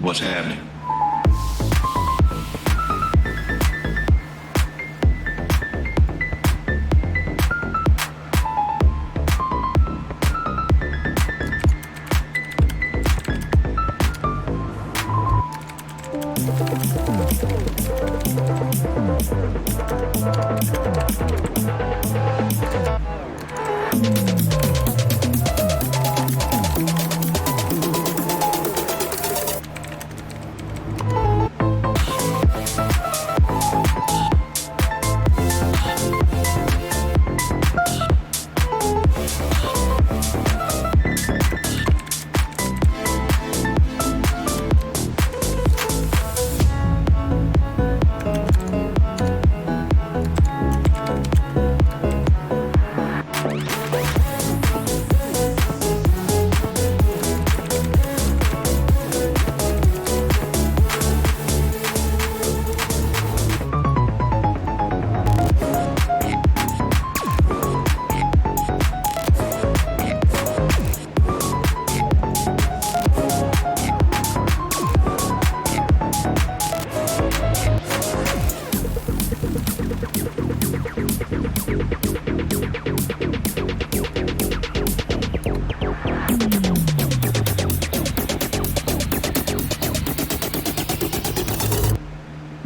What's happening?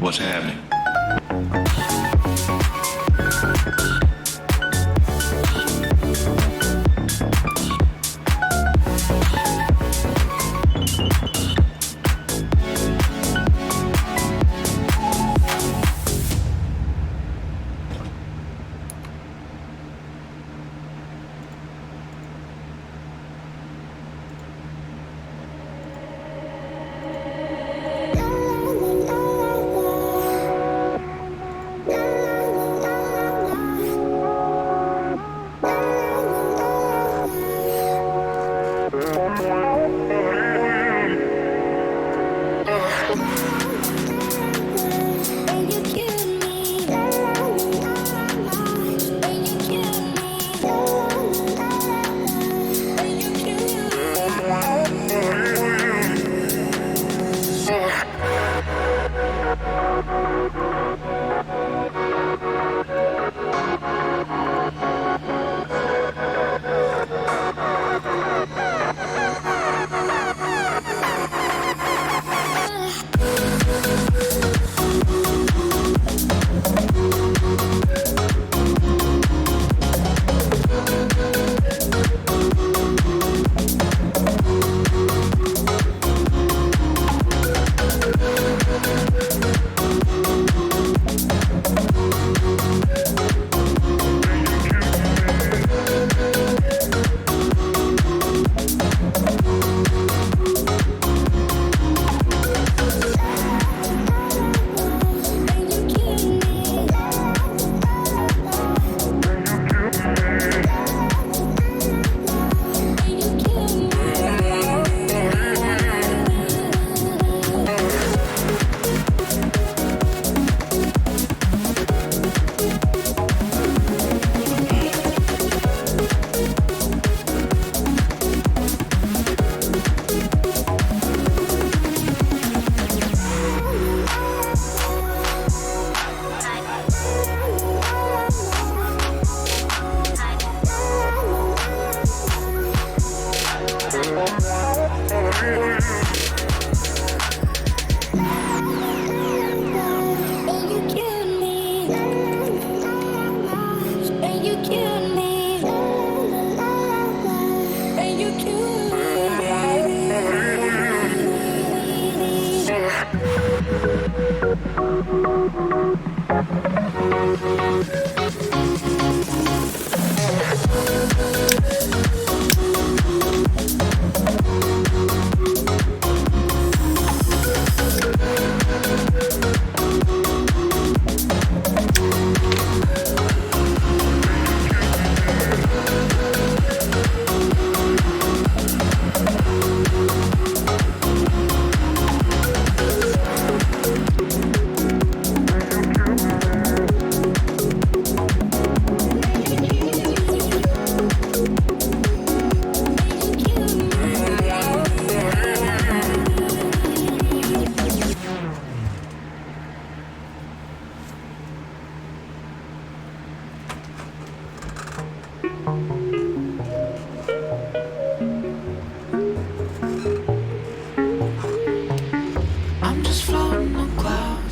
What's happening?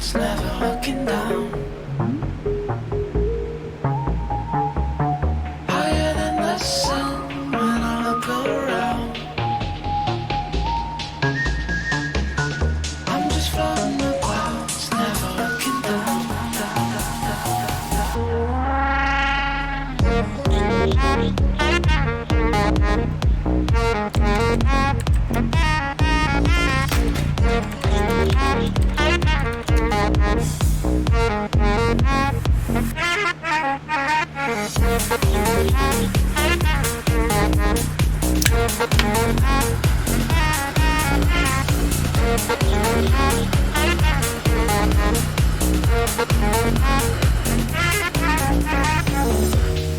clouds, never looking down. Higher than the sun when I look around. I'm just floating the clouds, never looking down.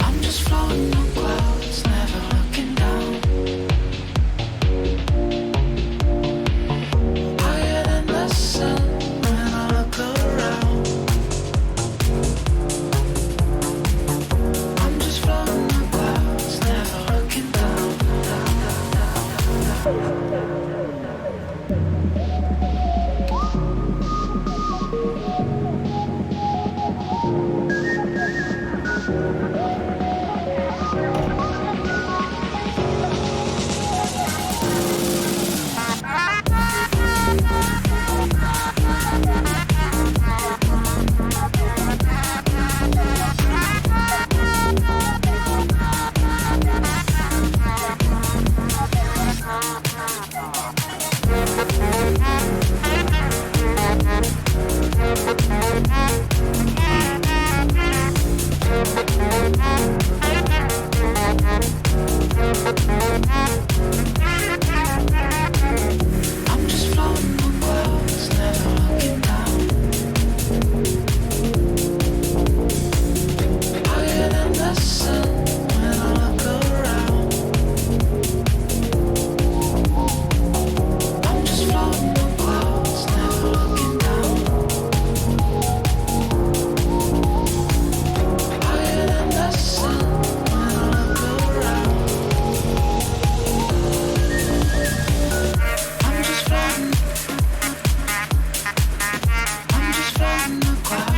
I'm just floating on clouds, never looking down. Higher than the sun when I look around. I'm just floating on clouds, never looking down. I'm just floating on clouds, never looking down. Higher than the sun when I look around. I'm just floating on clouds, never looking down. Higher than the sun when I look around. I'm just floating. I'm just floating on clouds.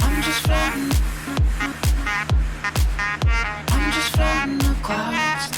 I'm just floating. I'm just floating on clouds.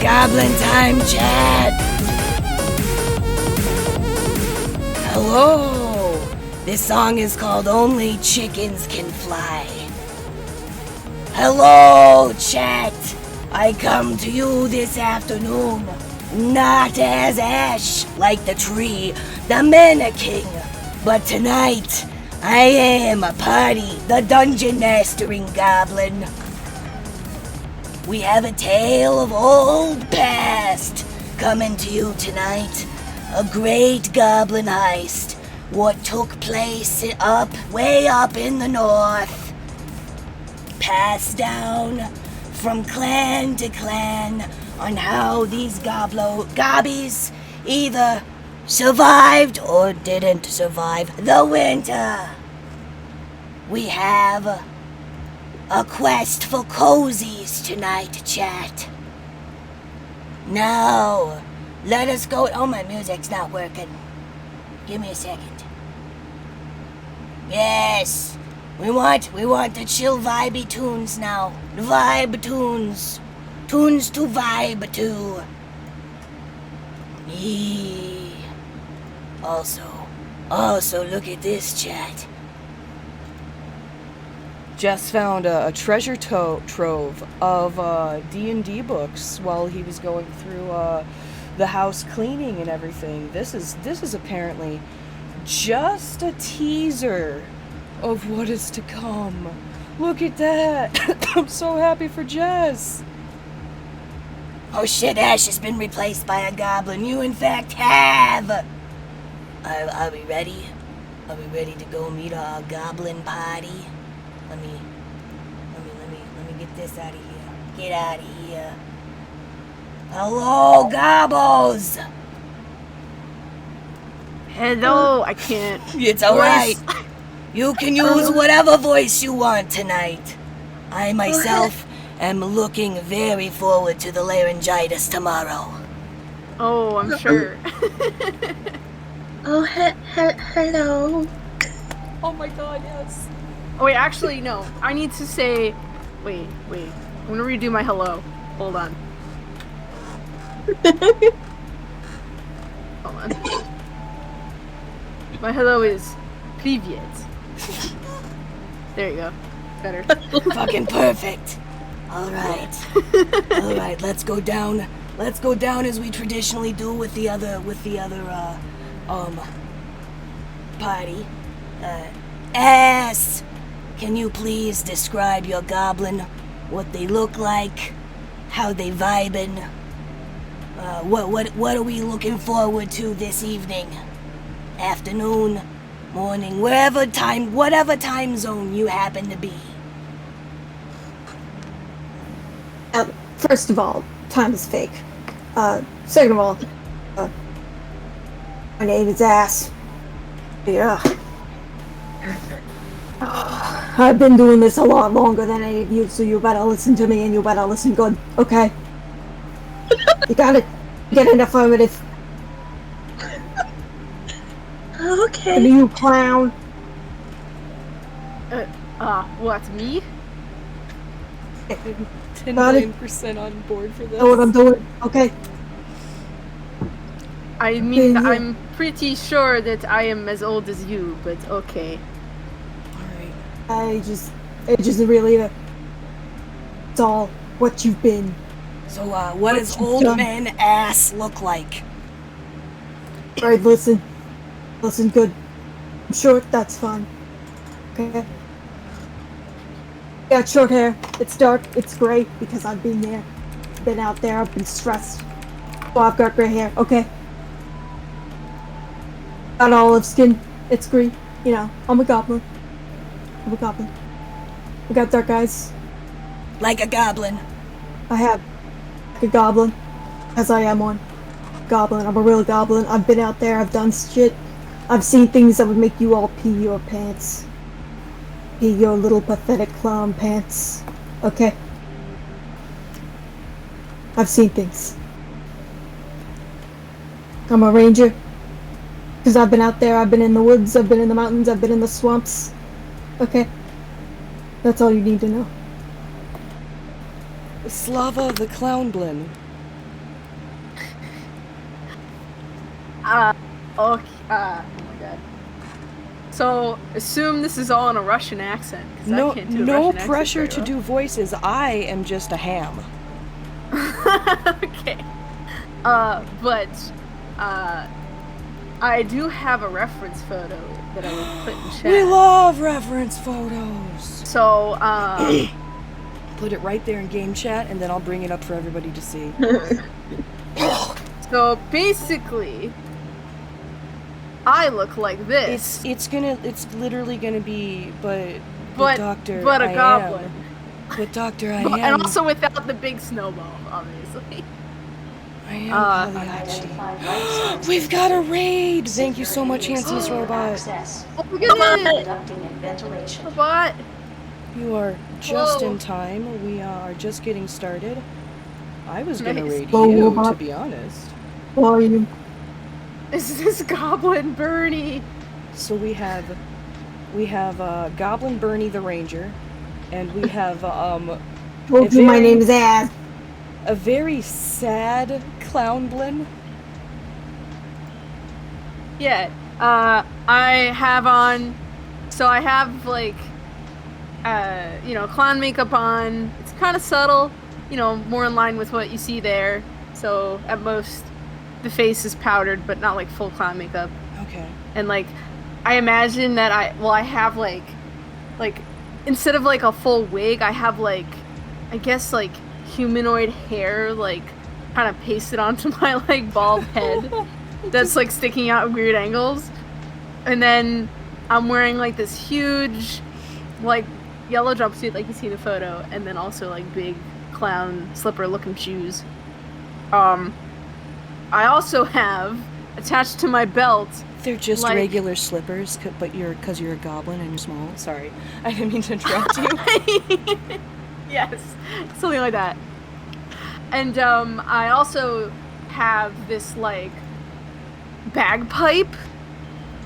Goblin time, chat! Hello! This song is called Only Chickens Can Fly. Hello, chat! I come to you this afternoon, not as Ash, like the tree, the Mana King, but tonight I am a party, the dungeon mastering goblin. We have a tale of old past coming to you tonight. A great goblin heist, what took place way up in the north. Passed down from clan to clan on how these gobbies either survived or didn't survive the winter. We have a quest for Cozies tonight, chat. Now, let us go. Oh, my music's not working. Give me a second. Yes, we want the chill vibey tunes now. Vibe tunes. Tunes to vibe to. Yee. Also look at this, chat. Jess found a treasure trove of D&D books while he was going through the house cleaning and everything. This is apparently just a teaser of what is to come. Look at that! I'm so happy for Jess. Oh shit, Ash has been replaced by a goblin. You in fact have. Are we ready? Are we ready to go meet our goblin party? Let me get this out of here. Get out of here. Hello, gobbles! Hello, I can't. It's alright. You can use whatever voice you want tonight. I myself am looking very forward to the laryngitis tomorrow. Oh, I'm sure. Oh, hello. Oh my god, yes. Oh, wait, actually, no. I need to say... Wait. I'm gonna redo my hello. Hold on. Hold on. My hello is... Privyet. There you go. Better. Fucking perfect. Alright, let's go down. Let's go down as we traditionally do with the other party. S, can you please describe your goblin? What they look like? How they vibin'? What are we looking forward to this evening? Afternoon? Morning? Whatever time zone you happen to be. First of all, time is fake. Second of all, my name is Ass. Yeah. I've been doing this a lot longer than any of you, so you better listen to me and you better listen good, okay? You gotta get an affirmative. Okay. And you clown. What, me? 10% on board for this. Know what I'm doing, okay? I mean, Yeah. I'm pretty sure that I am as old as you, but okay. Alright. It just really, it's all what you've been. So, what does old man ass look like? Alright, listen good. I'm short, that's fine. Okay? Got short hair, it's dark, it's gray, because I've been there. Been out there, I've been stressed. So I've got gray hair, okay? Got olive skin, it's green, you know, I'm a goblin. We got dark eyes. Like a goblin. I have like a goblin, as I am one. Goblin, I'm a real goblin. I've been out there, I've done shit. I've seen things that would make you all pee your pants. Pee your little pathetic clown pants. Okay? I've seen things. I'm a ranger. Because I've been out there, I've been in the woods, I've been in the mountains, I've been in the swamps. Okay? That's all you need to know. Slava the Clownblin. Okay, oh my god. So, assume this is all in a Russian accent, 'cause I can't do a Russian accent pressure very to well. do voices. I am just a ham. Okay. But I do have a reference photo that I would put in chat. We love reference photos. So, Put it right there in game chat, and then I'll bring it up for everybody to see. so basically, I look like this. It's literally gonna be, but Doctor, but a I goblin. am. But Doctor, I am. And also without the big snowball, obviously. I am Pagliacci. We've got a raid! Thank you so much, Hansen's robot. Oh, look at that! Robot! You are just Whoa. in time. We are just getting started. I was gonna Nice. raid Whoa, you, robot. to be honest. Who are you? Is this Goblin Bernie? So we have Goblin Bernie the Ranger, and we have Told you my name is Ass. a very sad Clownblin. Yeah. I have on. So I have like, clown makeup on. It's kind of subtle, more in line with what you see there. So at most, the face is powdered, but not like full clown makeup. Okay. And like, I imagine that I have like, instead of like a full wig, I have like, I guess like humanoid hair, like kind of pasted onto my like bald head that's like sticking out at weird angles. And then I'm wearing like this huge, like yellow jumpsuit like you see in the photo, and then also like big clown slipper looking shoes. I also have attached to my belt. They're just like, regular slippers, but because you're a goblin and you're small. Sorry, I didn't mean to interrupt you. Yes, something like that. And I also have this like bagpipe,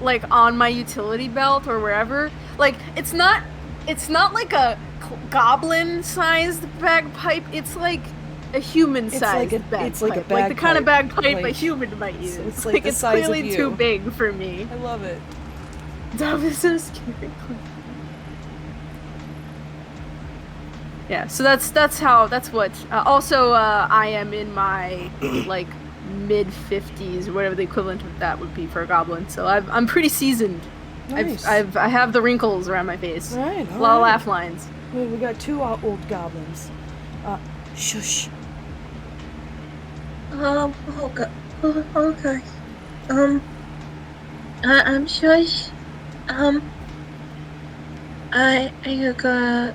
like on my utility belt or wherever. Like it's not like a goblin-sized bagpipe. It's like a human-sized bagpipe. It's like a the kind of bagpipe, bagpipe a like- human might use. it's like the it's size of clearly you. too big for me. I love it. That was so scary. Yeah, so that's what. Also, I am in my like mid-50s, or whatever the equivalent of that would be for a goblin. So I'm pretty seasoned. Nice. I have the wrinkles around my face. All right, A lot of laugh lines. We got two old goblins. Shush. Okay. Okay. I'm shush. I got a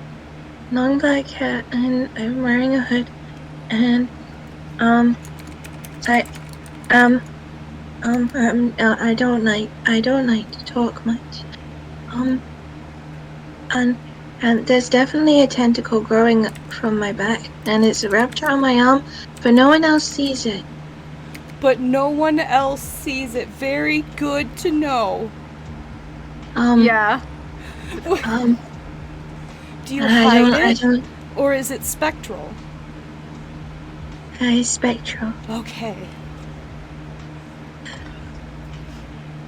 long black hat and I'm wearing a hood, and I don't like to talk much. And there's definitely a tentacle growing from my back, and it's wrapped around my arm, but no one else sees it. But no one else sees it. Very good to know. Yeah. Do you I hide it, don't. or is it spectral? Spectral. Okay.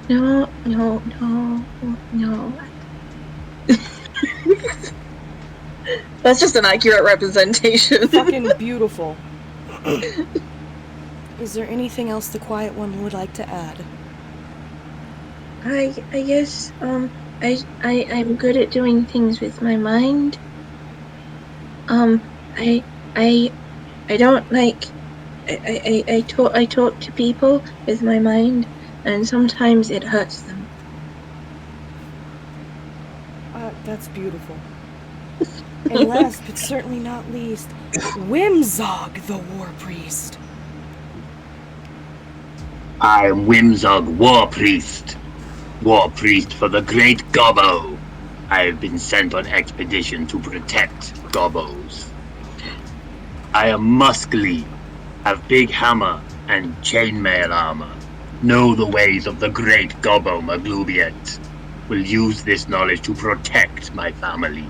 No. That's just an accurate representation. Fucking beautiful. Is there anything else the Quiet One would like to add? I guess I'm good at doing things with my mind. I don't like. I talk to people with my mind, and sometimes it hurts them. That's beautiful. And last but certainly not least, Whimzog the War Priest. I am Whimzog, War Priest. War Priest for the Great Gobbo. I have been sent on expedition to protect Gobbos. I am muscly, have big hammer and chainmail armor. Know the ways of the Great Gobbo Maglubiet. Will use this knowledge to protect my family.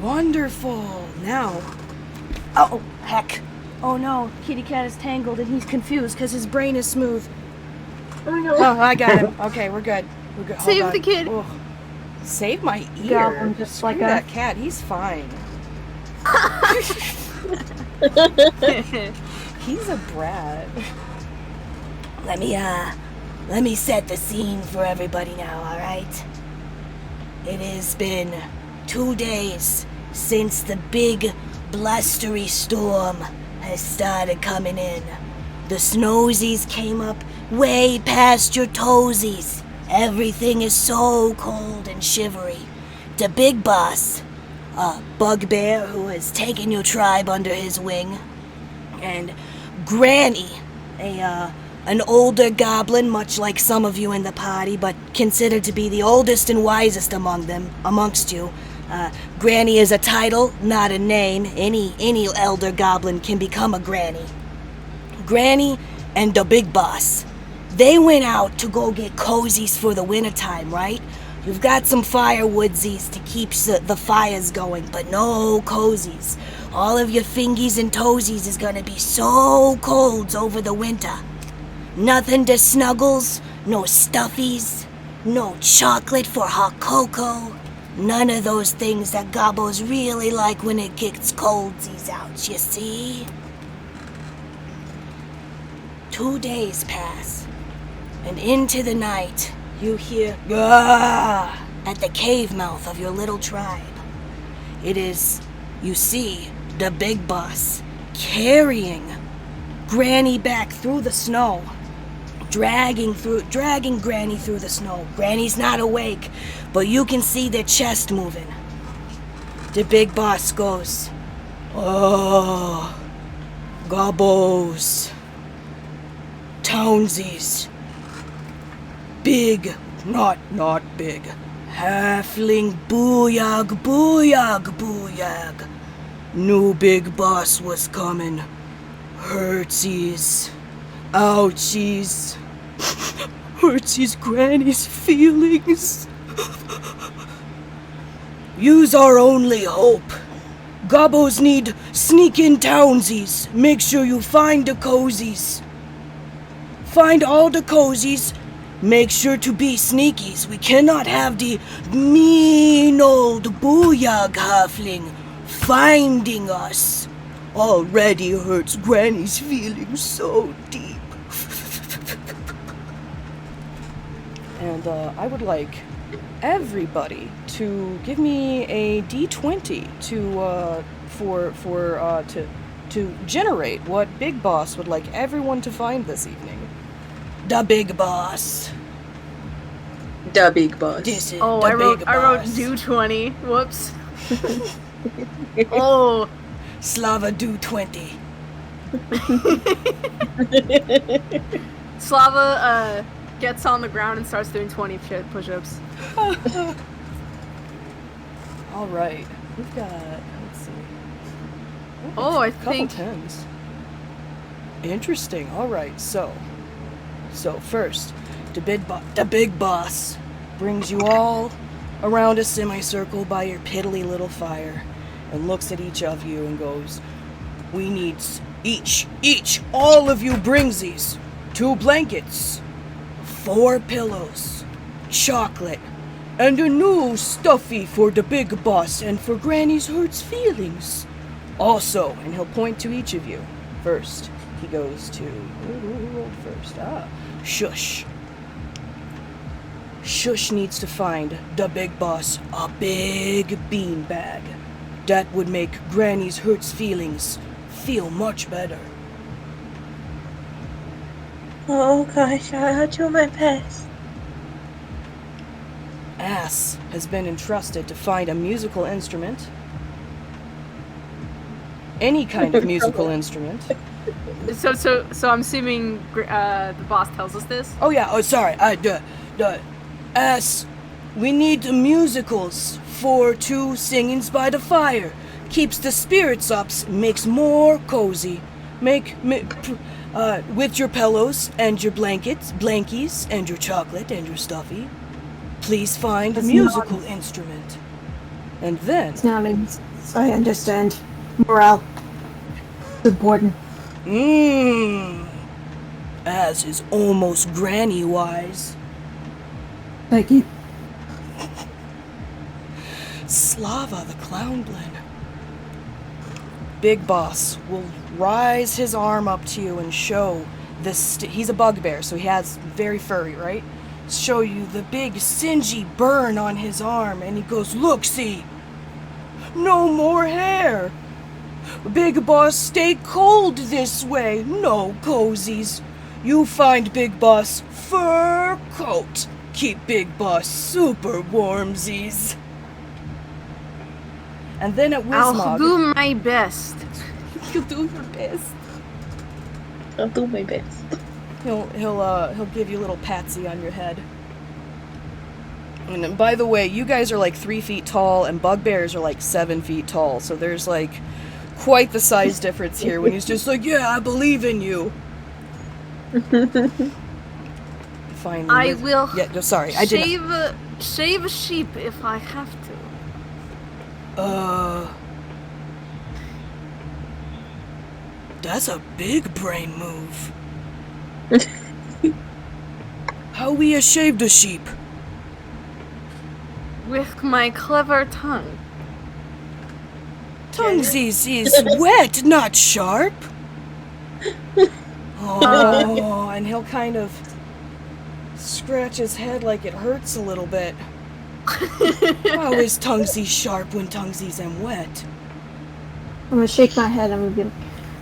Wonderful. Now. Oh, heck. Oh no, Kitty Cat is tangled and he's confused because his brain is smooth. Oh no. Oh, I got him. Okay, we're good. We're good. Hold Save on. the kid. Oh. Save my ear. Goblin, just Screw like that cat. He's fine. He's a brat. Let me set the scene for everybody now, alright? It has been 2 days since the big blustery storm has started coming in. The snowsies came up way past your toesies. Everything is so cold and shivery. The big boss, a bugbear who has taken your tribe under his wing, and Granny, an older goblin, much like some of you in the party, but considered to be the oldest and wisest amongst you. Granny is a title, not a name. Any elder goblin can become a granny. Granny and the big boss, they went out to go get cozies for the wintertime, right? You've got some firewoodsies to keep the fires going, but no cozies. All of your fingies and toesies is gonna be so cold over the winter. Nothing to snuggles, no stuffies, no chocolate for hot cocoa. None of those things that gobbos really like when it gets coldsies out, you see? 2 days pass, and into the night, you hear "Gah!" at the cave mouth of your little tribe. It is, you see, the big boss carrying Granny back through the snow, dragging Granny through the snow. Granny's not awake, but you can see their chest moving. The big boss goes, "Oh, gobbos, townsies, big, not big, halfling booyag, booyag, booyag. New big boss was coming. Hurtsies, ouchies, hurtsies Granny's feelings. Use our only hope. Gobbos need sneak-in townsies. Make sure you find the cozies. Find all the cozies. Make sure to be sneakies. We cannot have the mean old booyag halfling finding us. Already hurts Granny's feelings so deep." And I would like everybody to give me a D20 to generate what Big Boss would like everyone to find this evening. The big boss. The big boss. This is Oh, the I wrote big I wrote boss. do 20. Whoops. Oh, Slava do 20. Slava gets on the ground and starts doing 20 push-ups. All right, we've got. Let's see. Oh, I Couple think tens. Interesting. All right, so first, the big boss brings you all around a semicircle by your piddly little fire, and looks at each of you and goes, "We need all of you brings these 2 blankets, 4 pillows, chocolate, and a new stuffy for the big boss and for Granny's hurts feelings. Also," and he'll point to each of you. First, he goes to who rolled first? Shush. Shush needs to find the big boss a big bean bag. That would make Granny's hurts feelings feel much better. Oh gosh, I'll do my best. Ass has been entrusted to find a musical instrument. Any kind of musical instrument. so. I'm assuming the boss tells us this. Oh yeah, sorry. Ass, we need the musicals for 2 singings by the fire. Keeps the spirits up, makes more cozy. With your pillows and your blankies, and your chocolate and your stuffy. Please find a musical instrument. And then... I understand. Morale. It's important. As is almost granny-wise. Thank you. Slava the Clownblin. Big Boss will rise his arm up to you and show this. He's a bugbear, so he has very furry, right? Show you the big singy burn on his arm, and he goes, "Look, see, no more hair. Big Boss, stay cold this way. No cozies. You find Big Boss fur coat. Keep Big Boss super warmsies." And then at I'll Wismog, do my best. you'll do your best. I'll do my best. He'll give you a little patsy on your head. And by the way, you guys are like 3 feet tall, and bugbears are like 7 feet tall. So there's like quite the size difference here. When he's just like, "Yeah, I believe in you." Finally, I will. Yeah, no, sorry, I did. Shave a sheep if I have to. That's a big brain move. How we shaved a sheep? With my clever tongue. Tonguesies is wet, not sharp. Oh, and he'll kind of scratch his head like it hurts a little bit. How is Tonguesy sharp when Tonguesy's am wet? I'm gonna shake my head. I'm gonna be like,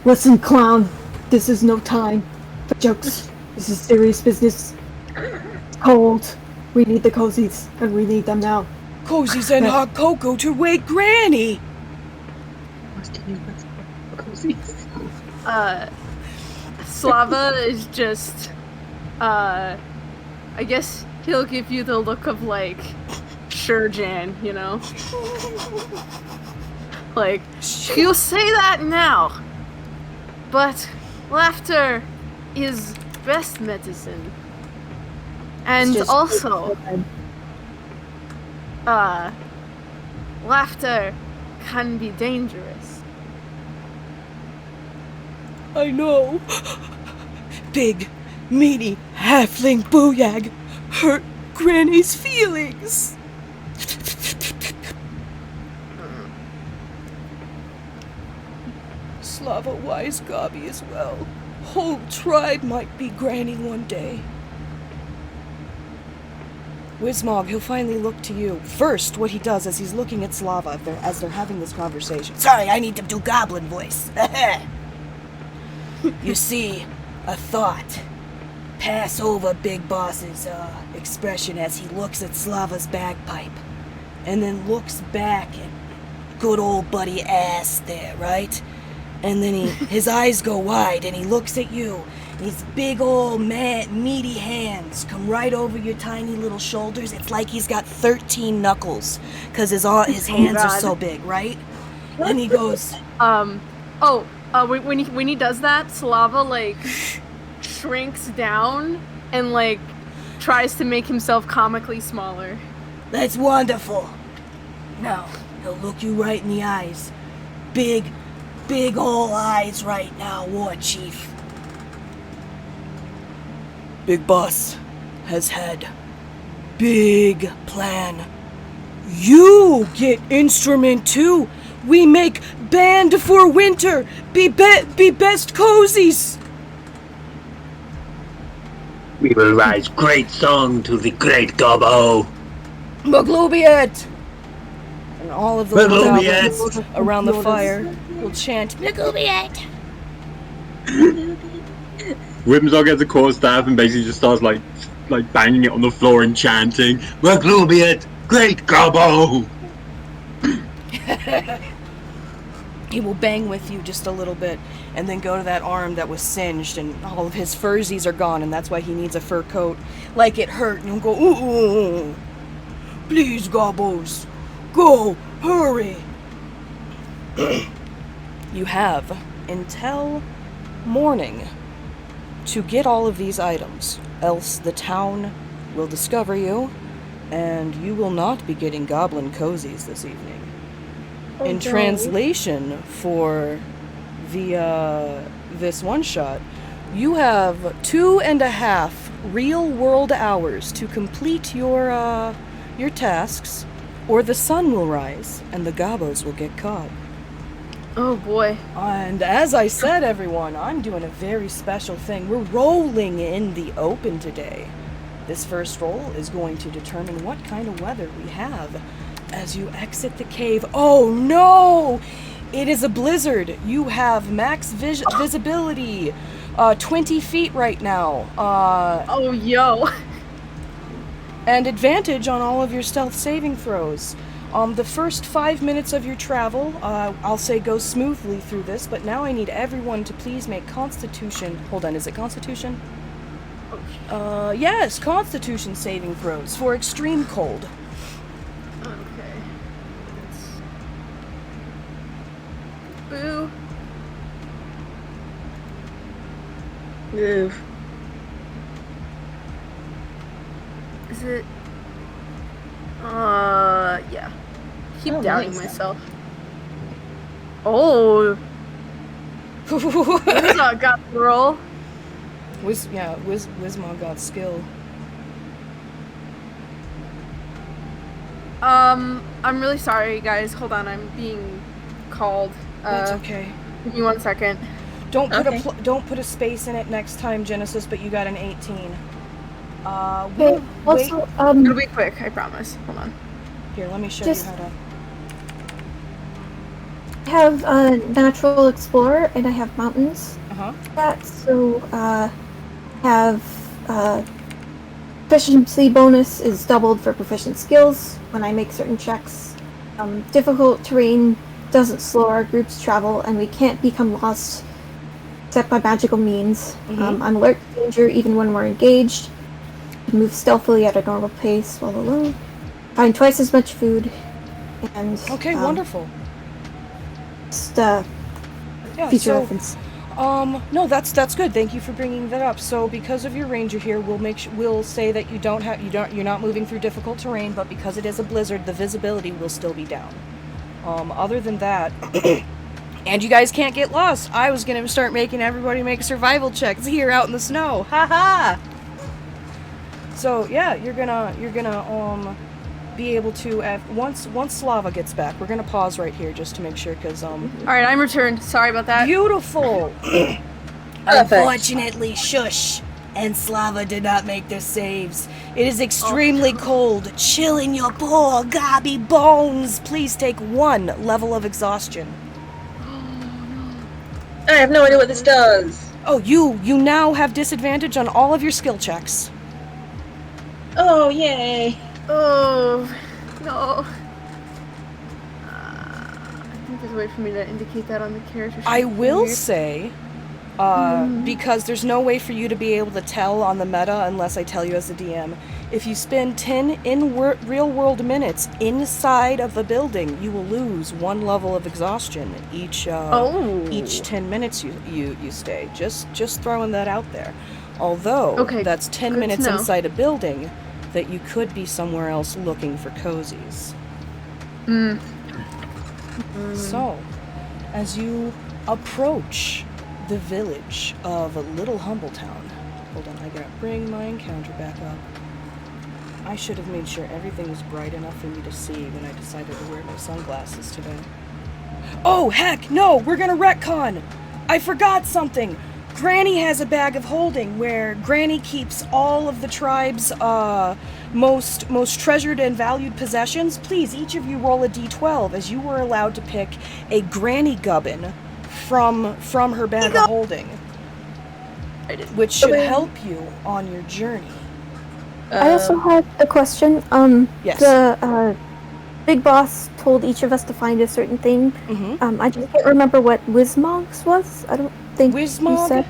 "Listen, clown. This is no time for jokes. This is serious business. It's cold. We need the cozies, and we need them now." Cozies and hot cocoa to wake Granny. Slava is just, I guess he'll give you the look of like, "Sure, Jan," you know? Like, you say that now, but laughter is best medicine. And also, laughter can be dangerous. I know. Big, meaty, halfling booyag hurt Granny's feelings. Slava wise Gobby as well. Whole tribe might be Granny one day. Wismog, he'll finally look to you. First, what he does is he's looking at Slava as they're having this conversation. Sorry, I need to do goblin voice. You see, a thought pass over Big Boss's expression as he looks at Slava's bagpipe, and then looks back at good old buddy Ass there, right? And then his eyes go wide, and he looks at you. His big old meaty hands come right over your tiny little shoulders. It's like he's got 13 knuckles, because his hands are so big, right? And he goes, when he does that, Slava like shrinks down and like tries to make himself comically smaller. "That's wonderful. Now, he'll look you right in the eyes. Big ol' eyes right now, War Chief. Big Boss has had big plan. You get instrument too. We make band for winter. Be best cozies. We will write great song to the great Gobbo. Maglubiet! And all of the little Maglubiet! goblins around the fire will chant, Maglubiet! Whimsog gets a quarterstaff and basically just starts like banging it on the floor and chanting, "Maglubiet, great Gobbo!" He will bang with you just a little bit, and then go to that arm that was singed, and all of his fursies are gone, and that's why he needs a fur coat. Like it hurt, and he'll go, "Ooh, please, Gobbos, go, hurry." You have until morning to get all of these items, else the town will discover you, and you will not be getting goblin cozies this evening. In translation for the this one shot, you have 2.5 real world hours to complete your tasks, or the sun will rise and the gobbos will get caught. Oh boy. And as I said, everyone, I'm doing a very special thing. We're rolling in the open today. This first roll is going to determine what kind of weather we have as you exit the cave. Oh no! It is a blizzard. You have max visibility, 20 feet right now. Oh yo. And advantage on all of your stealth saving throws. The first 5 minutes of your travel, I'll say go smoothly through this, but now I need everyone to please make Constitution. Hold on, is it Constitution? Yes, Constitution saving throws for extreme cold. Okay. Boo. Move. Is it? Yeah. Keep Oh, doubting nice. myself. Oh. Wizmog got the roll. Wizmog got skill. I'm really sorry, guys. Hold on, I'm being called. That's okay. Give me 1 second. Don't Okay. don't put a space in it next time, Genesis. But you got an 18. Okay, wait. also, It'll be quick, I promise. Hold on. Here, let me show Just- you how to. I have a natural explorer and I have mountains. That so have proficiency bonus is doubled for proficient skills when I make certain checks. Difficult terrain doesn't slow our group's travel, and we can't become lost except by magical means. I'm alert to danger even when we're engaged. Move stealthily at a normal pace while alone. Find twice as much food, and Okay, wonderful. just Yeah, feature so reference. no, that's good. Thank you for bringing that up. So because of your ranger here, we'll say that you're not moving through difficult terrain, but because it is a blizzard, the visibility will still be down. Other than that, and you guys can't get lost. I was gonna start making everybody make survival checks here out in the snow. Ha. So yeah, you're gonna be able to once Slava gets back. We're gonna pause right here just to make sure, because Alright, I'm returned. Sorry about that. beautiful. Unfortunately, shush, and Slava did not make their saves. It is extremely cold, chilling your poor gobby bones. Please take 1 level of exhaustion. I have no idea what this does. Oh, you now have disadvantage on all of your skill checks. Oh, yay. Oh, no. I think there's a way for me to indicate that on the character sheet. I will Weird. say, because there's no way for you to be able to tell on the meta unless I tell you as a DM, if you spend 10 real-world minutes inside of a building, you will lose 1 level of exhaustion each 10 minutes you stay. Just throwing that out there. Although, Okay, that's 10 good to minutes know. inside a building that you could be somewhere else looking for cozies. So, as you approach the village of Little Humbletown, hold on, I gotta bring my encounter back up. I should have made sure everything was bright enough for me to see when I decided to wear my sunglasses today. Oh, heck, no, we're gonna retcon! I forgot something! Granny has a bag of holding where Granny keeps all of the tribe's most treasured and valued possessions. Please, each of you roll a d12, as you were allowed to pick a Granny Gubbin from her bag of holding, which should help you on your journey. I also had a question. Yes. The big boss told each of us to find a certain thing. I just can't remember what Wizmog's was. I don't think you said.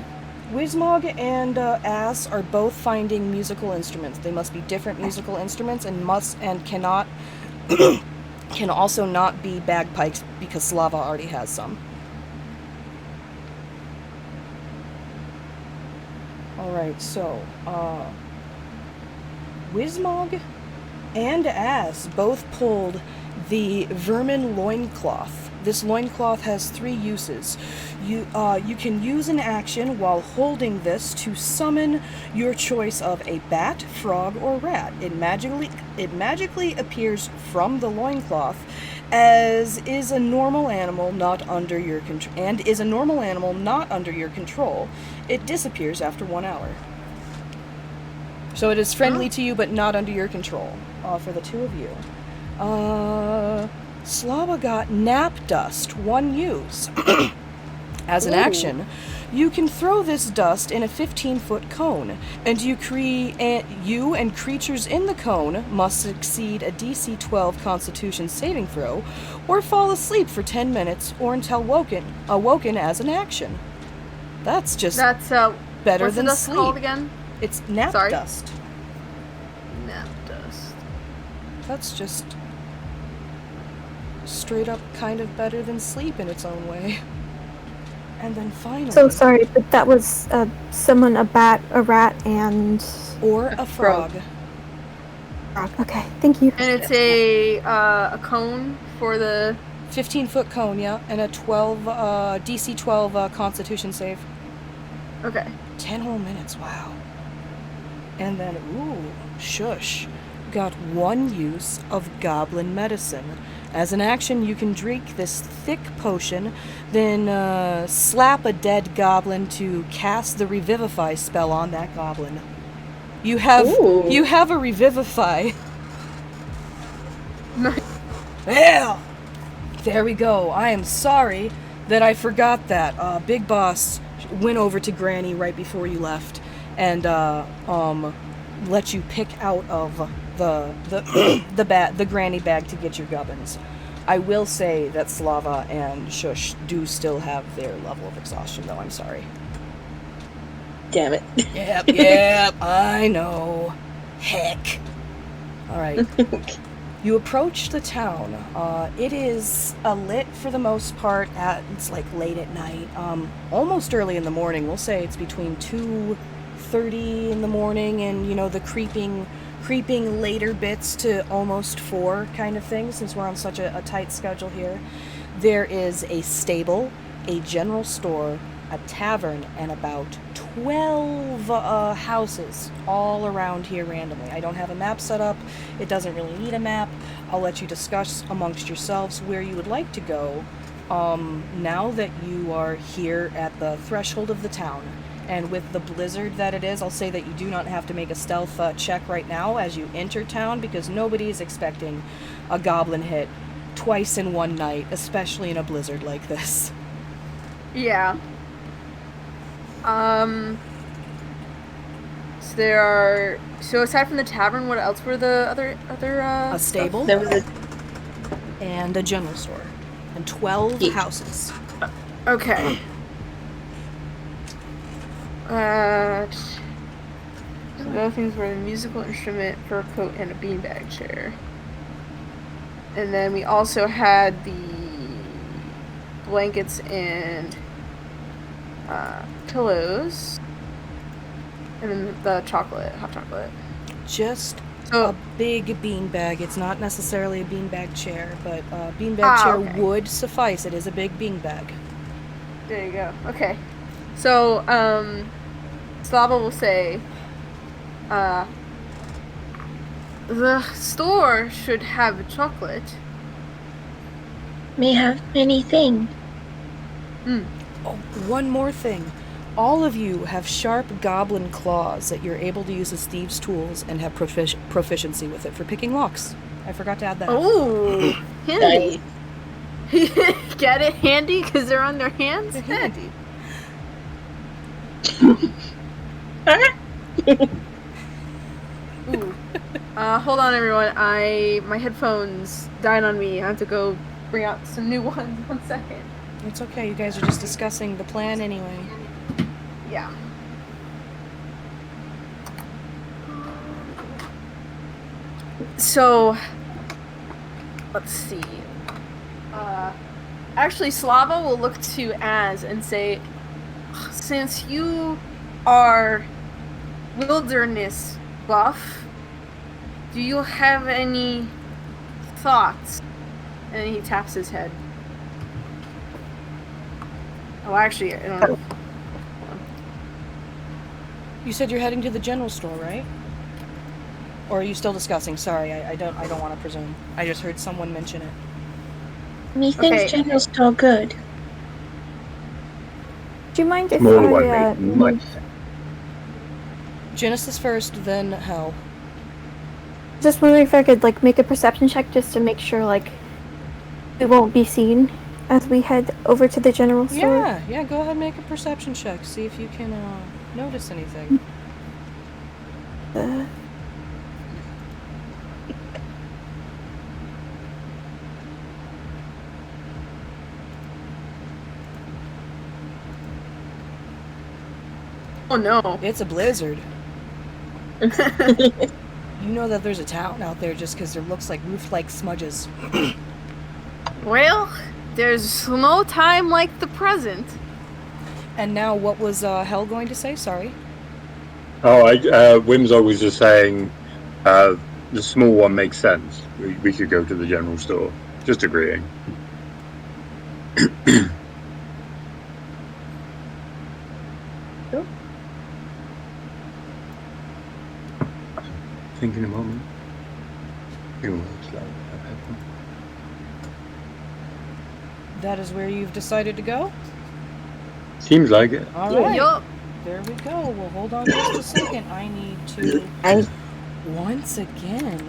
Wizmog and Ass are both finding musical instruments. They must be different musical instruments and cannot can also not be bagpipes because Slava already has some. Alright, so Wizmog and Ass both pulled the Vermin Loincloth. This loincloth has 3 uses. You can use an action while holding this to summon your choice of a bat, frog, or rat. It magically appears from the loincloth as is a normal animal not under your control, it disappears after 1 hour. So it is friendly to you, but not under your control. For the two of you, Slava got nap dust, 1 use. As an action, you can throw this dust in a 15-foot cone, and you and creatures in the cone must succeed a DC 12 Constitution saving throw, or fall asleep for 10 minutes, or until awoken as an action. That's better what's than the dust sleep. called again? It's nap Sorry? dust. Nap dust. That's just straight up kind of better than sleep in its own way. And then finally... So sorry, but that was someone, a bat, a rat, and... Or a frog. Okay, thank you. And it's a cone for the... 15-foot cone, yeah, and a 12, DC 12 Constitution save. Okay. 10 whole minutes, wow. And then, shush, got 1 use of goblin medicine. As an action, you can drink this thick potion, then slap a dead goblin to cast the revivify spell on that goblin. You have a revivify. Yeah! There we go. I am sorry that I forgot that. Big Boss went over to Granny right before you left and let you pick out of the granny bag to get your gubbins. I will say that Slava and Shush do still have their level of exhaustion, though. I'm sorry. Damn it. Yep, I know. Heck. All right. You approach the town. It is lit for the most part. It's like late at night, almost early in the morning. We'll say it's between 2:30 in the morning and the creeping later bits to almost 4 kind of thing, since we're on such a tight schedule here. There is a stable, a general store, a tavern, and about 12 houses all around here randomly. I don't have a map set up. It doesn't really need a map. I'll let you discuss amongst yourselves where you would like to go now that you are here at the threshold of the town. And with the blizzard that it is, I'll say that you do not have to make a stealth check right now as you enter town, because nobody is expecting a goblin hit twice in one night, especially in a blizzard like this. Yeah. So aside from the tavern, what else were the other a stable, There was and a general store, and 12 houses. Okay. The other things were a musical instrument, fur coat, and a beanbag chair. And then we also had the blankets and pillows. And then the hot chocolate. Just a big beanbag. It's not necessarily a beanbag chair, but a beanbag chair would suffice. It is a big beanbag. There you go. Okay. So, Slava will say, the store should have chocolate. May have many things. Oh, one more thing. All of you have sharp goblin claws that you're able to use as thieves' tools and have proficiency with it for picking locks. I forgot to add that. Oh, handy. Get it? Handy? Because they're on their hands? They're handy. Ooh. Hold on, everyone. My headphones died on me. I have to go bring out some new ones. 1 second. It's okay. You guys are just discussing the plan anyway. Yeah. So, let's see. Actually, Slava will look to Az and say, since you are wilderness buff, do you have any thoughts? And then he taps his head. Oh, actually, I don't know. You said you're heading to the general store, right? Or are you still discussing? Sorry, I don't want to presume. I just heard someone mention it. Methinks Okay. general store good. Do you mind if Small one I makes much sense. Genesis first, then Hell. just wondering if I could like make a perception check just to make sure like we won't be seen as we head over to the general store? Yeah, go ahead and make a perception check. See if you can notice anything. Oh no. It's a blizzard. You know that there's a town out there just because there looks like roof-like smudges. Well, there's no time like the present. And now, what was Hell going to say? Sorry. Whimsog was just saying the small one makes sense. We should go to the general store. Just agreeing. Thinking a moment. That is where you've decided to go? Seems like it. All right. Yup. There we go. Well, hold on just a second. I need to, once again,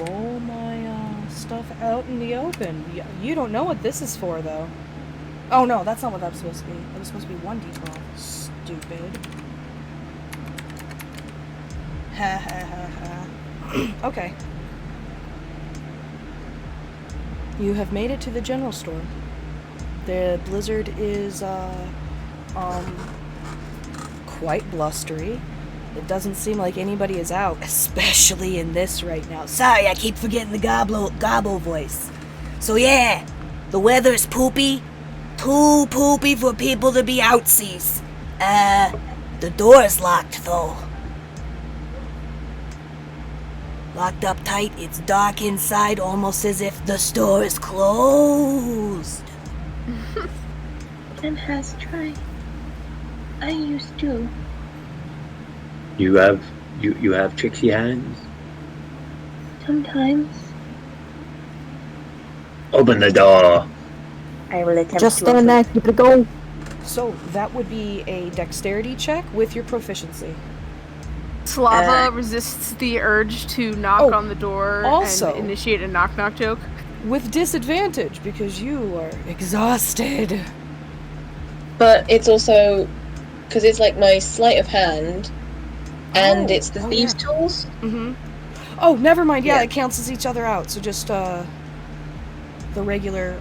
roll my stuff out in the open. You don't know what this is for, though. Oh, no, that's not what that was supposed to be. It was supposed to be 1d12. Stupid. Ha ha ha ha. Okay. You have made it to the general store. The blizzard is, quite blustery. It doesn't seem like anybody is out, especially in this right now. Sorry, I keep forgetting the gobble voice. So yeah, the weather's poopy. Too poopy for people to be outsies. The door's locked though. Locked up tight, it's dark inside, almost as if the store is closed. And has tried. I used to. You have tricksy hands. Sometimes. Open the door. I will attempt Just to stand open. there, keep it going. So that would be a dexterity check with your proficiency. Slava resists the urge to knock on the door also- and initiate a knock-knock joke. With disadvantage because you are exhausted. But it's also because it's like my sleight of hand, and it's the thieves' tools. Mm-hmm. Oh, never mind. Yeah, Yeah. it cancels each other out. So just the regular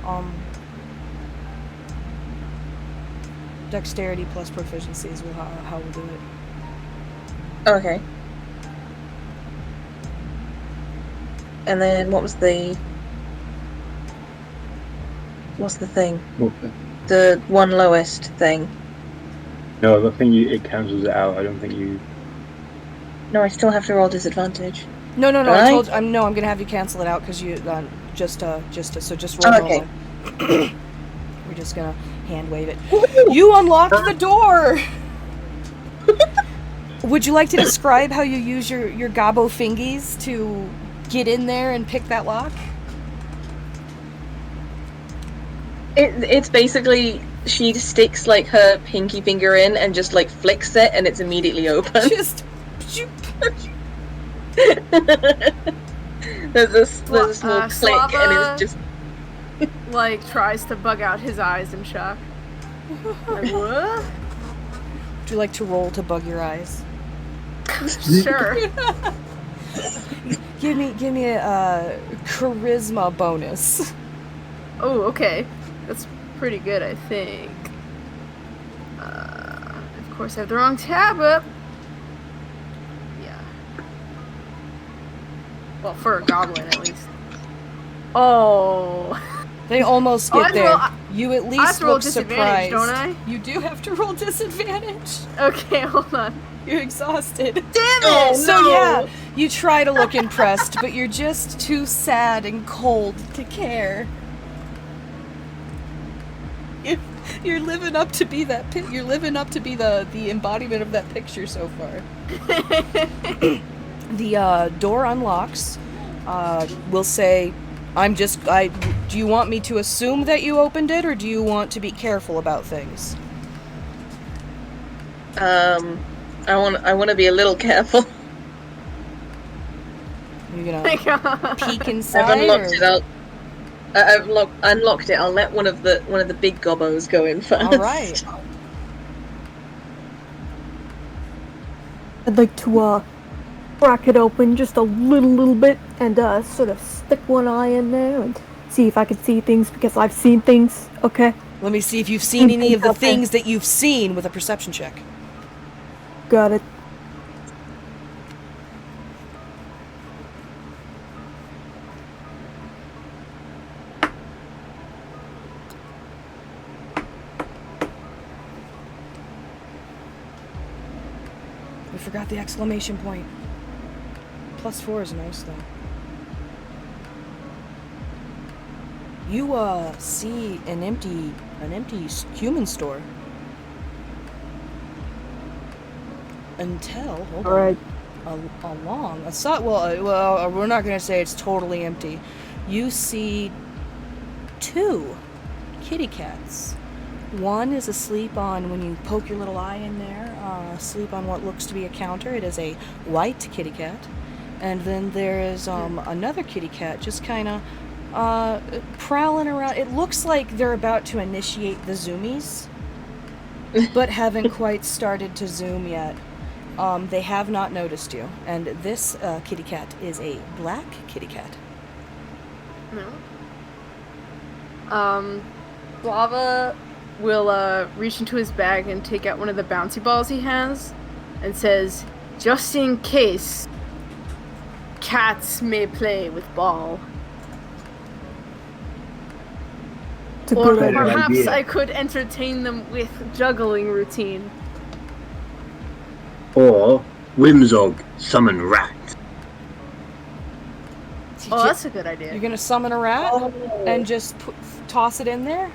dexterity plus proficiency is how we'll do it. Okay. And then what's the thing? The one lowest thing. No, I think it cancels it out. I don't think you. No, I still have to roll disadvantage. No. Right? I'm gonna have you cancel it out because you just roll okay. normal. We're just gonna hand wave it. You unlocked the door. Would you like to describe how you use your gobbo fingies to get in there and pick that lock? It's basically she sticks like her pinky finger in and just like flicks it, and it's immediately open. Just. there's a small click, Slava, and it's just. like, tries to bug out his eyes in shock. Like, what? Would you like to roll to bug your eyes? Sure. Give me a charisma bonus. Oh, okay. That's pretty good, I think. Of course, I have the wrong tab up. Yeah. Well, for a goblin, at least. Oh. They almost Oh, I get have to there. roll- You at I have least to roll look disadvantage, surprised. don't I? You do have to roll disadvantage. Okay, hold on. You're exhausted. Damn it! Oh, So no. yeah, you try to look impressed, but you're just too sad and cold to care. You're living up to be that. You're living up to be the embodiment of that picture so far. The door unlocks. We'll say, I Do you want me to assume that you opened it, or do you want to be careful about things? I want to be a little careful. You're gonna My God. peek I've inside, unlocked or... it. I've unlocked it. I'll let one of the big gobbos go in first. All right. I'd like to crack it open just a little bit and sort of stick one eye in there and see if I can see things, because I've seen things. Okay, Let me see if you've seen any of the things that you've seen with a perception check. got it. We forgot the exclamation point. +4 is nice, though. You, see an empty human store. Until, hold All right. on, we're not gonna say it's totally empty. You see 2 kitty cats. One is asleep on, when you poke your little eye in there, asleep on what looks to be a counter. It is a white kitty cat. And then there is another kitty cat just kind of prowling around. It looks like they're about to initiate the zoomies, but haven't quite started to zoom yet. They have not noticed you. And this kitty cat is a black kitty cat. No. Lava will reach into his bag and take out one of the bouncy balls he has and says, "Just in case, cats may play with ball. It's a Or good idea. perhaps idea. I could entertain them with juggling routine." Or Whimzog, summon rat. Oh, that's a good You're idea. gonna summon a rat Oh. and just toss it in there?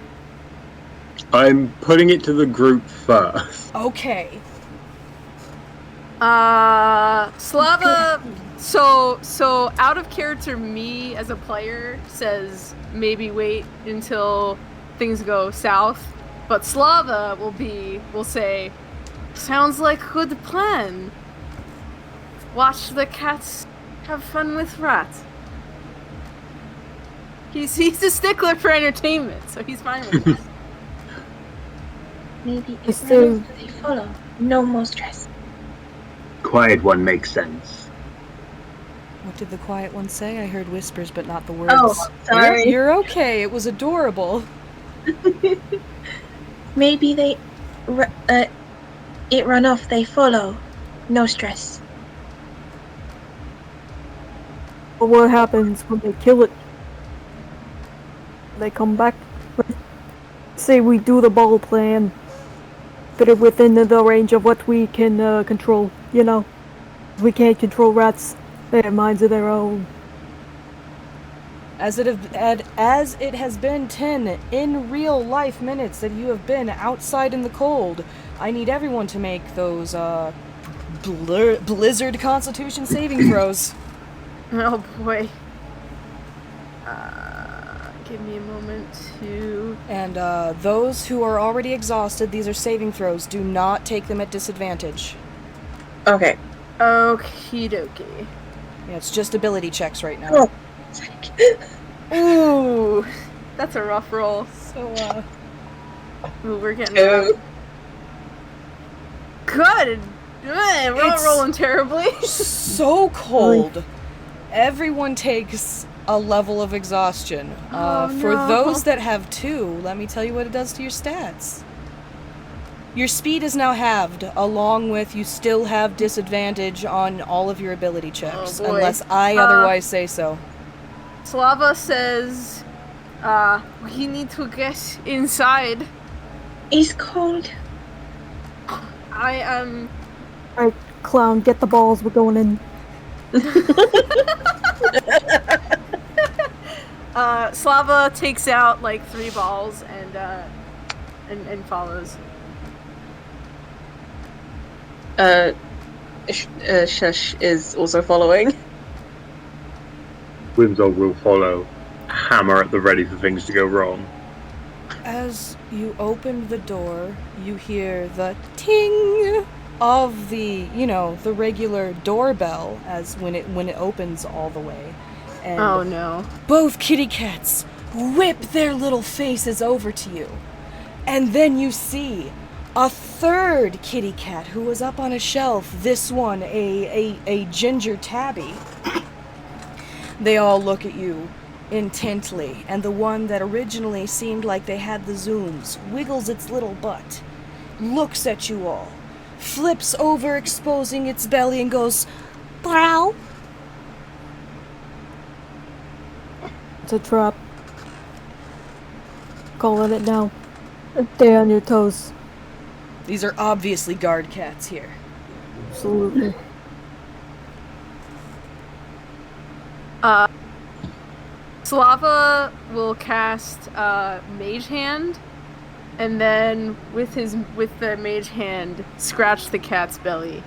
I'm putting it to the group first. Okay. Slava. So out of character, me as a player says maybe wait until things go south, but Slava will say, "Sounds like a good plan. Watch the cats have fun with rat." He's a stickler for entertainment, so he's fine with it. Maybe It's if still- they follow. No more stress. Quiet one makes sense. What did the quiet one say? I heard whispers, but not the words. Oh, sorry. You're okay. It was adorable. Maybe it run off. They follow. No stress. But what happens when they kill it? They come back. Say we do the ball plan, but it within the range of what we can control. You know, we can't control rats. They have minds of their own. As it has been 10 in real life minutes that you have been outside in the cold, I need everyone to make those blizzard constitution saving throws. Oh boy. Give me a moment to... And those who are already exhausted, these are saving throws. Do not take them at disadvantage. Okay. Okie dokie. Yeah, it's just ability checks right now. Ooh, that's a rough roll. So, Ooh, we're getting Oh. rough. Good! We're not It's- rolling terribly. so cold. Everyone takes a level of exhaustion. For no. those that have 2, let me tell you what it does to your stats. Your speed is now halved, along with you still have disadvantage on all of your ability checks, Oh, boy. unless I otherwise say so. Slava says, we need to get inside. It's cold. I am... Alright, clown, get the balls. We're going in. Slava takes out like 3 balls and follows. Shush is also following. Whimzog will follow. hammer at the ready for things to go wrong. As you open the door, you hear the ting of the, the regular doorbell as when it opens all the way. And Oh no. both kitty cats whip their little faces over to you. And then you see a third kitty cat who was up on a shelf, this one a ginger tabby. They all look at you intently, and the one that originally seemed like they had the zooms wiggles its little butt, looks at you all, flips over exposing its belly and goes, "Brow." It's a trap. Calling it now. Stay on your toes. These are obviously guard cats here. Absolutely. Slava will cast Mage Hand, and then with the Mage Hand, scratch the cat's belly.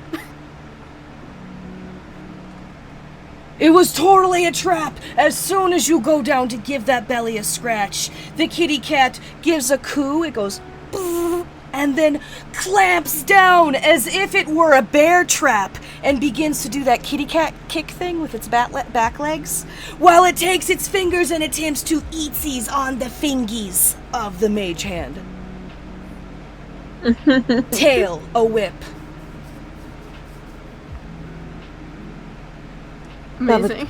It was totally a trap! As soon as you go down to give that belly a scratch, the kitty cat gives a coo, it goes and then clamps down as if it were a bear trap and begins to do that kitty cat kick thing with its back legs while it takes its fingers and attempts to eatsies on the fingies of the mage hand. Tail a whip. Amazing.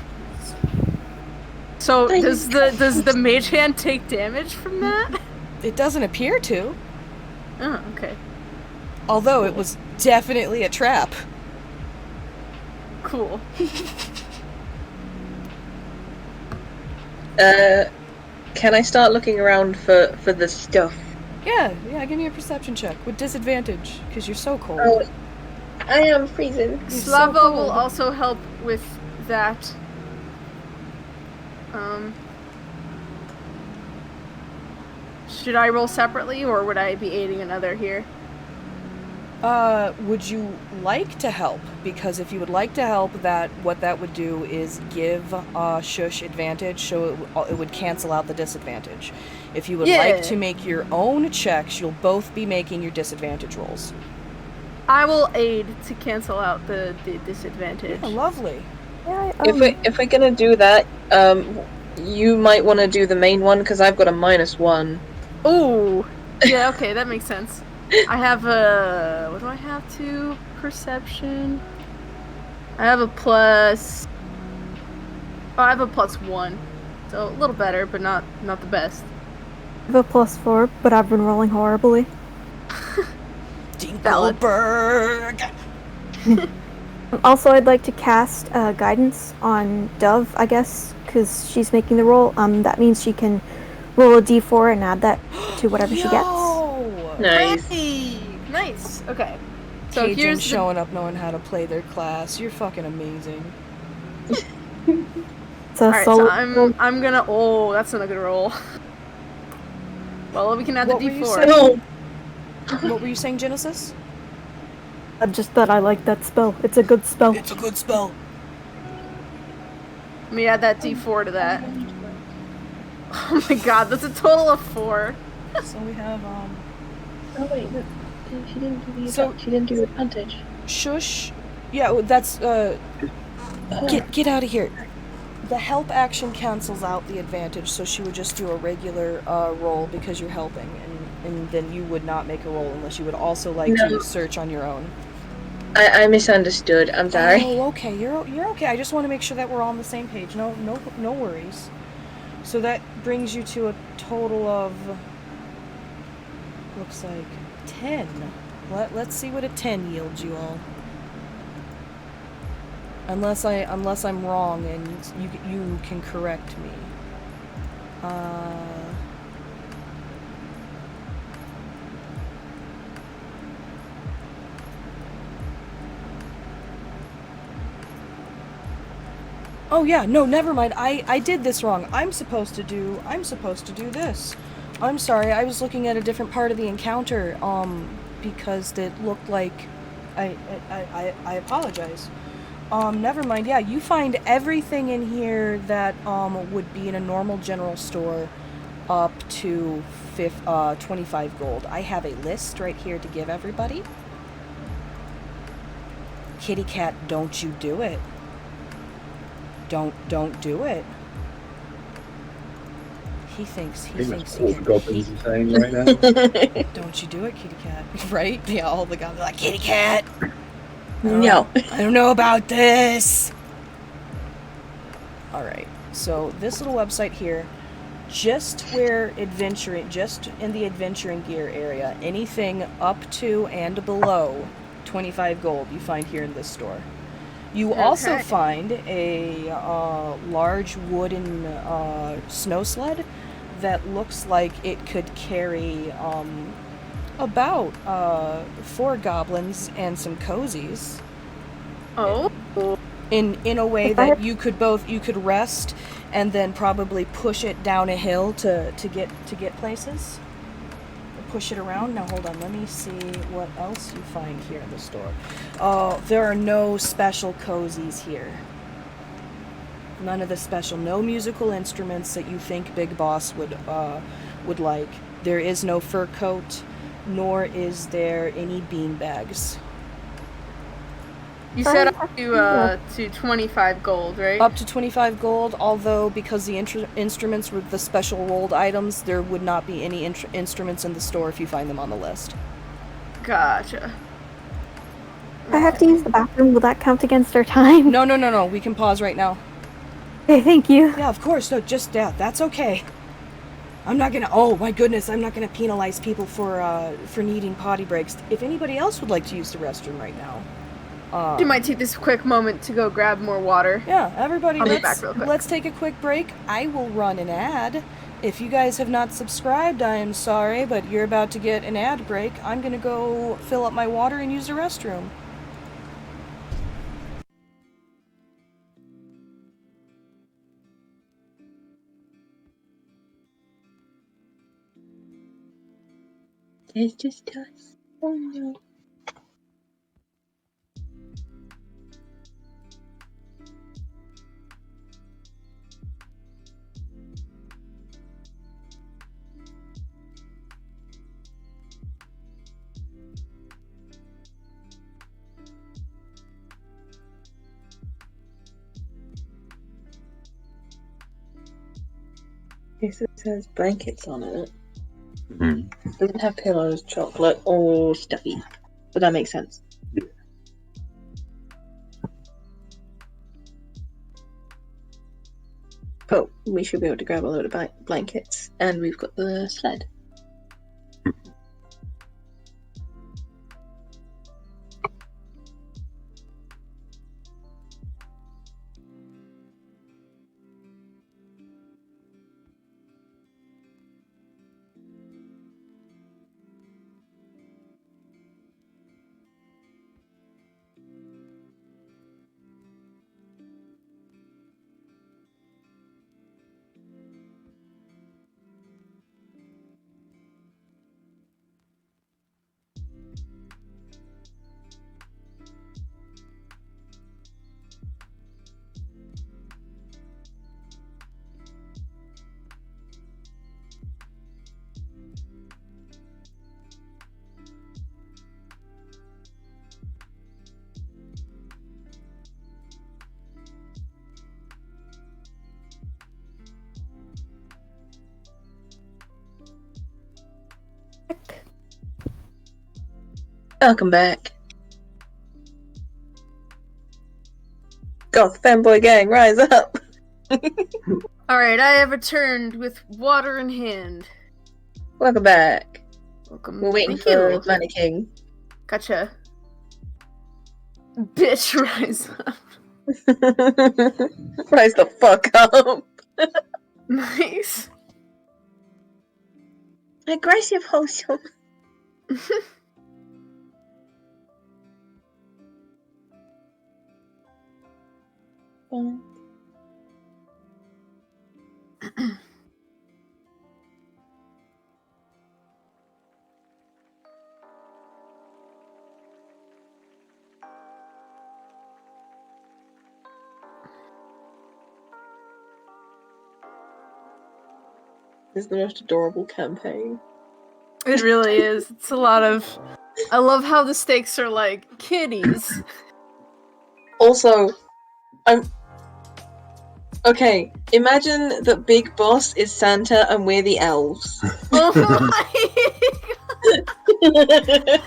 So does the mage hand take damage from that? It doesn't appear to. Oh, okay. Although it was definitely a trap. Cool. Can I start looking around for the stuff? Yeah, give me a perception check with disadvantage, because you're so cold. Oh, I am freezing. Slava so will cold. also help with that. Should I roll separately, or would I be aiding another here? Would you like to help? Because if you would like to help, what that would do is give Shush advantage, so it would cancel out the disadvantage. If you would like to make your own checks, you'll both be making your disadvantage rolls. I will aid to cancel out the disadvantage. Yeah, lovely. Yeah, If we're gonna do that, you might want to do the main one because I've got a -1. Ooh. Yeah, okay, that makes sense. I have what do I have to? Perception. I have a plus... Oh, I have a +1. So a little better, but not the best. I have a +4, but I've been rolling horribly. Dinkleberg! Also, I'd like to cast guidance on Dove, I guess, because she's making the roll. That means she can roll a d4 and add that to whatever she gets. Nice. Hey, nice. Okay. So Cajun here's showing up knowing how to play their class. You're fucking amazing. It's a Alright, solo so I'm gonna... Oh, that's not a good roll. Well, we can add What the were you d4. saying? What were you saying, Genesis? just that I like that spell. It's a good spell. It's a good spell. Let me add that d4 to that. Oh my god, that's a total of 4. So we have, Oh wait, she didn't do the So- she didn't do advantage. Shush. Yeah, that's, get out of here. The help action cancels out the advantage, so she would just do a regular roll because you're helping, and then you would not make a roll unless you would also like No. to search on your own. I misunderstood. I'm sorry. Oh, okay. You're okay. I just want to make sure that we're all on the same page. No worries. So that brings you to a total of, looks like 10. Let's see what a 10 yields you all. Unless I'm wrong and you can correct me. Oh yeah, no, never mind. I did this wrong. I'm supposed to do this. I'm sorry. I was looking at a different part of the encounter because it looked like I apologize. Never mind. Yeah, you find everything in here that would be in a normal general store up to 25 gold. I have a list right here to give everybody. Kitty cat, don't you do it. Don't do it. He thinks he all the can. goblins are saying right now. Don't you do it, kitty cat. Right? Yeah, all the goblins are like, kitty cat. No. I don't know about this. Alright, so this little website here, just in the adventuring gear area, anything up to and below 25 gold you find here in this store. You also find a large wooden snow sled that looks like it could carry about 4 goblins and some cozies. Oh. In a way that you could rest and then probably push it down a hill to get places. Push it around. Now hold on, let me see what else you find here in the store. Oh, there are no special cozies here. None of the special, no musical instruments that you think Big Boss would like. There is no fur coat, nor is there any bean bags. You said up to 25 gold, right? Up to 25 gold, although because the instruments were the special rolled items, there would not be any instruments in the store if you find them on the list. Gotcha. If I have to use the bathroom, will that count against our time? No. We can pause right now. Okay, thank you. Yeah, of course. No, that's okay. I'm not gonna. Oh my goodness, I'm not gonna penalize people for needing potty breaks. If anybody else would like to use the restroom right now. You might take this quick moment to go grab more water. Yeah, everybody, I'll be back real quick. Let's take a quick break. I will run an ad. If you guys have not subscribed, I am sorry, but you're about to get an ad break. I'm gonna go fill up my water and use the restroom. It's just us. Oh no. Yes, it says blankets on it. It doesn't have pillows, chocolate, or stuffy. But that makes sense. Oh, we should be able to grab a load of blankets. And we've got the sled. Welcome back. Goth fanboy gang, rise up! Alright, I have returned with water in hand. Welcome back. Welcome. We're waiting Thank for you. Planet King. Gotcha. Bitch, rise up. Rise the fuck up. Nice. Aggressive wholesome. This is the most adorable campaign. It really is. It's a lot of. I love how the stakes are like kitties. Also, okay, imagine that Big Boss is Santa and we're the elves. Oh my god!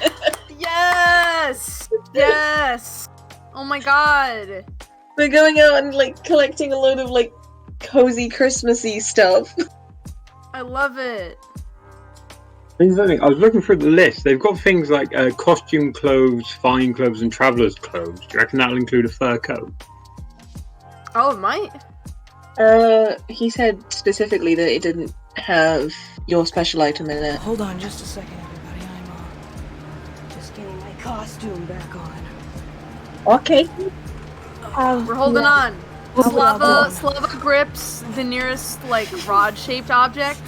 Yes! Yes! Oh my god! We're going out and like collecting a load of like cozy Christmassy stuff. I love it. Here's the thing, I was looking through the list. They've got things like costume clothes, fine clothes, and traveller's clothes. Do you reckon that'll include a fur coat? Oh, it might. He said specifically that it didn't have your special item in it. Hold on just a second, everybody. I'm just getting my costume back on. Okay. We're holding on. Hold on. Slava grips the nearest, like, rod-shaped object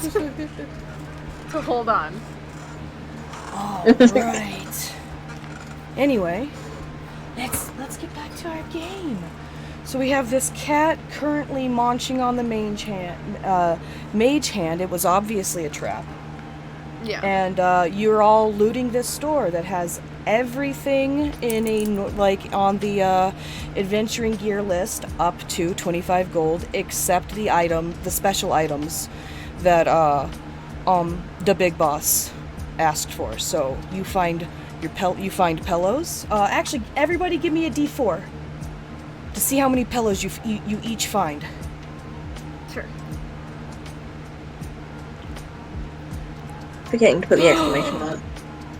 to hold on. Alright. Anyway, let's get back to our game. So we have this cat currently munching on the mage hand. It was obviously a trap. Yeah. And you're all looting this store that has everything in a on the adventuring gear list up to 25 gold, except the special items that the big boss asked for. So you find you find pillows. Actually, everybody, give me a D4 to see how many pillows you each find. Sure. Forgetting to put the exclamation mark.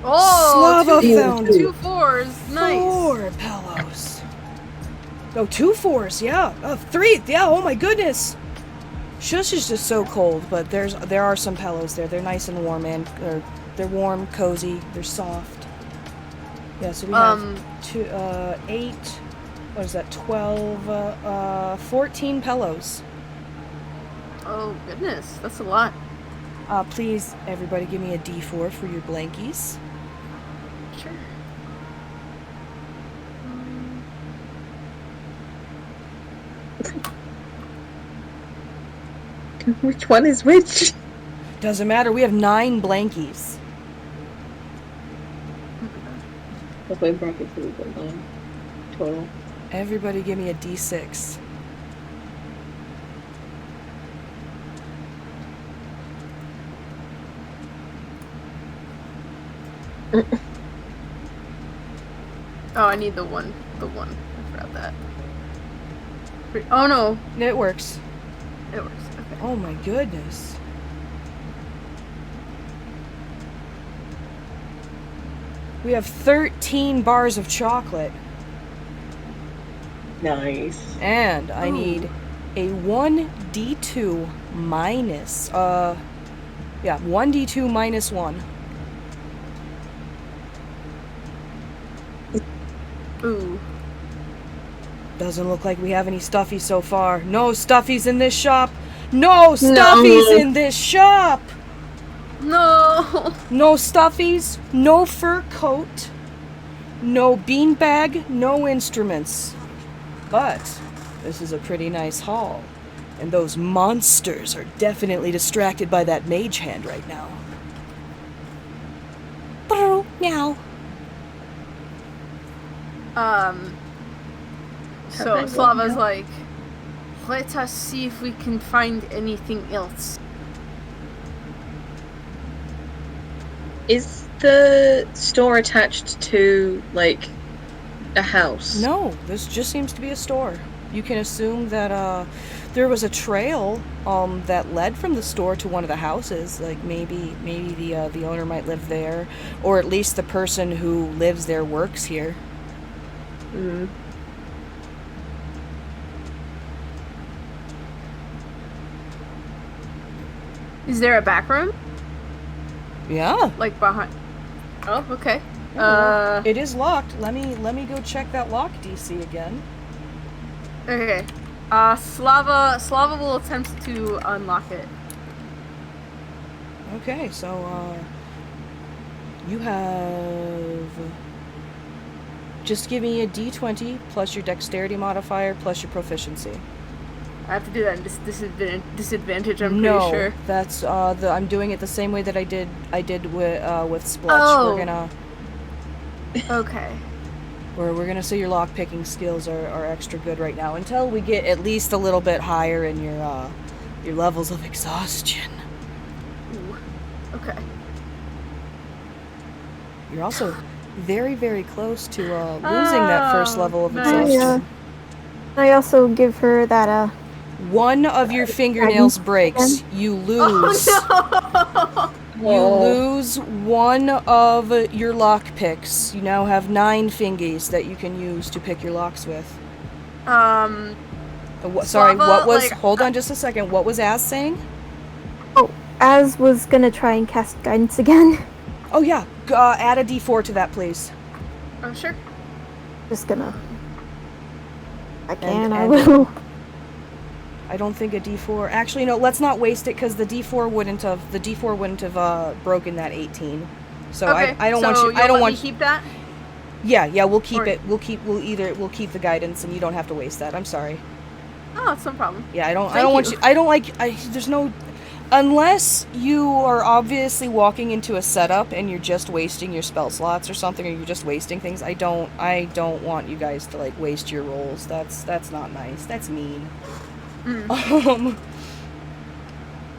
Oh, Slava found two fours. Nice. 4 pillows. Oh, 2 4s, yeah. 3, yeah, oh my goodness. Shush is just so cold, but there are some pillows there. They're nice and warm, and they're warm, cozy, they're soft. Yeah, so we have 8, what is that, 12, 14 pillows. Oh, goodness. That's a lot. Please, everybody, give me a D4 for your blankies. Sure. Which one is which? Doesn't matter, we have 9 blankies. That's my bracket for the 9 total. Everybody give me a D6. Oh, I need the one. I forgot that. Oh no. It works. It works. Okay. Oh my goodness. We have 13 bars of chocolate. Nice. And I need a 1d2 minus, 1d2 minus 1. Ooh. Doesn't look like we have any stuffies so far. No stuffies in this shop! No stuffies in this shop! No! No stuffies, no fur coat, no beanbag, no instruments. But this is a pretty nice haul. And those monsters are definitely distracted by that mage hand right now. Meow. So Slava's like, let us see if we can find anything else. Is the store attached to, like, a house? No, this just seems to be a store. You can assume that there was a trail that led from the store to one of the houses. Like maybe the owner might live there, or at least the person who lives there works here. Mm. Is there a back room? Yeah. Like behind? Oh, okay. It is locked. Let me go check that lock DC again. Okay. Slava will attempt to unlock it. Okay, so you have. Just give me a D20 plus your dexterity modifier plus your proficiency. I have to do that in disadvantage. I'm No, pretty sure. that's I'm doing it the same way that I did with Spletch. Oh. We're gonna Okay. we're gonna say your lock picking skills are extra good right now until we get at least a little bit higher in your levels of exhaustion. Ooh. Okay. You're also very, very close to losing that first level of nice. exhaustion. I also give her that One of your fingernails breaks. You lose. Oh no! You lose one of your lock picks. You now have 9 fingies that you can use to pick your locks with. Sorry, Slava, what was... like, hold on just a second. What was Az saying? Az was gonna try and cast guidance again. Oh yeah, add a d4 to that, please. Oh sure. Just gonna. I And- can. I and- will. I don't think a d4... Actually, no, let's not waste it, because the d4 wouldn't have broken that 18. So Okay. I don't so want you... I you'll don't let want... me keep that. Yeah, we'll keep Or- it. We'll keep the guidance, and you don't have to waste that. I'm sorry. Oh, it's no problem. Yeah, I don't Thank want you. you. I don't like. There's no. Unless you are obviously walking into a setup and you're just wasting your spell slots or something, or you're just wasting things. I don't want you guys to like waste your rolls. That's not nice. That's mean.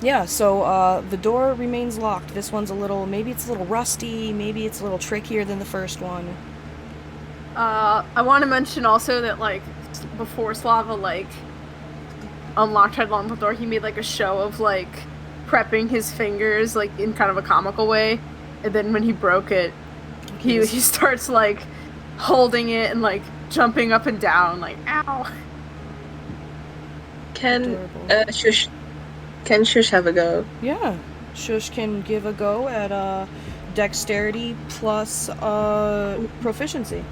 Yeah. So the door remains locked. This one's maybe it's a little rusty. Maybe it's a little trickier than the first one. I want to mention also that like before Slava like unlocked headlong the door, he made like a show of like prepping his fingers like in kind of a comical way, and then when he broke it, he starts like holding it and like jumping up and down like ow. Can Shush have a go? Yeah, Shush can give a go at dexterity plus proficiency.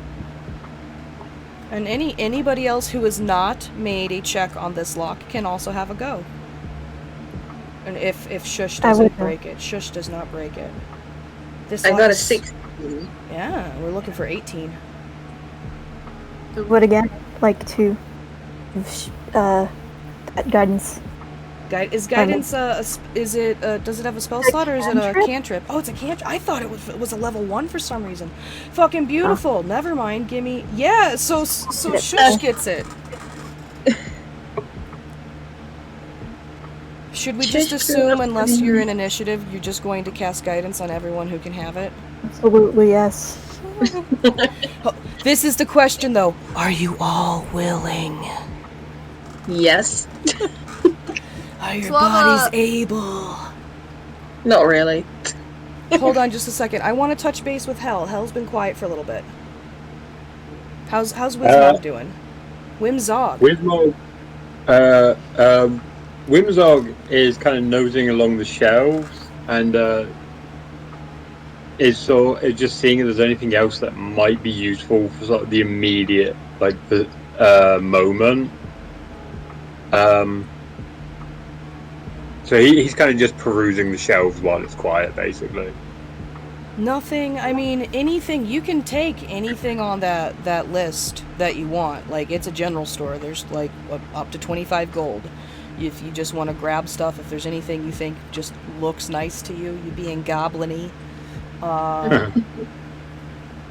And anybody else who has not made a check on this lock can also have a go. And if Shush doesn't break it, Shush does not break it. I got a 16. Yeah, we're looking for 18. What again? Like to. Guidance. Is guidance does it have a spell slot or is it a cantrip? Oh, it's a cantrip. I thought it was a level 1 for some reason. Fucking beautiful. Never mind. Gimme. Yeah. So Shush gets it. Should we just assume, unless you're in initiative, you're just going to cast guidance on everyone who can have it? Absolutely yes. This is the question, though. Are you all willing? Yes. Are your Slava. bodies able? Not really. Hold on just a second. I want to touch base with Hell. Hell's been quiet for a little bit. How's Wimzog doing? Wimzog. Wimzog is kind of nosing along the shelves and is just seeing if there's anything else that might be useful for sort of the immediate moment. So he's kind of just perusing the shelves while it's quiet, basically. Nothing. I mean, anything. You can take anything on that list that you want. Like, it's a general store. There's like up to 25 gold. If you just want to grab stuff, if there's anything you think just looks nice to you, you being goblin-y.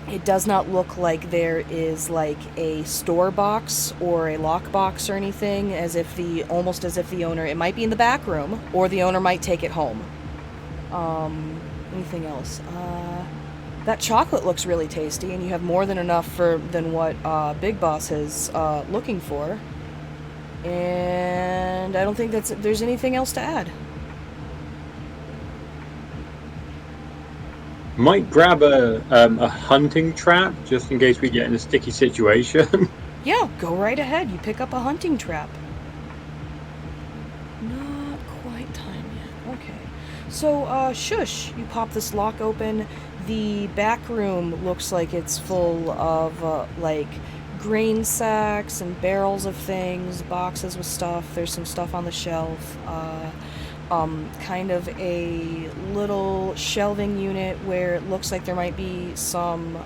It does not look like there is like a store box or a lock box or anything, almost as if the owner, it might be in the back room, or the owner might take it home. Anything else? That chocolate looks really tasty, and you have more than enough than what Big Boss is looking for. And I don't think there's anything else to add. Might grab a hunting trap just in case we get in a sticky situation. Yeah, go right ahead. You pick up a hunting trap. Not quite time yet. Okay. So, Shush, you pop this lock open. The back room looks like it's full of, like, grain sacks and barrels of things, boxes with stuff. There's some stuff on the shelf. Kind of a little shelving unit where it looks like there might be some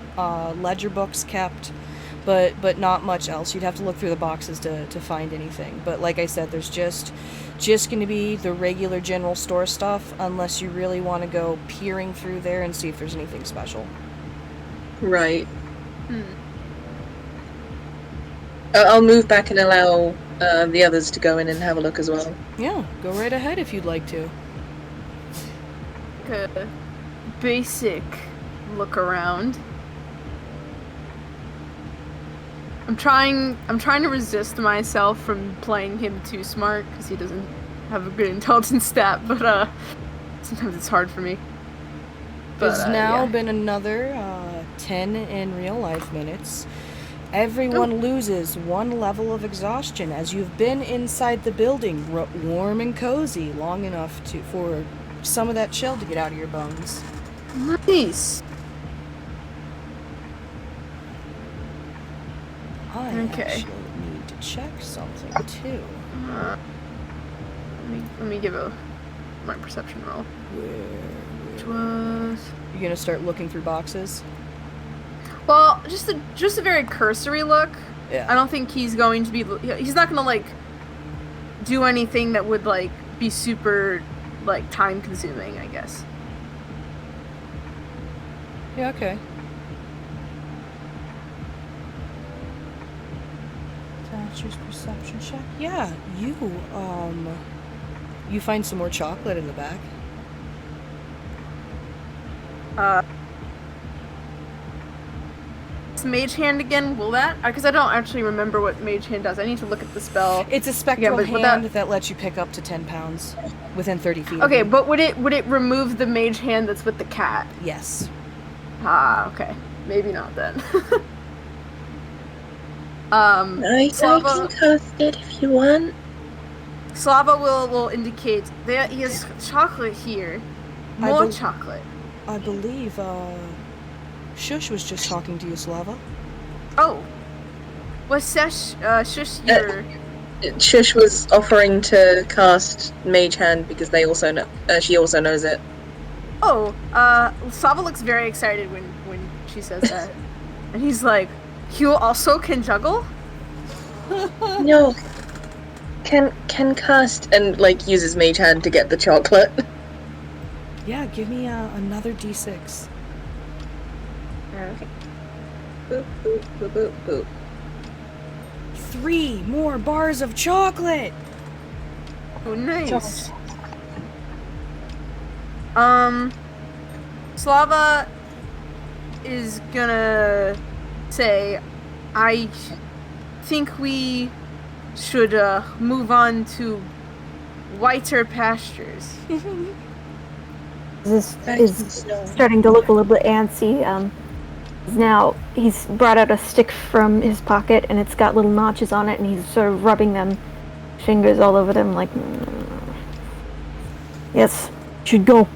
ledger books kept, but not much else. You'd have to look through the boxes to find anything. But like I said, there's just going to be the regular general store stuff, unless you really want to go peering through there and see if there's anything special. Right. I'll move back and allow the others to go in and have a look as well. Yeah, go right ahead if you'd like to. A basic look around. I'm trying to resist myself from playing him too smart because he doesn't have a good intelligence stat, but sometimes it's hard for me. There's now been another 10 in real life minutes. Everyone loses 1 level of exhaustion as you've been inside the building, warm and cozy, long enough for some of that chill to get out of your bones. Nice. I actually need to check something too. Let me give my perception roll. Which was... You're gonna start looking through boxes? Well, just a very cursory look. Yeah. I don't think he's going to be... He's not gonna, like, do anything that would, like, be super, like, time-consuming, I guess. Yeah, okay. Thatcher's perception check. Yeah, you find some more chocolate in the back. It's Mage Hand again, will that? Because I don't actually remember what Mage Hand does. I need to look at the spell. It's a spectral hand that lets you pick up to 10 pounds within 30 feet. Okay, but would it remove the Mage Hand that's with the cat? Yes. Ah, okay. Maybe not then. I can cast it if you want. Slava will indicate that he has chocolate here. More chocolate. I believe, Shush was just talking to you, Slava. Oh. Was Shush your... Shush was offering to cast Mage Hand because they also know, she also knows it. Oh, Slava looks very excited when she says that. And he's like, you also can juggle? No. Can cast and like uses Mage Hand to get the chocolate. Yeah, give me another d6. Okay. Boop boop boop boop boop. 3 more bars of chocolate. Oh, nice. Slava is gonna say, I think we should move on to whiter pastures. This is starting to look a little bit antsy. Now he's brought out a stick from his pocket and it's got little notches on it and he's sort of rubbing them, fingers all over them like, yes, should go.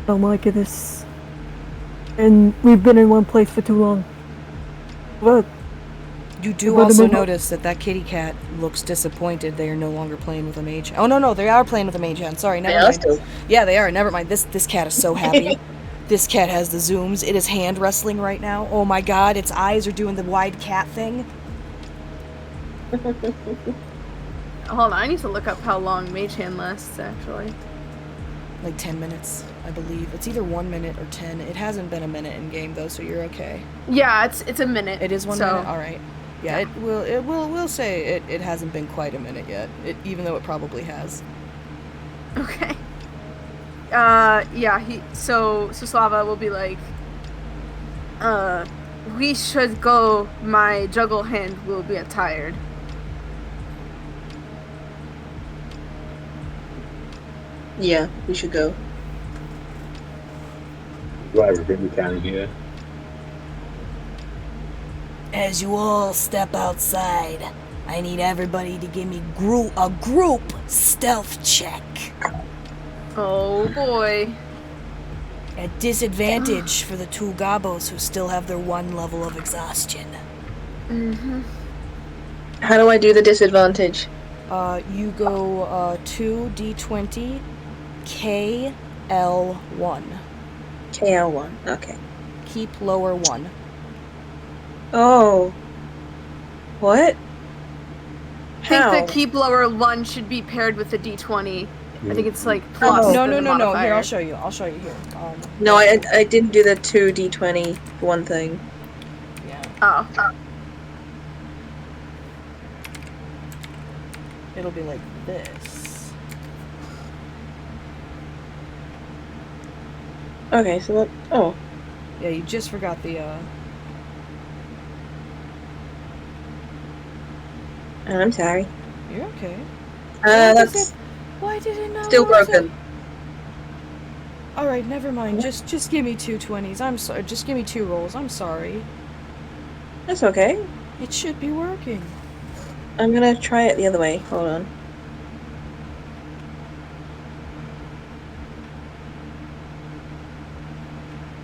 Oh my goodness. And we've been in one place for too long. But you do also notice that kitty cat looks disappointed. They are no longer playing with a mage. Oh no, they are playing with a mage hand. Sorry, never mind. Yeah, they are. Never mind. This cat is so happy. This cat has the zooms. It is hand wrestling right now. Oh my god, its eyes are doing the wide cat thing. Hold on, I need to look up how long Mage Hand lasts, actually. Like 10 minutes, I believe. It's either 1 minute or 10. It hasn't been a minute in game though, so you're okay. Yeah, it's a minute. It is 1 minute. All right. Yeah, we'll say it hasn't been quite a minute yet. Even though it probably has. Okay. Yeah. So Slava will be like, we should go. My juggle hand will be tired. Yeah, we should go. Do everything we can here. As you all step outside, I need everybody to give me a group stealth check. Oh boy. At disadvantage for the 2 gobos who still have their 1 level of exhaustion. Mm-hmm. How do I do the disadvantage? You go 2d20 KL1. KL1, okay. Keep lower 1. Oh. What? I think How? the key blower 1 should be paired with the D20. I think it's like plus. Oh. No, then no, the no, no. Here, modifier. I'll show you. I'll show you here. No, I didn't do the 2d20 one thing. Yeah. Oh. It'll be like this. Okay, so that. Oh. Yeah, you just forgot the, I'm sorry. You're okay. That's Why did it not still lose it? broken. Alright, never mind. Just give me 2 20s. I'm sorry. Just give me 2 rolls. I'm sorry. That's okay. It should be working. I'm gonna try it the other way. Hold on.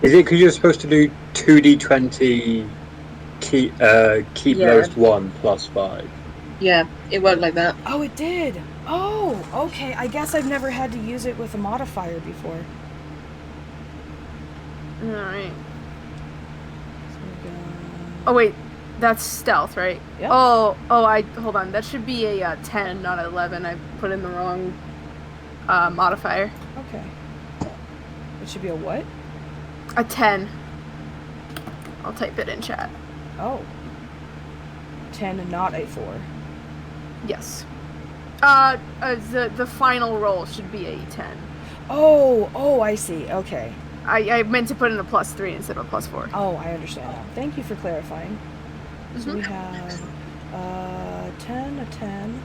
Is it because you're supposed to do 2d20 key blows 1 plus 5? Yeah, it worked like that. Oh, it did. Oh, okay. I guess I've never had to use it with a modifier before. Alright. Oh wait, that's stealth, right? Yeah. Oh, hold on. That should be a 10, not an 11. I put in the wrong modifier. Okay. It should be a what? A 10. I'll type it in chat. Oh. 10 and not a 4. Yes. The final roll should be a 10. Oh, I see. Okay. I meant to put in a +3 instead of a +4. Oh, I understand now. Thank you for clarifying. So we have 10, a 10,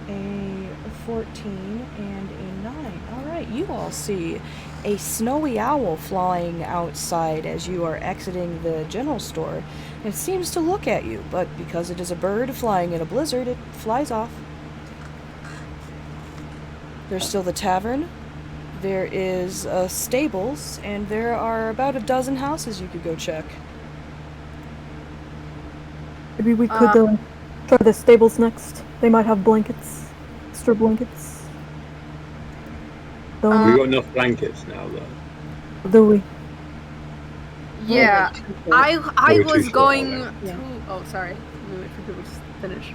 a 14, and a 9. Alright, you all see a snowy owl flying outside as you are exiting the general store. It seems to look at you, but because it is a bird flying in a blizzard, it flies off. There's still the tavern. There is stables, and there are about a dozen houses you could go check. Maybe we could try the stables next. They might have blankets, extra blankets. We got enough blankets now, though. Do we? Yeah, I Maybe was too going short, to. Oh, sorry. Let me wait for people to finish.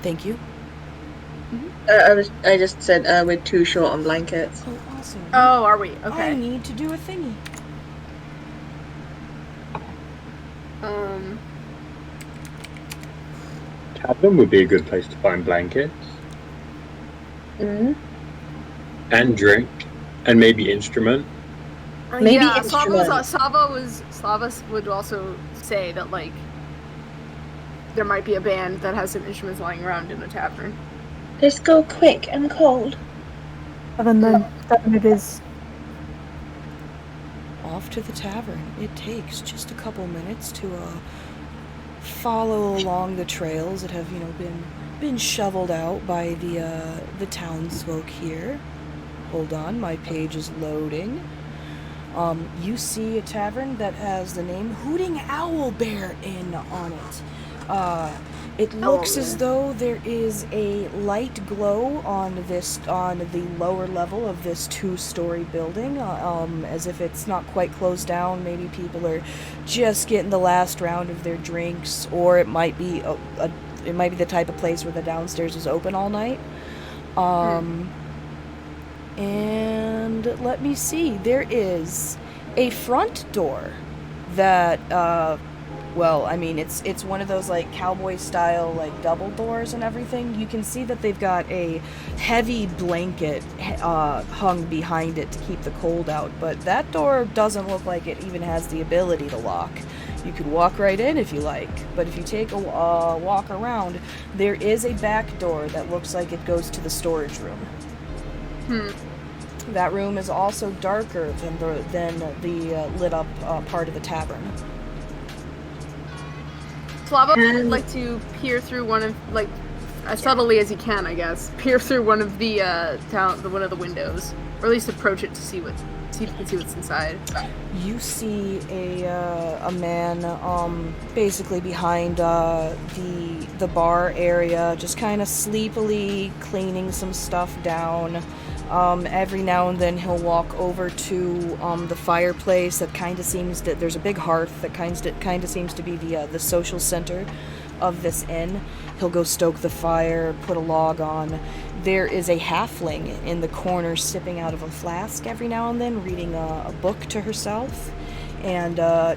Thank you. I just said we're too short on blankets. Oh, awesome. Oh, are we? I Okay. need to do a thingy. Tavern would be a good place to find blankets. Mm-hmm. And drink. And maybe instrument. Maybe yeah, instrument. Slava would also say that like there might be a band that has some instruments lying around in a tavern. Let's go quick. I'm cold. And then it is. Off to the tavern. It takes just a couple minutes to follow along the trails that have, been shoveled out by the townsfolk here. Hold on, my page is loading. You see a tavern that has the name Hooting Owl Bear Inn on it. It looks as though there is a light glow on the lower level of this 2-story building, as if it's not quite closed down. Maybe people are just getting the last round of their drinks, or it might be it might be the type of place where the downstairs is open all night. And let me see, there is a front door that well, I mean, it's one of those like cowboy style like double doors and everything. You can see that they've got a heavy blanket hung behind it to keep the cold out, but that door doesn't look like it even has the ability to lock. You could walk right in if you like, but if you take a walk around, there is a back door that looks like it goes to the storage room. That room is also darker than the lit up part of the tavern. Slava would like to peer through one of, like, as subtly as he can, I guess, peer through one of the one of the windows, or at least approach it to see if you can see what's inside. You see a man basically behind the bar area, just kind of sleepily cleaning some stuff down. Every now and then he'll walk over to the fireplace that kind of seems to, there's a big hearth that kind of seems to be the social center of this inn. He'll go stoke the fire, put a log on. There is a halfling in the corner sipping out of a flask every now and then, reading a book to herself. And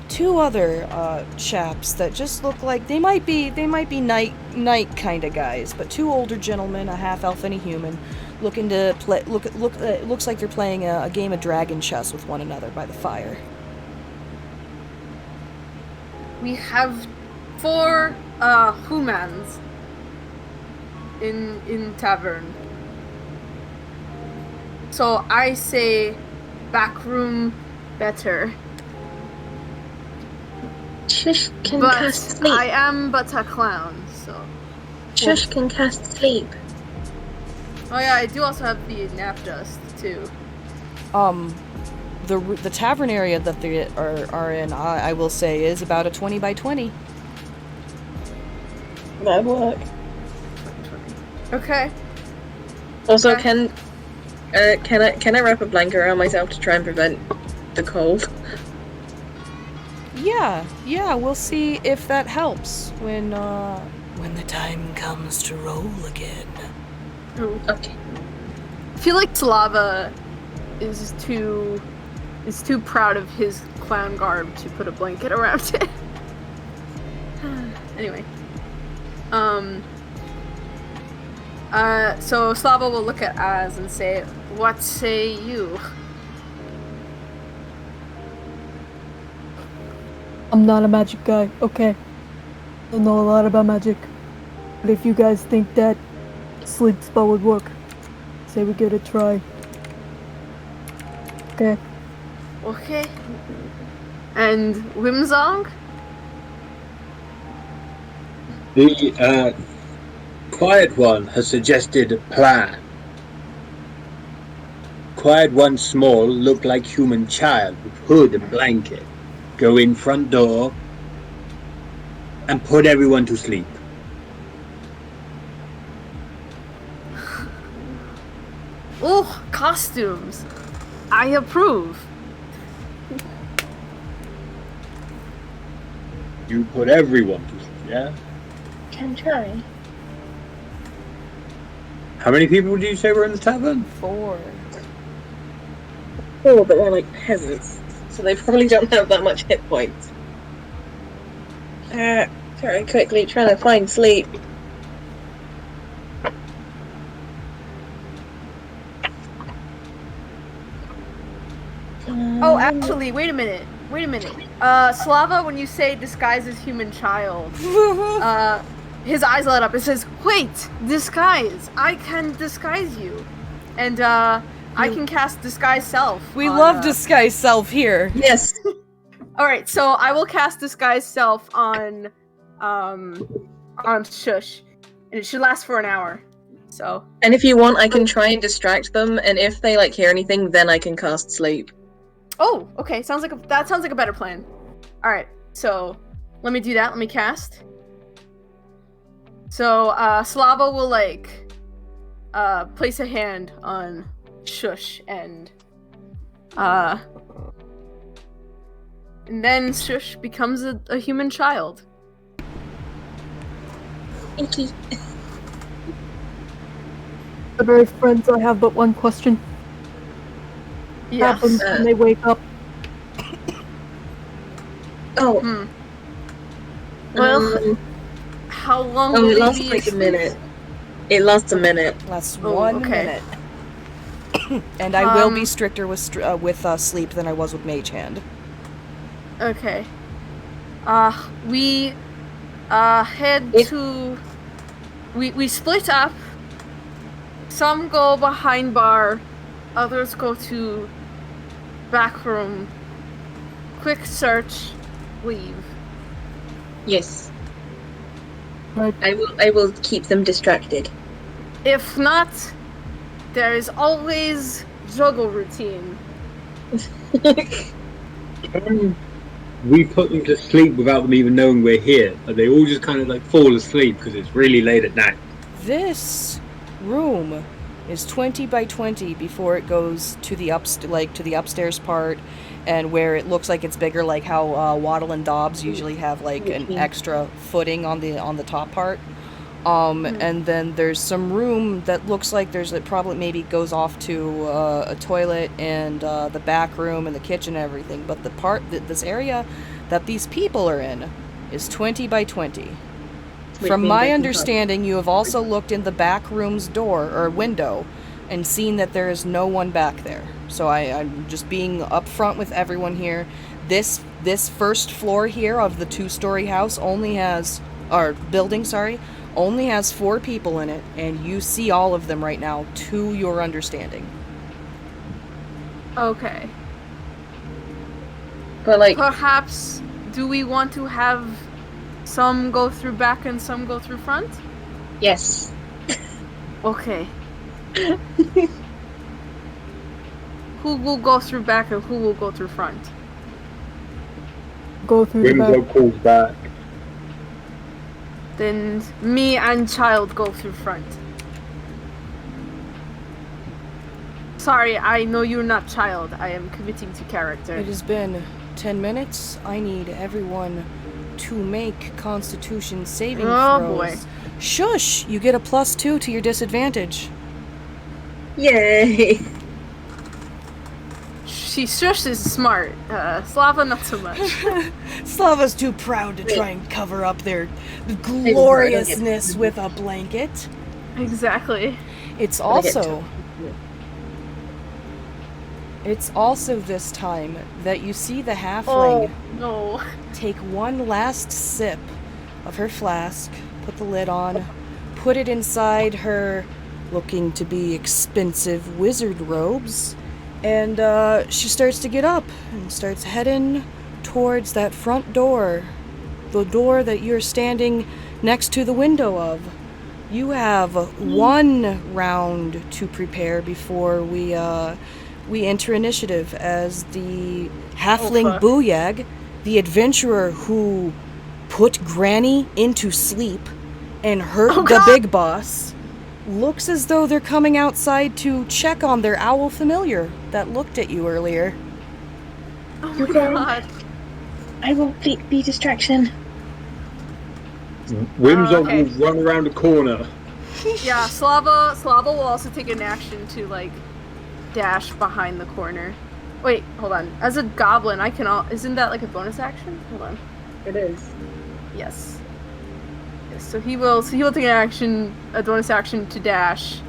two other chaps that just look like they might be knight kind of guys, but two older gentlemen, a half elf and a human, looking to play. It looks like they're playing a game of dragon chess with one another by the fire. We have 4 humans in tavern. So I say back room better. Shush can But cast sleep. I am but a clown, so. Shush can cast sleep. Oh yeah, I do also have the nap dust too. The tavern area that they are in, I will say, is about a 20 by 20. That'd work. Okay. Also, Okay. can I wrap a blanket around myself to try and prevent the cold? Yeah, we'll see if that helps when the time comes to roll again. Ooh. Okay. I feel like Slava is too proud of his clown garb to put a blanket around it. Anyway. So Slava will look at Az and say, "What say you?" I'm not a magic guy, okay? Don't know a lot about magic. But if you guys think that sleep spell would work, say we give it a try. Okay. Okay. And Wimzong? The Quiet One has suggested a plan. Quiet One small, look like human child with hood and blanket. Go in front door and put everyone to sleep. Oh, costumes. I approve. You put everyone to sleep, yeah? Can try. How many people do you say were in the tavern? 4. Oh, but they're like peasants, so they probably don't have that much hit points. Very quickly trying to find sleep. Oh, actually, wait a minute. Slava, when you say disguise as human child, his eyes light up. It says, "Wait, disguise! I can disguise you, and I can cast disguise self." We on, love disguise self here. Yes. All right, so I will cast disguise self on Shush, and it should last for an hour. So. And if you want, I can try and distract them, and if they like hear anything, then I can cast sleep. Oh, okay. That sounds like a better plan. All right, so let me do that. Let me cast. So Slava will place a hand on Shush and then Shush becomes a human child. Inky. The very friends I have but one question. What Yes. happens when they wake up? Oh. Well, how long Oh, will it they lasts be like a asleep? minute. It lasts a minute. That's Oh, 1 okay. minute. And I will be stricter with sleep than I was with Mage Hand. Okay. We head to. We split up. Some go behind bar, others go to back room. Quick search, leave. Yes. Right. I will keep them distracted. If not, there is always juggle routine. Can we put them to sleep without them even knowing we're here? Or they all just kind of like fall asleep because it's really late at night? This room is 20 by 20 before it goes to the to the upstairs part, and where it looks like it's bigger, like how Waddle and Dobbs usually have like an extra footing on the top part. And then there's some room that looks like it probably maybe goes off to a toilet and the back room and the kitchen and everything. But this area that these people are in is 20 by 20. From my understanding, you have also looked in the back room's door or window and seen that there is no one back there. So I'm just being upfront with everyone here. This first floor here of the 2-story house only has 4 people in it, and you see all of them right now, to your understanding. Okay. But like, perhaps, do we want to have some go through back and some go through front? yes. Okay. Who will go through back and who will go through front? Go through the back. Whimsog calls back. Then me and child go through front. Sorry, I know you're not child. I am committing to character. It has been 10 minutes. I need everyone to make Constitution saving throws. Oh boy. Shush! You get a +2 to your disadvantage. Yay. She shush is smart. Slava not so much. Slava's too proud to try and cover up their gloriousness with a blanket. Exactly. It's also this time that you see the halfling no. take one last sip of her flask, put the lid on, put it inside her looking to be expensive wizard robes, and she starts to get up and starts heading towards that front door, the door that you're standing next to the window of. You have 1 round to prepare before we enter initiative as the halfling Booyag, the adventurer who put Granny into sleep and hurt the big boss, looks as though they're coming outside to check on their owl familiar that looked at you earlier. Oh my god. I will be distraction. Whimsog will run around a corner. Yeah, Slava will also take an action to dash behind the corner. Wait, hold on. As a goblin, I can isn't that a bonus action? Hold on. It is. Yes. So he will take a bonus action to dash.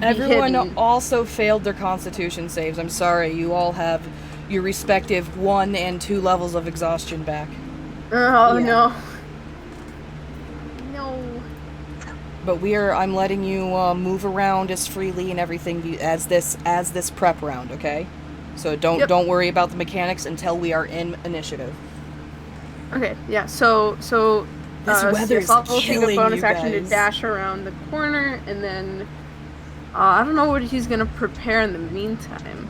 Everyone also failed their Constitution saves. I'm sorry, you all have your respective 1 and 2 levels of exhaustion back. Oh no. No. But I'm letting you move around as freely and everything as this prep round, okay? So don't worry about the mechanics until we are in initiative. Okay, yeah. So this weather's I'll take a bonus you action to guys. dash around the corner, and then I don't know what he's gonna prepare in the meantime.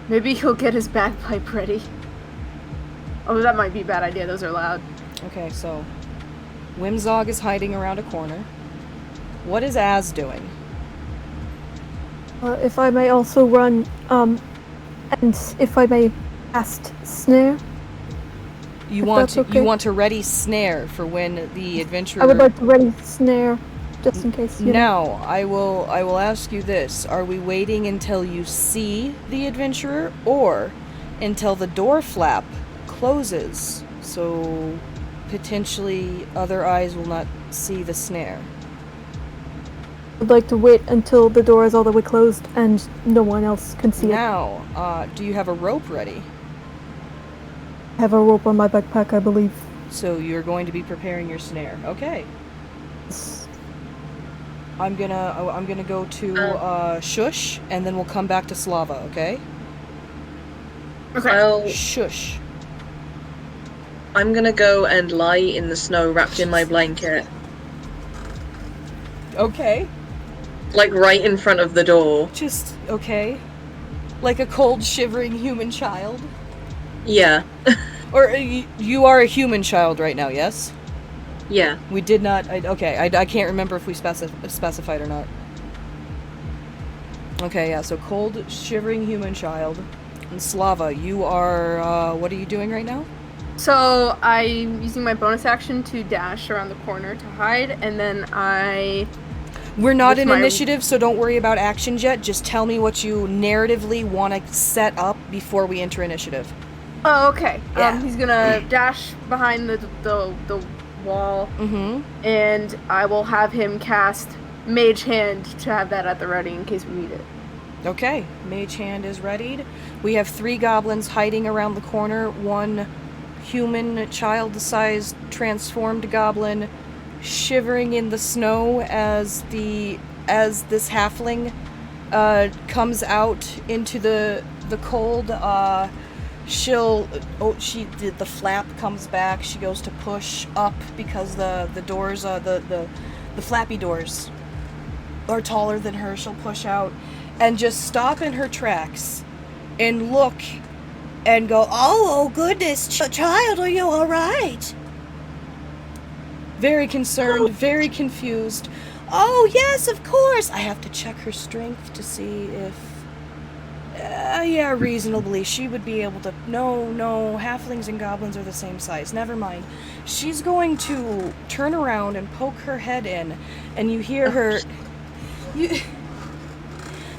Maybe he'll get his bagpipe ready. Oh, that might be a bad idea. Those are loud. Okay, so Whimsog is hiding around a corner. What is Az doing? If I may also run, and if I may cast Snare. You want to ready Snare for when the adventurer... I would like to ready Snare, just in case. Now, I will ask you this. Are we waiting until you see the adventurer, or until the door flap closes, so potentially other eyes will not see the snare? I'd like to wait until the door is all the way closed and no one else can see it. Now, do you have a rope ready? I have a rope on my backpack, I believe. So you're going to be preparing your snare. Okay. I'm gonna go to Shush, and then we'll come back to Slava, okay? Okay. Shush. I'm gonna go and lie in the snow wrapped in my blanket. Okay. Like right in front of the door. Just, okay. Like a cold, shivering human child? Yeah. Or you are a human child right now, yes? Yeah. We did not. I can't remember if we specified or not. Okay, yeah. So cold, shivering human child. And Slava, you are. What are you doing right now? So I'm using my bonus action to dash around the corner to hide, and then We're not With in my- initiative, so don't worry about actions yet. Just tell me what you narratively want to set up before we enter initiative. Oh, okay. Yeah. He's gonna dash behind the wall, and I will have him cast Mage Hand to have that at the ready in case we need it. Okay, Mage Hand is readied. We have 3 goblins hiding around the corner, 1 human, child-sized, transformed goblin shivering in the snow as this halfling comes out into the cold. The flap comes back. She goes to push up because the doors, the flappy doors are taller than her. She'll push out and just stop in her tracks and look and go, oh goodness, child, are you all right? Very concerned, very confused. Oh yes, of course. I have to check her strength to see if reasonably she would be able to. No, halflings and goblins are the same size. Never mind. She's going to turn around and poke her head in, and you hear her.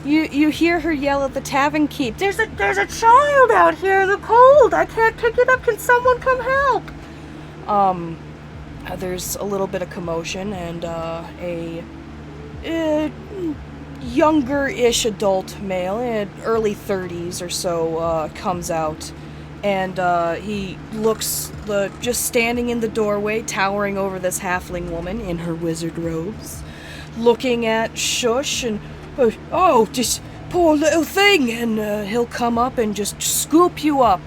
You hear her yell at the tavern keep. There's a child out here in the cold. I can't pick it up. Can someone come help? There's a little bit of commotion, and a younger-ish adult male, in early 30s or so, comes out, and he looks just standing in the doorway, towering over this halfling woman in her wizard robes, looking at Shush, and just poor little thing, and he'll come up and just scoop you up,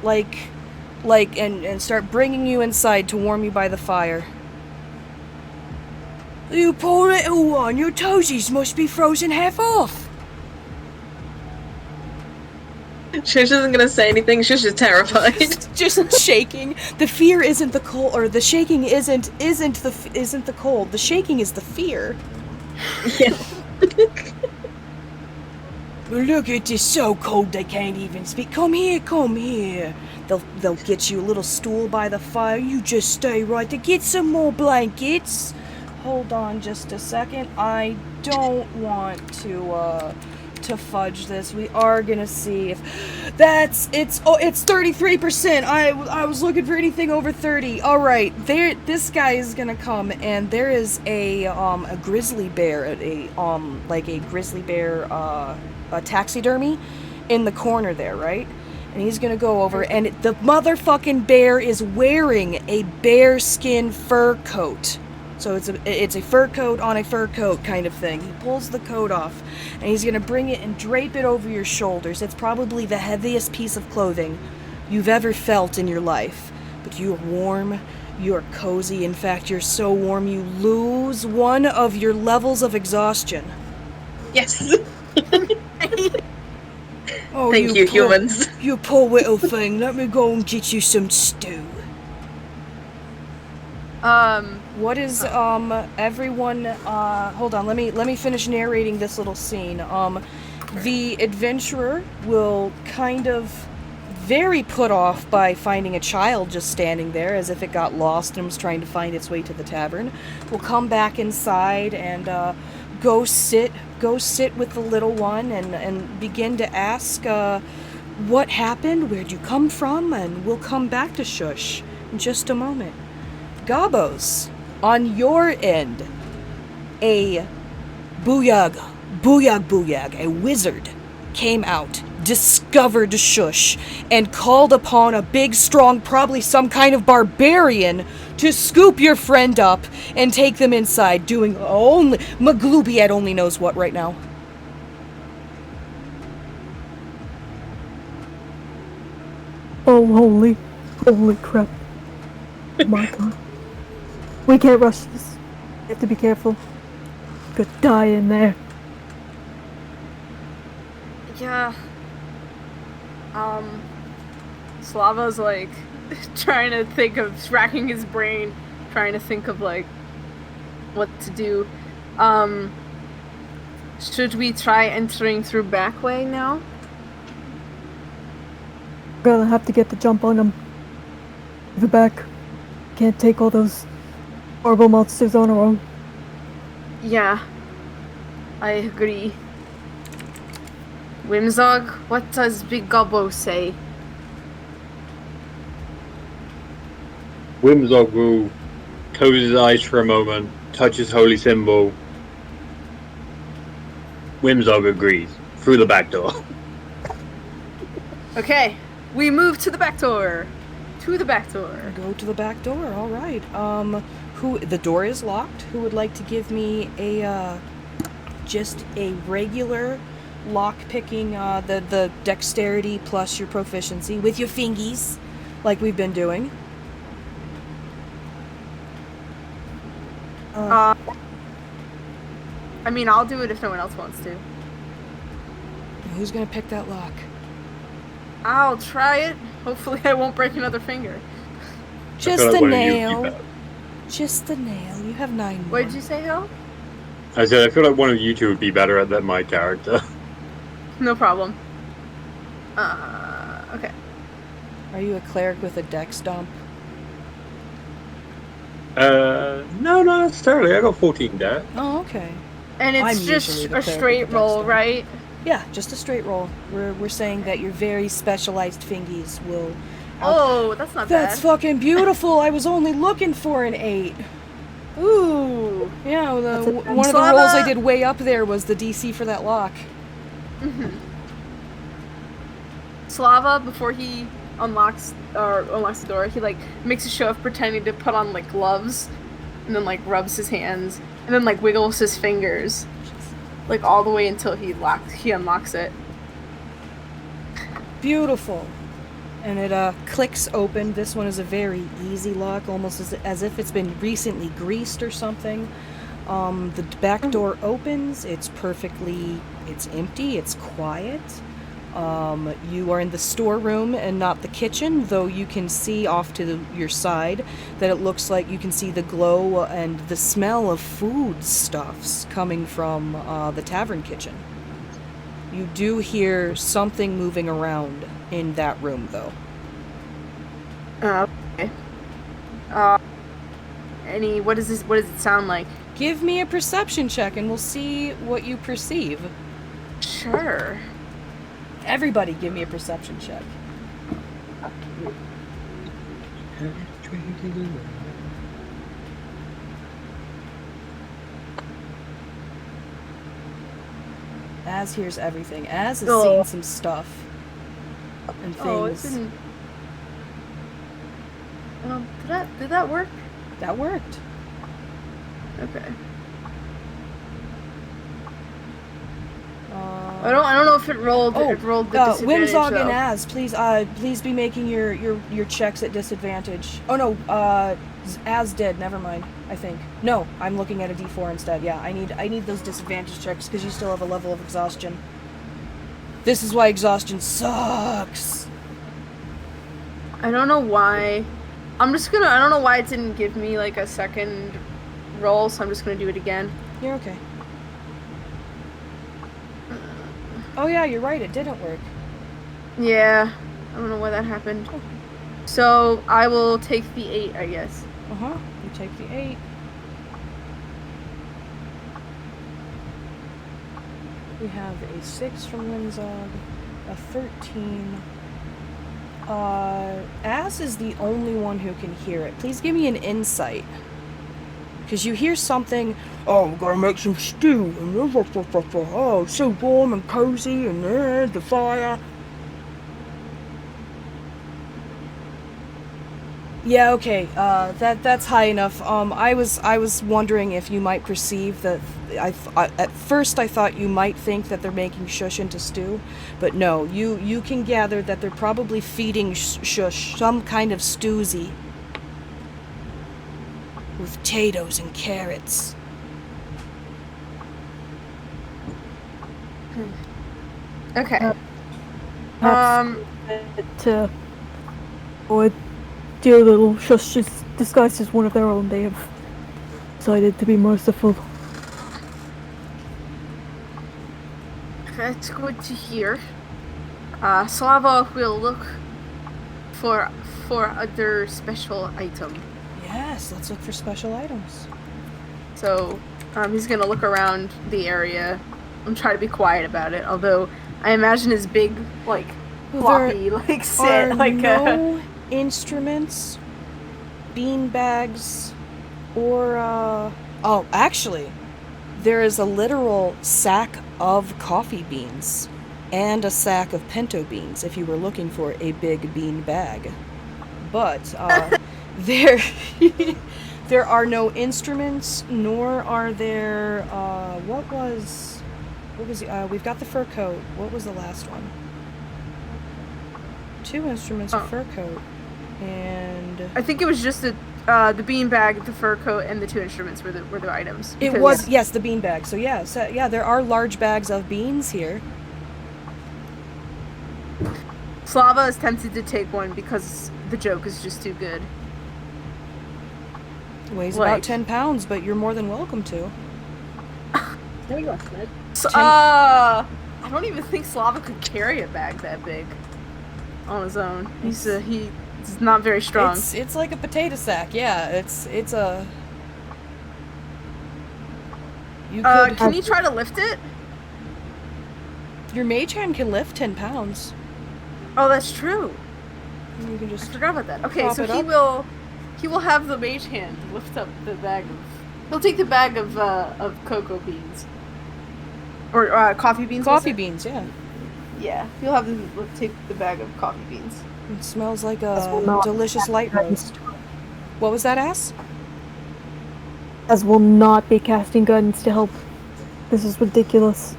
and start bringing you inside to warm you by the fire. You poor little one, your toesies must be frozen half off. Shush isn't gonna say anything. Shush is terrified. Just shaking. The fear isn't the cold, or the shaking isn't the cold. The shaking is the fear. Yeah. Look, it is so cold they can't even speak. Come here. They'll get you a little stool by the fire. You just stay right there. Get some more blankets. Hold on just a second. I don't want to fudge this. We are gonna see if it's 33%. I was looking for anything over 30. All right, this guy is gonna come, and there is a grizzly bear, a grizzly bear a taxidermy in the corner there, right? And he's gonna go over, and the motherfucking bear is wearing a bearskin fur coat. So it's a fur coat on a fur coat kind of thing. He pulls the coat off, and he's gonna bring it and drape it over your shoulders. It's probably the heaviest piece of clothing you've ever felt in your life. But you are warm, you are cozy. In fact, you're so warm you lose one of your levels of exhaustion. Yes. Oh, Thank you, humans. You poor little thing. Let me go and get you some stew. What is everyone? Hold on. Let me finish narrating this little scene. The adventurer will kind of very put off by finding a child just standing there, as if it got lost and was trying to find its way to the tavern. Will come back inside and go sit with the little one and begin to ask what happened, where'd you come from, and we'll come back to Shush in just a moment. Gobos, on your end, a booyag, a wizard, came out, discovered Shush, and called upon a big, strong, probably some kind of barbarian to scoop your friend up and take them inside, doing only Maglubiad only knows what right now. Oh, holy crap. My god. We can't rush this. We have to be careful. Could die in there. Yeah. Slava's like trying to think of racking his brain, trying to think of like what to do. Should we try entering through back way now? Gonna have to get the jump on them. Give it back. Can't take all those horrible monsters on our own. Yeah, I agree. Whimsog, what does Big Gobbo say? Whimsog will close his eyes for a moment, touch his holy symbol. Whimsog agrees. Through the back door. Okay, we move to the back door. To the back door. Go to the back door. All right. The door is locked. Who would like to give me a just a regular lock picking, the dexterity plus your proficiency with your fingies, like we've been doing? I mean, I'll do it if no one else wants to. Who's gonna pick that lock? I'll try it. Hopefully I won't break another finger. Just like the one of you would be nail. better. Just the nail. You have 9 more. What did you say, Hal? I said I feel like one of you two would be better at that my character. No problem. Okay. Are you a cleric with a dex dump? No, not necessarily. I got 14 dex. Oh, okay. And it's I'm usually just the a cleric straight with the roll, dex right? Yeah, just a straight roll. We're saying that your very specialized fingies will. Oh, that's not bad. That's fucking beautiful. I was only looking for an 8. Ooh. Yeah, one of the Slava. rolls I did way up there was the DC for that lock. Mm-hmm. Slava, before he unlocks the door, he like makes a show of pretending to put on like gloves, and then like rubs his hands, and then like wiggles his fingers, like all the way until he unlocks it. Beautiful. And it clicks open. This one is a very easy lock, almost as if it's been recently greased or something. The back door opens. It's empty. It's quiet. You are in the storeroom and not the kitchen, though you can see off to your side that it looks like you can see the glow and the smell of foodstuffs coming from the tavern kitchen. You do hear something moving around in that room, though. Okay. What does it sound like? Give me a perception check and we'll see what you perceive. Sure. Everybody give me a perception check. Az hears everything. Az has seen some stuff and things. Oh, it didn't. Did that work? That worked. Okay. I don't know if it rolled. It rolled the disadvantage. Whimsog though. and Az, please be making your checks at disadvantage. Oh no, Az did. Never mind. I think. No, I'm looking at a D4 instead. Yeah, I need those disadvantage checks because you still have a level of exhaustion. This is why exhaustion sucks. I don't know why. I don't know why it didn't give me like a second roll, so I'm just gonna do it again. You're okay. Oh yeah, you're right. It didn't work. Yeah, I don't know why that happened. So I will take the 8, I guess. You take the 8. We have a 6 from Whimsog, a 13. Az is the only one who can hear it. Please give me an insight. Because you hear something, oh, we're gonna make some stew, and oh, so warm and cozy, and the fire. Yeah, okay, that's high enough. I was wondering if you might perceive that, at first I thought you might think that they're making shush into stew, but no, you can gather that they're probably feeding shush some kind of stewsy. With potatoes and carrots. Okay. To avoid dear little shushes disguised as one of their own, they have decided to be merciful. That's good to hear. Slava will look for other special item. Yes, let's look for special items. So he's gonna look around the area and try to be quiet about it. Although I imagine his big floppy Are no instruments, bean bags, or oh, actually, there is a literal sack of coffee beans and a sack of pinto beans if you were looking for a big bean bag. But there there are no instruments, nor are there what was we've got the fur coat. What was the last one? 2 instruments, a fur coat, and I think it was just the bean bag, the fur coat, and the 2 instruments were the items. It was, yes, the bean bag. So yeah, there are large bags of beans here. Slava is tempted to take one because the joke is just too good. It weighs about 10 pounds, but you're more than welcome to. There you go, Sled. So, I don't even think Slava could carry a bag that big on his own. He's not very strong. It's like a potato sack. Yeah, it's a. You could. Can you try to lift it? Your mage hand can lift 10 pounds. Oh, that's true. And you can just. I forgot about that. Okay, prop so it he up. will have the mage hand lift up the bag of. He'll take the bag of cocoa beans. Or coffee beans. Coffee beans, yeah. Yeah, he'll have them take the bag of coffee beans. It smells like a delicious light roast. What was that, ass? As will not be casting guidance to help. This is ridiculous.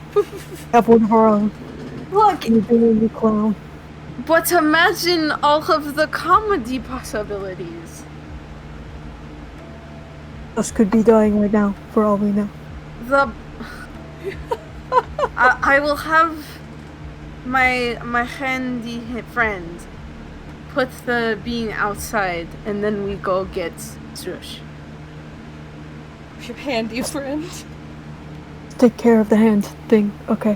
Have one of our own. Look, You clown. but imagine all of the comedy possibilities. Us could be dying right now, for all we know. I will have my handy friend put the bean outside, and then we go get Strush. Your handy friend. Take care of the hand thing. Okay.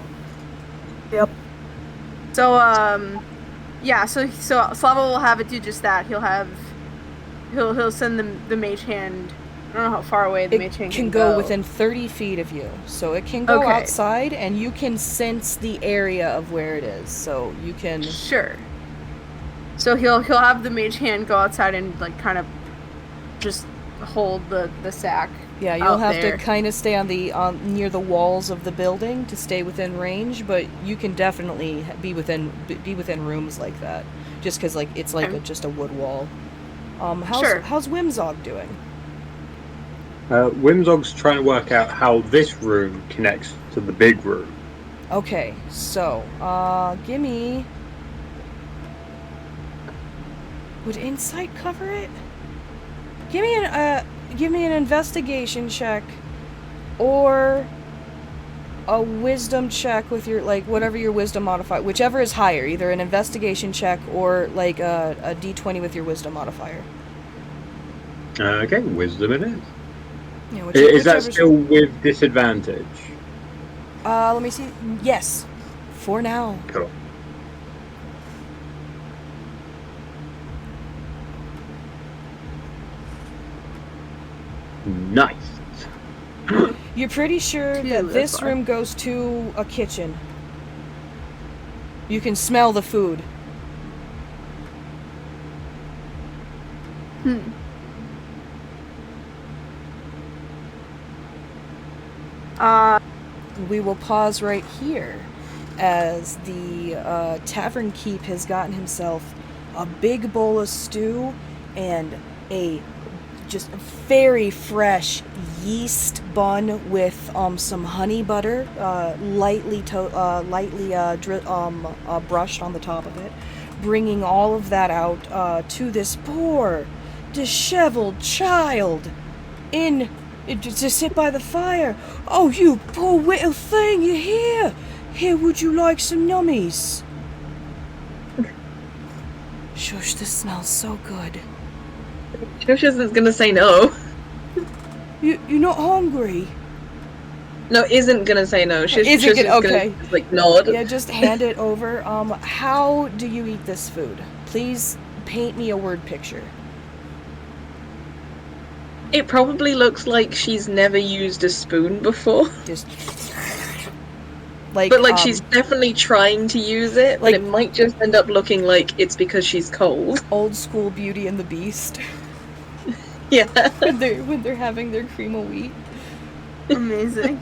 Yep. So yeah. So Slava will have it do just that. He'll send the mage hand. I don't know how far away the mage hand can go within 30 feet of you, so it can go outside, and you can sense the area of where it is. So you can. Sure. So he'll have the mage hand go outside and kind of just hold the sack. Yeah, you'll have to kind of stay on near the walls of the building to stay within range, but you can definitely be within rooms like that, just because it's just a wood wall. How's Whimzog doing? Whimzog's trying to work out how this room connects to the big room. Okay, so give me. Would insight cover it? Give me an investigation check, or a wisdom check with your whatever your wisdom modifier, whichever is higher, either an investigation check or a d20 with your wisdom modifier. Okay, wisdom it is. Yeah, is that still with disadvantage? Let me see. Yes, for now. Cool. Nice. You're pretty sure that this room goes to a kitchen. You can smell the food. We will pause right here as the Tavern Keep has gotten himself a big bowl of stew and a just very fresh yeast bun with some honey butter, lightly brushed on the top of it, bringing all of that out to this poor, disheveled child to sit by the fire. Oh, you poor little thing, you're here. Here, would you like some nummies? Shush, this smells so good. Shush isn't gonna say no. You're not hungry. No, isn't gonna say no. Shush Isn't is gonna- gonna okay. just, like, nod. Yeah, just hand it over. How do you eat this food? Please paint me a word picture. It probably looks like she's never used a spoon before. Just like, But, like, she's definitely trying to use it, like- but it might just end up looking like it's because she's cold. old school Beauty and the Beast Yeah. when they're having their cream of wheat. Amazing.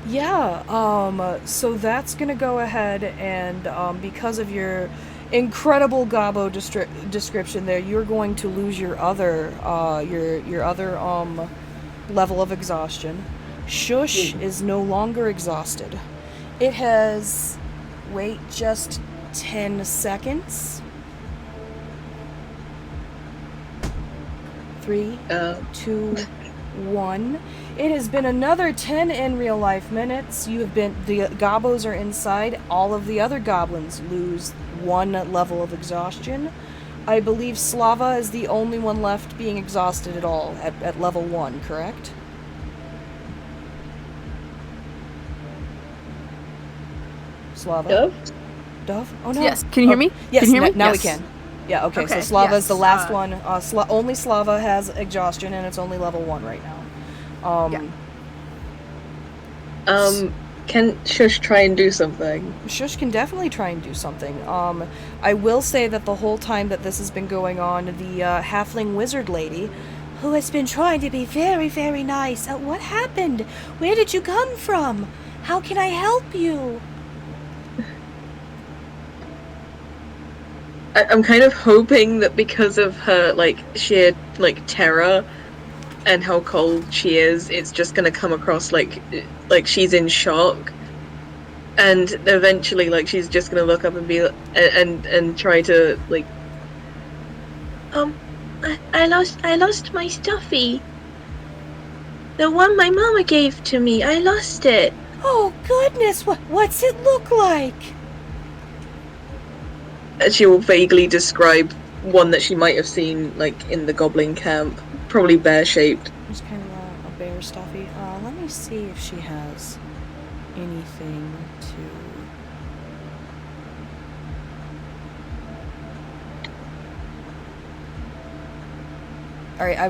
Yeah, so that's gonna go ahead and, because of your incredible gobbo description there, you're going to lose your other level of exhaustion. Shush is no longer exhausted. It has, wait just 10 seconds. 3, 2, 1. It has been another 10 in real life minutes. The gobbos are inside. All of the other goblins lose 1 level of exhaustion. I believe Slava is the only one left being exhausted at all at level 1, correct? Slava? Dove? Oh no. Yes. Can you hear me? Yes, Can you hear me? now we Yes. can. Yeah, okay, so Okay, Slava is yes, the last one. Only Slava has exhaustion, and it's only level 1 right now. Can Shush try and do something? Shush can definitely try and do something. I will say that the whole time that this has been going on, the halfling wizard lady, who has been trying to be very, very nice. What happened? Where did you come from? How can I help you? I'm kind of hoping that because of her, like, sheer, like, terror and how cold she is, it's just gonna come across like she's in shock. And eventually, like, she's just gonna look up and be, and try to, like, I lost my stuffy. The one my mama gave to me, I lost it. Oh goodness, what's it look like? She will vaguely describe one that she might have seen, like, in the goblin camp. Probably bear-shaped. Just kind of a bear stuffy. Let me see if she has anything to... Alright, I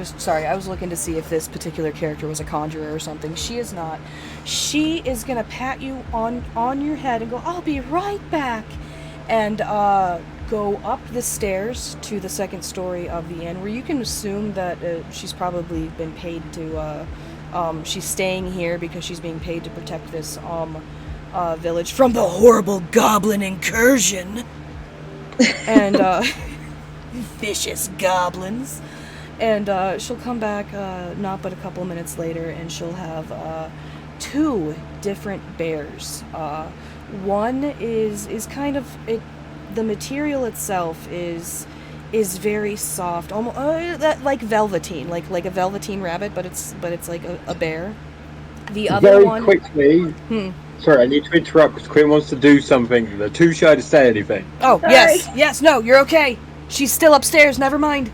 was looking to see if this particular character was a conjurer or something. She is not. She is gonna pat you on your head and go, "I'll be right back," and go up the stairs to the second story of the inn, where you can assume that she's probably been paid to, she's staying here because she's being paid to protect this village from the horrible goblin incursion. And vicious goblins. And she'll come back not but a couple minutes later, and she'll have 2 different bears. One is kind of it. The material itself is very soft, almost like velveteen, like a velveteen rabbit, but it's like a bear. The other Very one. quickly. Sorry, I need to interrupt because Quinn wants to do something. They're too shy to say anything. Oh yes, no, you're okay. She's still upstairs. Never mind.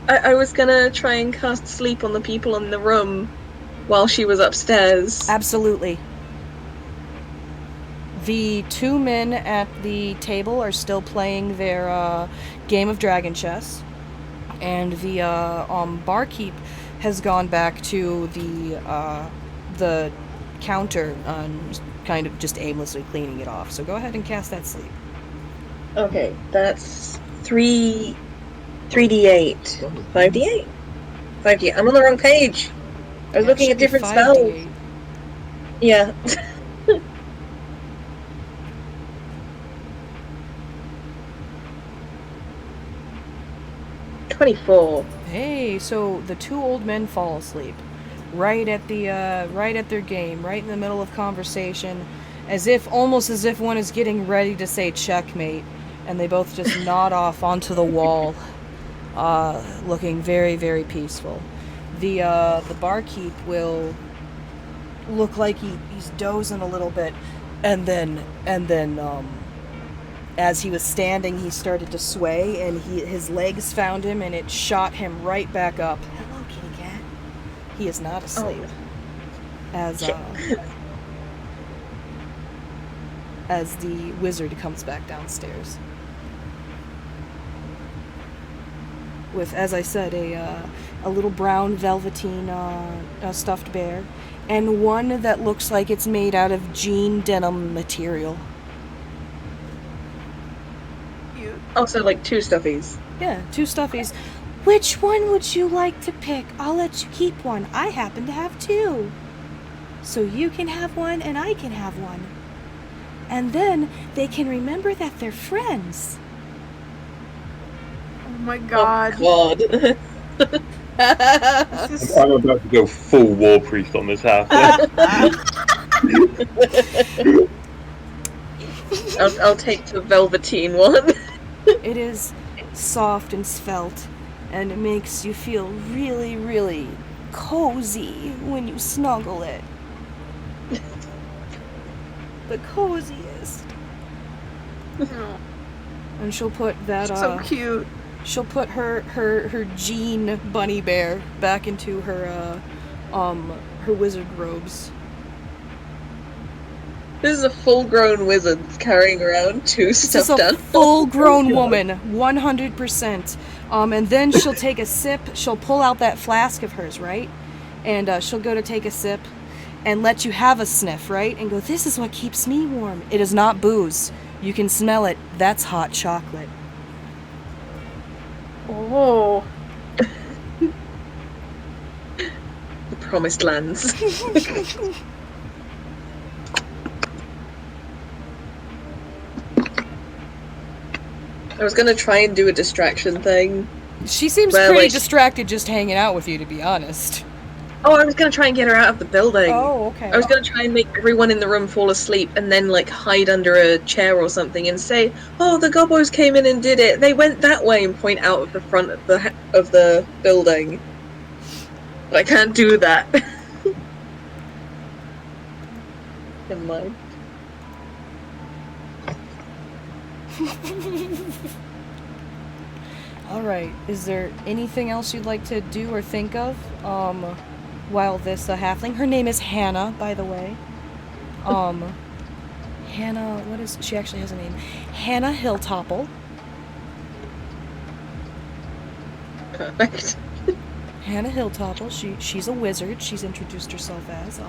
I was gonna try and cast sleep on the people in the room while she was upstairs. Absolutely. The 2 men at the table are still playing their game of dragon chess, and the barkeep has gone back to the counter and kind of just aimlessly cleaning it off. So go ahead and cast that sleep. Okay, that's 3d8. 5d8? 5d8. I'm on the wrong page. I was looking at different spells. Yeah. $24. Hey, so the 2 old men fall asleep right at their game, right in the middle of conversation, almost as if one is getting ready to say checkmate, and they both just nod off onto the wall, looking very, very peaceful. The barkeep will look like he's dozing a little bit, and then as he was standing, he started to sway, and his legs found him, and it shot him right back up. Hello, kitty cat. He is not asleep. As the wizard comes back downstairs. With, as I said, a little brown velveteen stuffed bear, and one that looks like it's made out of jean denim material. Also, like 2 stuffies. Yeah, 2 stuffies. Which one would you like to pick? I'll let you keep one. I happen to have 2. So you can have one and I can have one. And then they can remember that they're friends. Oh my god. Oh god. I'm about to go full war priest on this house. I'll take the velveteen one. It is soft and svelte, and it makes you feel really, really cozy when you snuggle it. The coziest. And she'll put that So cute. She'll put her jean bunny bear back into her wizard robes. This is a full-grown wizard carrying around 2 stuffed This is a animals. full-grown woman, 100%. And then she'll take a sip. She'll pull out that flask of hers, right? And she'll go to take a sip and let you have a sniff, right? And go, this is what keeps me warm. It is not booze. You can smell it. That's hot chocolate. Oh. The promised lands. I was gonna try and do a distraction thing. She seems Well, pretty like- distracted just hanging out with you, to be honest. Oh, I was gonna try and get her out of the building. Oh, okay. I was gonna try and make everyone in the room fall asleep and then like hide under a chair or something and say, "Oh, the gobos came in and did it. They went that way," and point out of the front of the building. But I can't do that. Never mind. Alright, is there anything else you'd like to do or think of while this halfling? Her name is Hannah, by the way. Hannah, what is... She actually has a name. Hannah Hilltopple. Perfect. Hannah Hilltopple. She's a wizard. She's introduced herself as.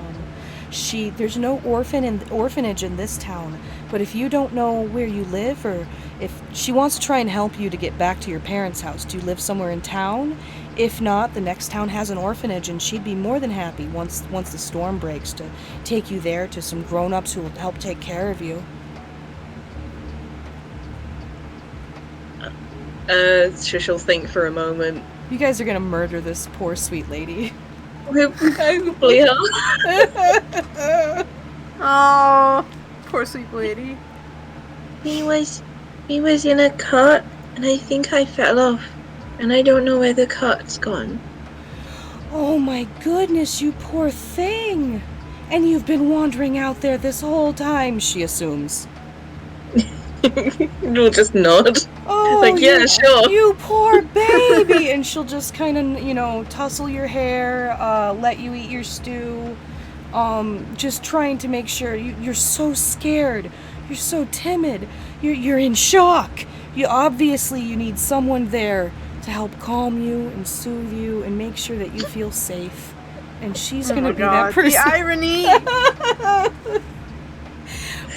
There's no orphanage in this town, but if you don't know where you live, or if she wants to try and help you to get back to your parents' house, do you live somewhere in town? If not, the next town has an orphanage, and she'd be more than happy once the storm breaks to take you there to some grown-ups who will help take care of you. She'll think for a moment. You guys are gonna murder this poor sweet lady. Hopefully, Oh, poor sweet lady. He was in a cart, and I think I fell off, and I don't know where the cart's gone. Oh my goodness, you poor thing! And you've been wandering out there this whole time, she assumes. You'll just nod. Oh, Like, yeah, sure. You poor baby! And she'll just kind of, tussle your hair, let you eat your stew, just trying to make sure. You're so scared. You're so timid. You're in shock. You need someone there to help calm you and soothe you and make sure that you feel safe. And she's gonna be that person. The irony!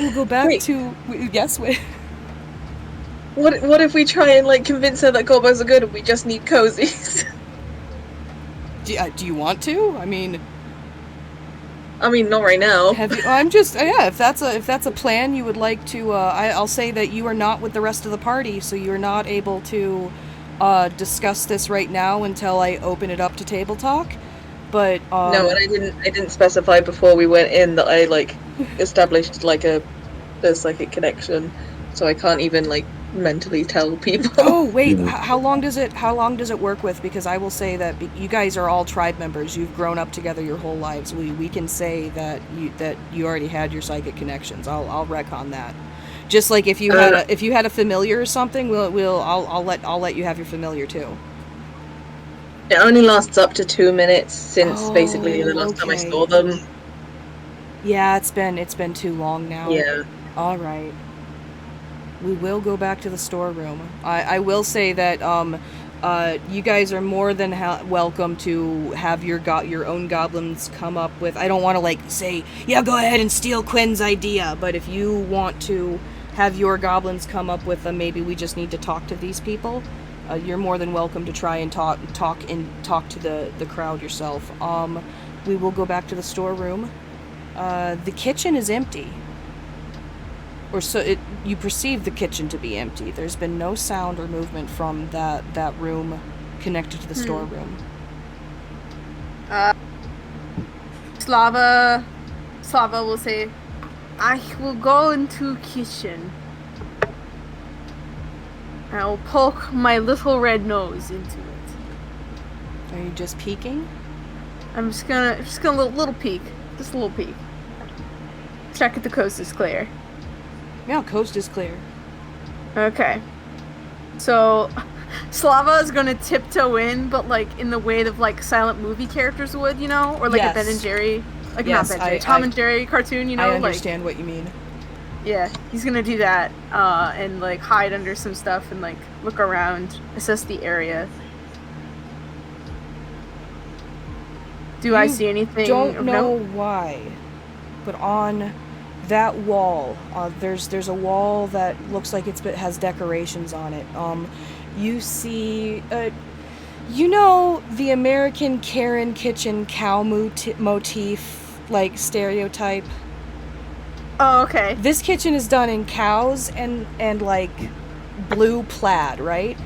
We'll go back Wait. to... Yes, wait. What if we try and like convince her that gobos are good and we just need cozies? Do you want to? I mean, not right now. have you? I'm just if that's a plan you would like to. I'll say that you are not with the rest of the party, so you're not able to discuss this right now until I open it up to table talk. But No, and I didn't specify before we went in that I like established like a psychic connection, so I can't even like mentally tell people. Oh wait, how long does it work with? Because I will say that you guys are all tribe members. You've grown up together your whole lives. We can say that you already had your psychic connections. I'll wreck on that. Just like if you had a familiar or something, I'll let you have your familiar too. It only lasts up to 2 minutes since basically the last time I saw them. Yeah, it's been too long now. Yeah. All right. We will go back to the storeroom. I will say that you guys are more than welcome to have your own goblins come up with. I don't want to like say, yeah, go ahead and steal Quinn's idea, but if you want to have your goblins come up with them, maybe we just need to talk to these people. You're more than welcome to try and talk to the crowd yourself. We will go back to the storeroom. The kitchen is empty. Or so you perceive the kitchen to be empty. There's been no sound or movement from that room connected to the storeroom. Slava will say, I will go into kitchen. I will poke my little red nose into it. Are you just peeking? I'm just gonna little peek. Just a little peek. Check if the coast is clear. Yeah, coast is clear. Okay. So, Slava is gonna tiptoe in, but like in the way that like silent movie characters would, you know, or like a Ben and Jerry, like not Ben and Jerry, Tom and Jerry cartoon, you know. I understand what you mean. Yeah, he's gonna do that, and like hide under some stuff and like look around, assess the area. Do I see anything? Don't know why, but on that wall, there's a wall that looks like it has decorations on it. You see, you know the American Karen kitchen cow motif, like stereotype. Oh, okay. This kitchen is done in cows and like blue plaid, right?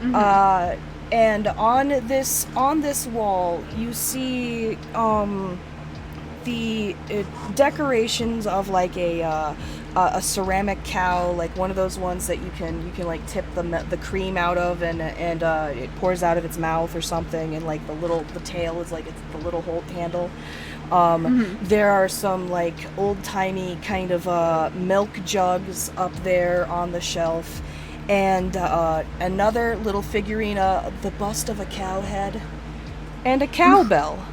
Mm-hmm. And on this wall, you see the decorations of like a ceramic cow, like one of those ones that you can like tip the cream out of, and it pours out of its mouth or something, and like the tail is like it's the little handle. There are some like old-timey kind of milk jugs up there on the shelf, and another little figurine, the bust of a cow head, and a cowbell.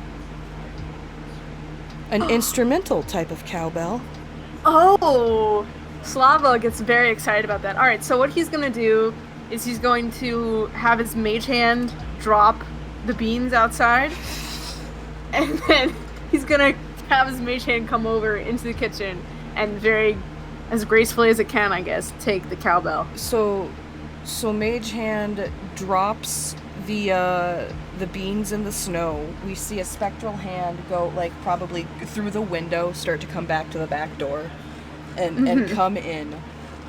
An instrumental type of cowbell. Oh! Slava gets very excited about that. Alright, so what he's gonna do is he's going to have his mage hand drop the beans outside, and then he's gonna have his mage hand come over into the kitchen and very, as gracefully as it can, I guess, take the cowbell. So mage hand drops the beans in the snow. We see a spectral hand go like probably through the window, start to come back to the back door, and come in.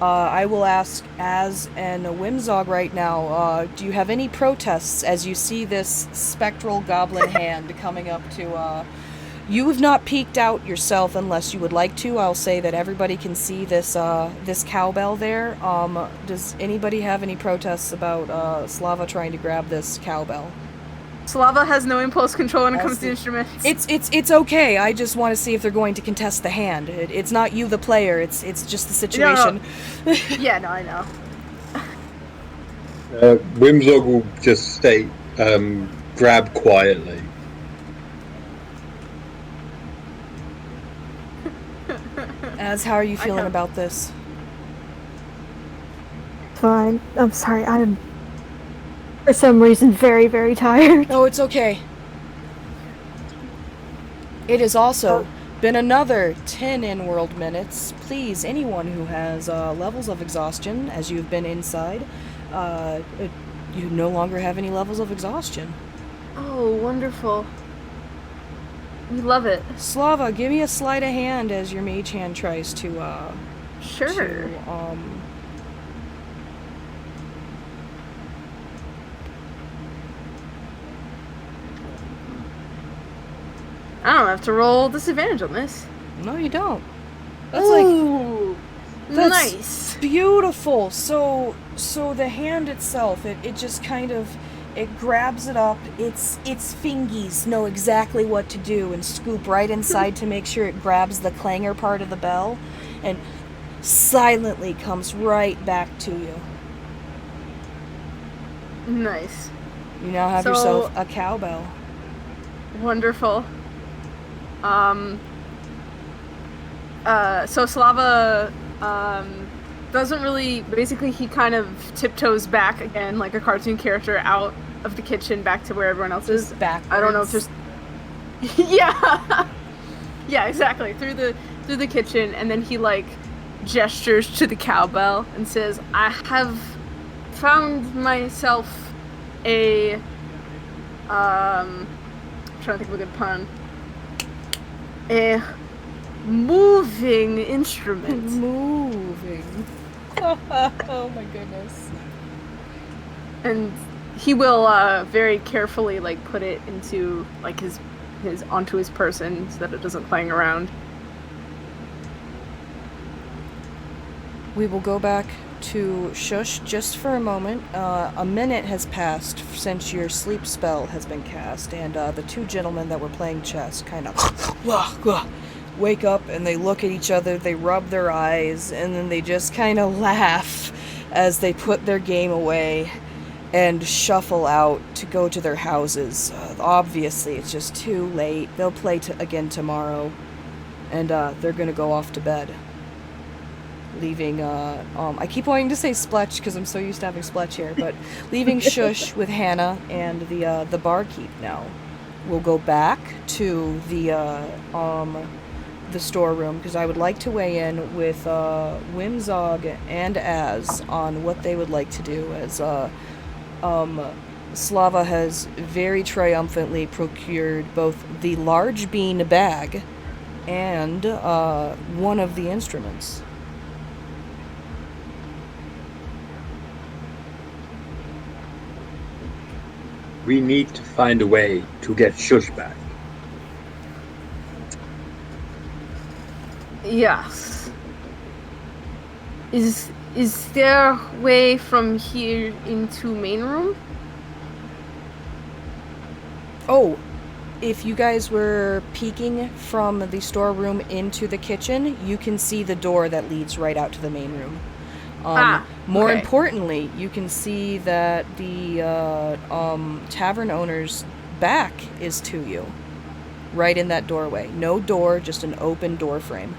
I will ask Az and Whimzog right now, do you have any protests as you see this spectral goblin hand coming up to, you have not peeked out yourself unless you would like to. I'll say that everybody can see this this cowbell there. Does anybody have any protests about Slava trying to grab this cowbell? Slava has no impulse control when it comes to instruments. It's okay. I just want to see if they're going to contest the hand. It's not you, the player. It's just the situation. No. Yeah, no, I know. Whimzog will just stay, grab quietly. Az, how are you feeling about this? Fine. I'm sorry. I'm, for some reason, very, very tired. Oh, it's okay. It has also been another 10 in-world minutes. Please, anyone who has levels of exhaustion, as you've been inside, you no longer have any levels of exhaustion. Oh, wonderful. We love it. Slava, give me a sleight of hand as your mage hand tries to, Sure. I don't have to roll disadvantage on this. No, you don't. That's Ooh, that's nice. Beautiful. So the hand itself, it just kind of, it grabs it up. Its fingies know exactly what to do and scoop right inside to make sure it grabs the clanger part of the bell, and silently comes right back to you. Nice. You now have yourself a cowbell. Wonderful. So Slava doesn't really, basically he kind of tiptoes back again like a cartoon character out of the kitchen back to where everyone else is. Backwards. I don't know if there's yeah. Yeah, exactly. Through the kitchen, and then he like gestures to the cowbell and says, "I have found myself a I'm trying to think of a good pun. A moving instrument." Moving. Oh my goodness. And he will very carefully like put it into like his onto his person so that it doesn't clang around. We will go back to Shush just for a moment. A minute has passed since your sleep spell has been cast, and the two gentlemen that were playing chess kind of wake up and they look at each other, they rub their eyes, and then they just kind of laugh as they put their game away and shuffle out to go to their houses. Obviously, it's just too late. They'll play again tomorrow, and they're gonna go off to bed. Leaving, I keep wanting to say Spletch because I'm so used to having Spletch here, but leaving Shush with Hannah and the barkeep now. We'll go back to the storeroom because I would like to weigh in with Whimzog and Az on what they would like to do, as Slava has very triumphantly procured both the large bean bag and one of the instruments. We need to find a way to get Shush back. Yes. Is there a way from here into main room? Oh, if you guys were peeking from the storeroom into the kitchen, you can see the door that leads right out to the main room. More okay. importantly, you can see that the tavern owner's back is to you. Right in that doorway. No door, just an open door frame.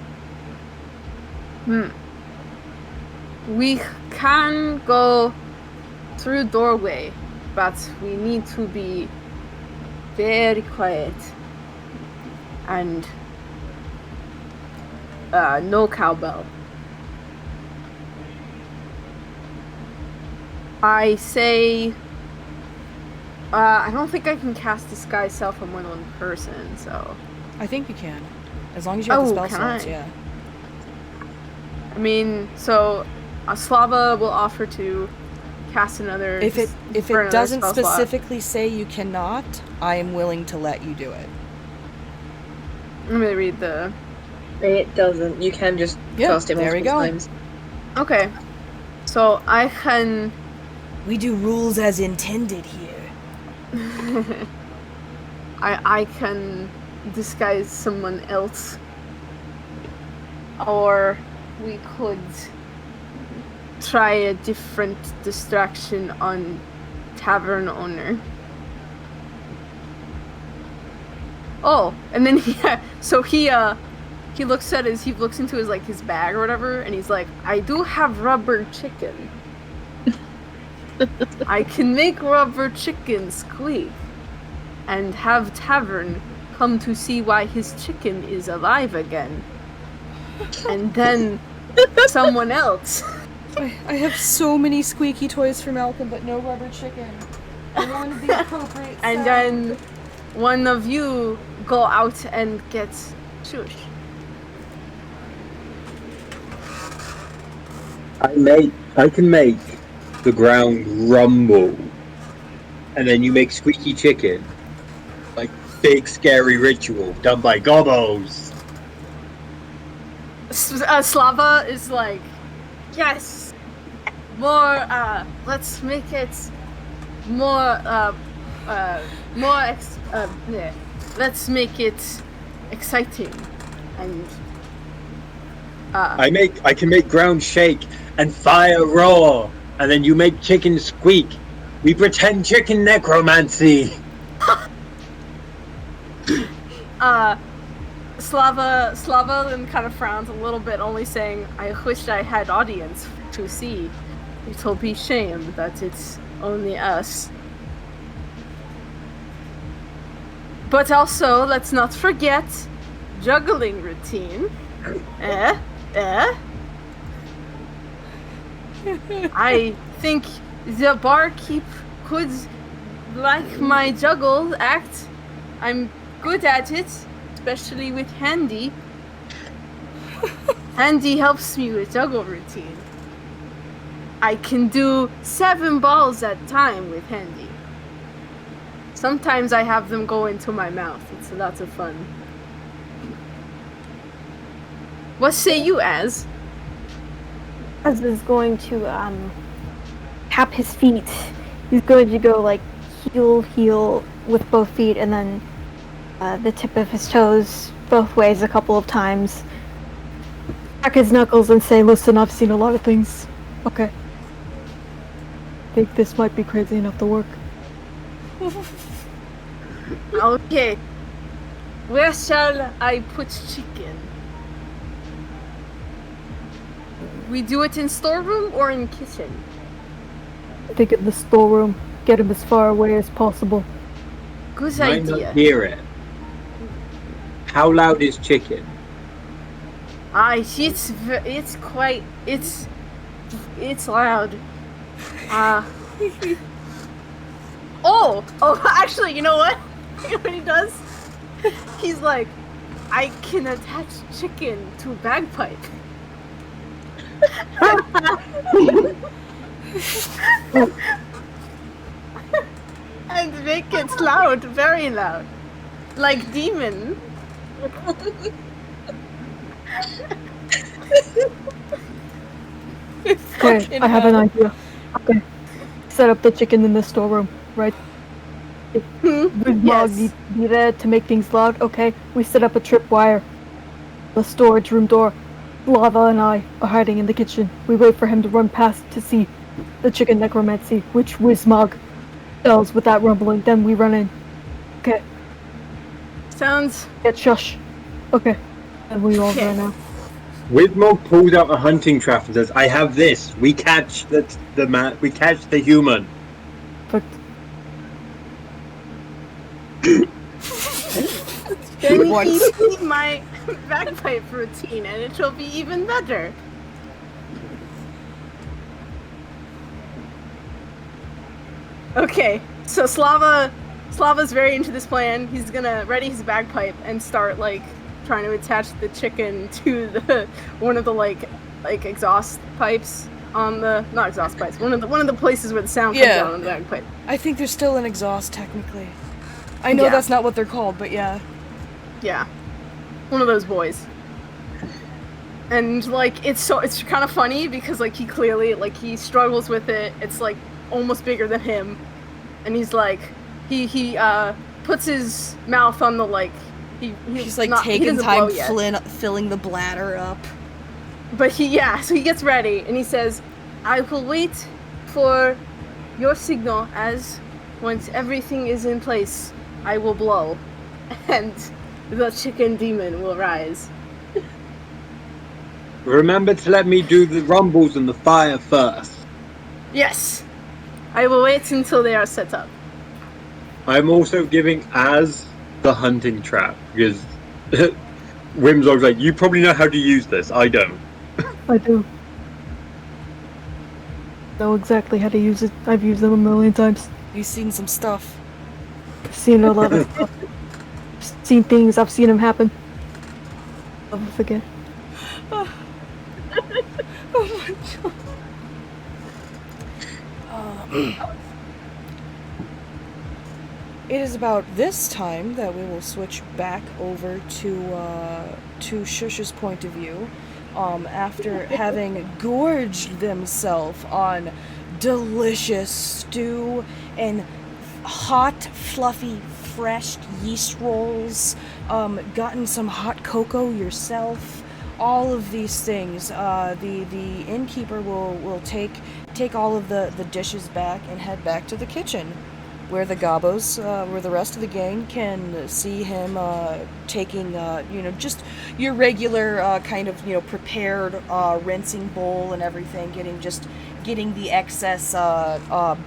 We can go through doorway, but we need to be very quiet. And no cowbell. I say, I don't think I can cast Disguise Self on more than one person, so... I think you can. As long as you have the spell slots, yeah. I mean, so Slava will offer to cast another... If it doesn't specifically say you cannot, I am willing to let you do it. Let me read the... It doesn't. You can just cast it multiple times. Okay. So I can... We do rules as intended here. I can disguise someone else. Or we could try a different distraction on tavern owner. Oh, and then he looks into his bag or whatever, and he's like, I do have rubber chicken. I can make rubber chicken squeak and have tavern come to see why his chicken is alive again. And then someone else. I have so many squeaky toys for Malcolm, but no rubber chicken. I wanted the appropriate And sound. then one of you go out and get Shush. I can make the ground rumble, and then you make squeaky chicken, like big scary ritual done by gobos. Slava is like, yes, more. Let's make it more. Let's make it exciting, and I can make ground shake and fire roar, and then you make chicken squeak. We pretend chicken necromancy. Slava then kind of frowns a little bit, only saying, I wish I had audience to see. It'll be shame that it's only us. But also, let's not forget, juggling routine. I think the barkeep could like my juggle act. I'm good at it, especially with Handy. Handy helps me with juggle routine. I can do 7 balls at a time with Handy. Sometimes I have them go into my mouth. It's lots of fun. What say you, Az? Az is going to tap his feet. He's going to go like heel with both feet, and then the tip of his toes both ways a couple of times. Crack his knuckles and say, "Listen, I've seen a lot of things. Okay. I think this might be crazy enough to work." Okay. Where shall I put chicken? We do it in storeroom or in kitchen? I think in the storeroom. Get him as far away as possible. Good Might idea. not hear it. How loud is chicken? It's loud. Oh, actually, you know what? You know what he does? He's like, I can attach chicken to a bagpipe. And make it loud, very loud. Like demon. Okay, I have an idea. Okay. Set up the chicken in the storeroom, right? Good Mog Yes. needs to be there to make things loud. Okay, we set up a tripwire. The storage room door. Lava and I are hiding in the kitchen. We wait for him to run past to see the chicken necromancy, which Wismog tells with that rumbling. Then we run in. Okay, Sounds get shush. Okay, and we all Okay. run out. Widmog pulls out a hunting trap and says, "I have this. We catch the man. We catch the human." Perfect. then What? he see my bagpipe routine and it will be even better. Okay, so Slava's very into this plan. He's gonna ready his bagpipe and start like trying to attach the chicken to the one of the like exhaust pipes on the not exhaust pipes, one of the places where the sound comes Yeah. out on the bagpipe. I think there's still an exhaust, technically. I know Yeah. that's not what they're called, but yeah. Yeah. One of those boys. And like it's kind of funny because like he clearly like he struggles with it. It's like almost bigger than him. And he's like he puts his mouth on the like He's like he taking doesn't time blow yet. filling the bladder up. But so he gets ready and he says, "I will wait for your signal as once everything is in place, I will blow and the chicken demon will rise." Remember to let me do the rumbles and the fire first. Yes. I will wait until they are set up. I'm also giving Az the hunting trap because Whimsog's like, "You probably know how to use this. I don't." I do. Know exactly how to use it. I've used them a million times. You've seen some stuff. I've seen a lot of stuff. Seen things. I've seen them happen. I'll never forget. It is about this time that we will switch back over to Shush's point of view. After having gorged themselves on delicious stew and hot, fluffy, fresh yeast rolls, gotten some hot cocoa yourself, all of these things. The innkeeper will take all of the dishes back and head back to the kitchen, where the gobos, where the rest of the gang can see him taking, just your regular kind of, prepared rinsing bowl and everything, getting the excess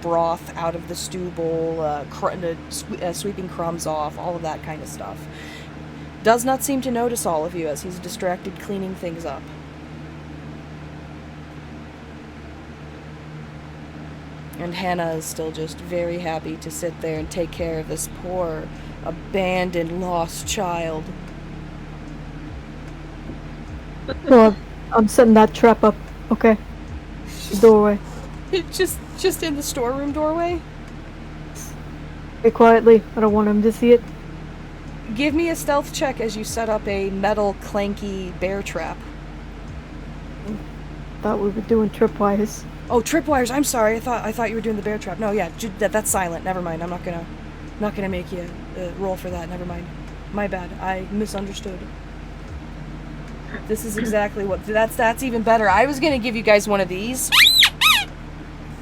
broth out of the stew bowl, sweeping crumbs off, all of that kind of stuff. Does not seem to notice all of you as he's distracted cleaning things up. And Hannah is still just very happy to sit there and take care of this poor, abandoned, lost child. Well, I'm setting that trap up. Okay. Doorway. Just in the storeroom doorway? Very quietly. I don't want him to see it. Give me a stealth check as you set up a metal clanky bear trap. Thought we were doing tripwires. Oh, tripwires. I'm sorry. I thought you were doing the bear trap. No, yeah, that's silent. Never mind. I'm not gonna make you roll for that. Never mind. My bad. I misunderstood. This is exactly what. That's even better. I was gonna give you guys one of these.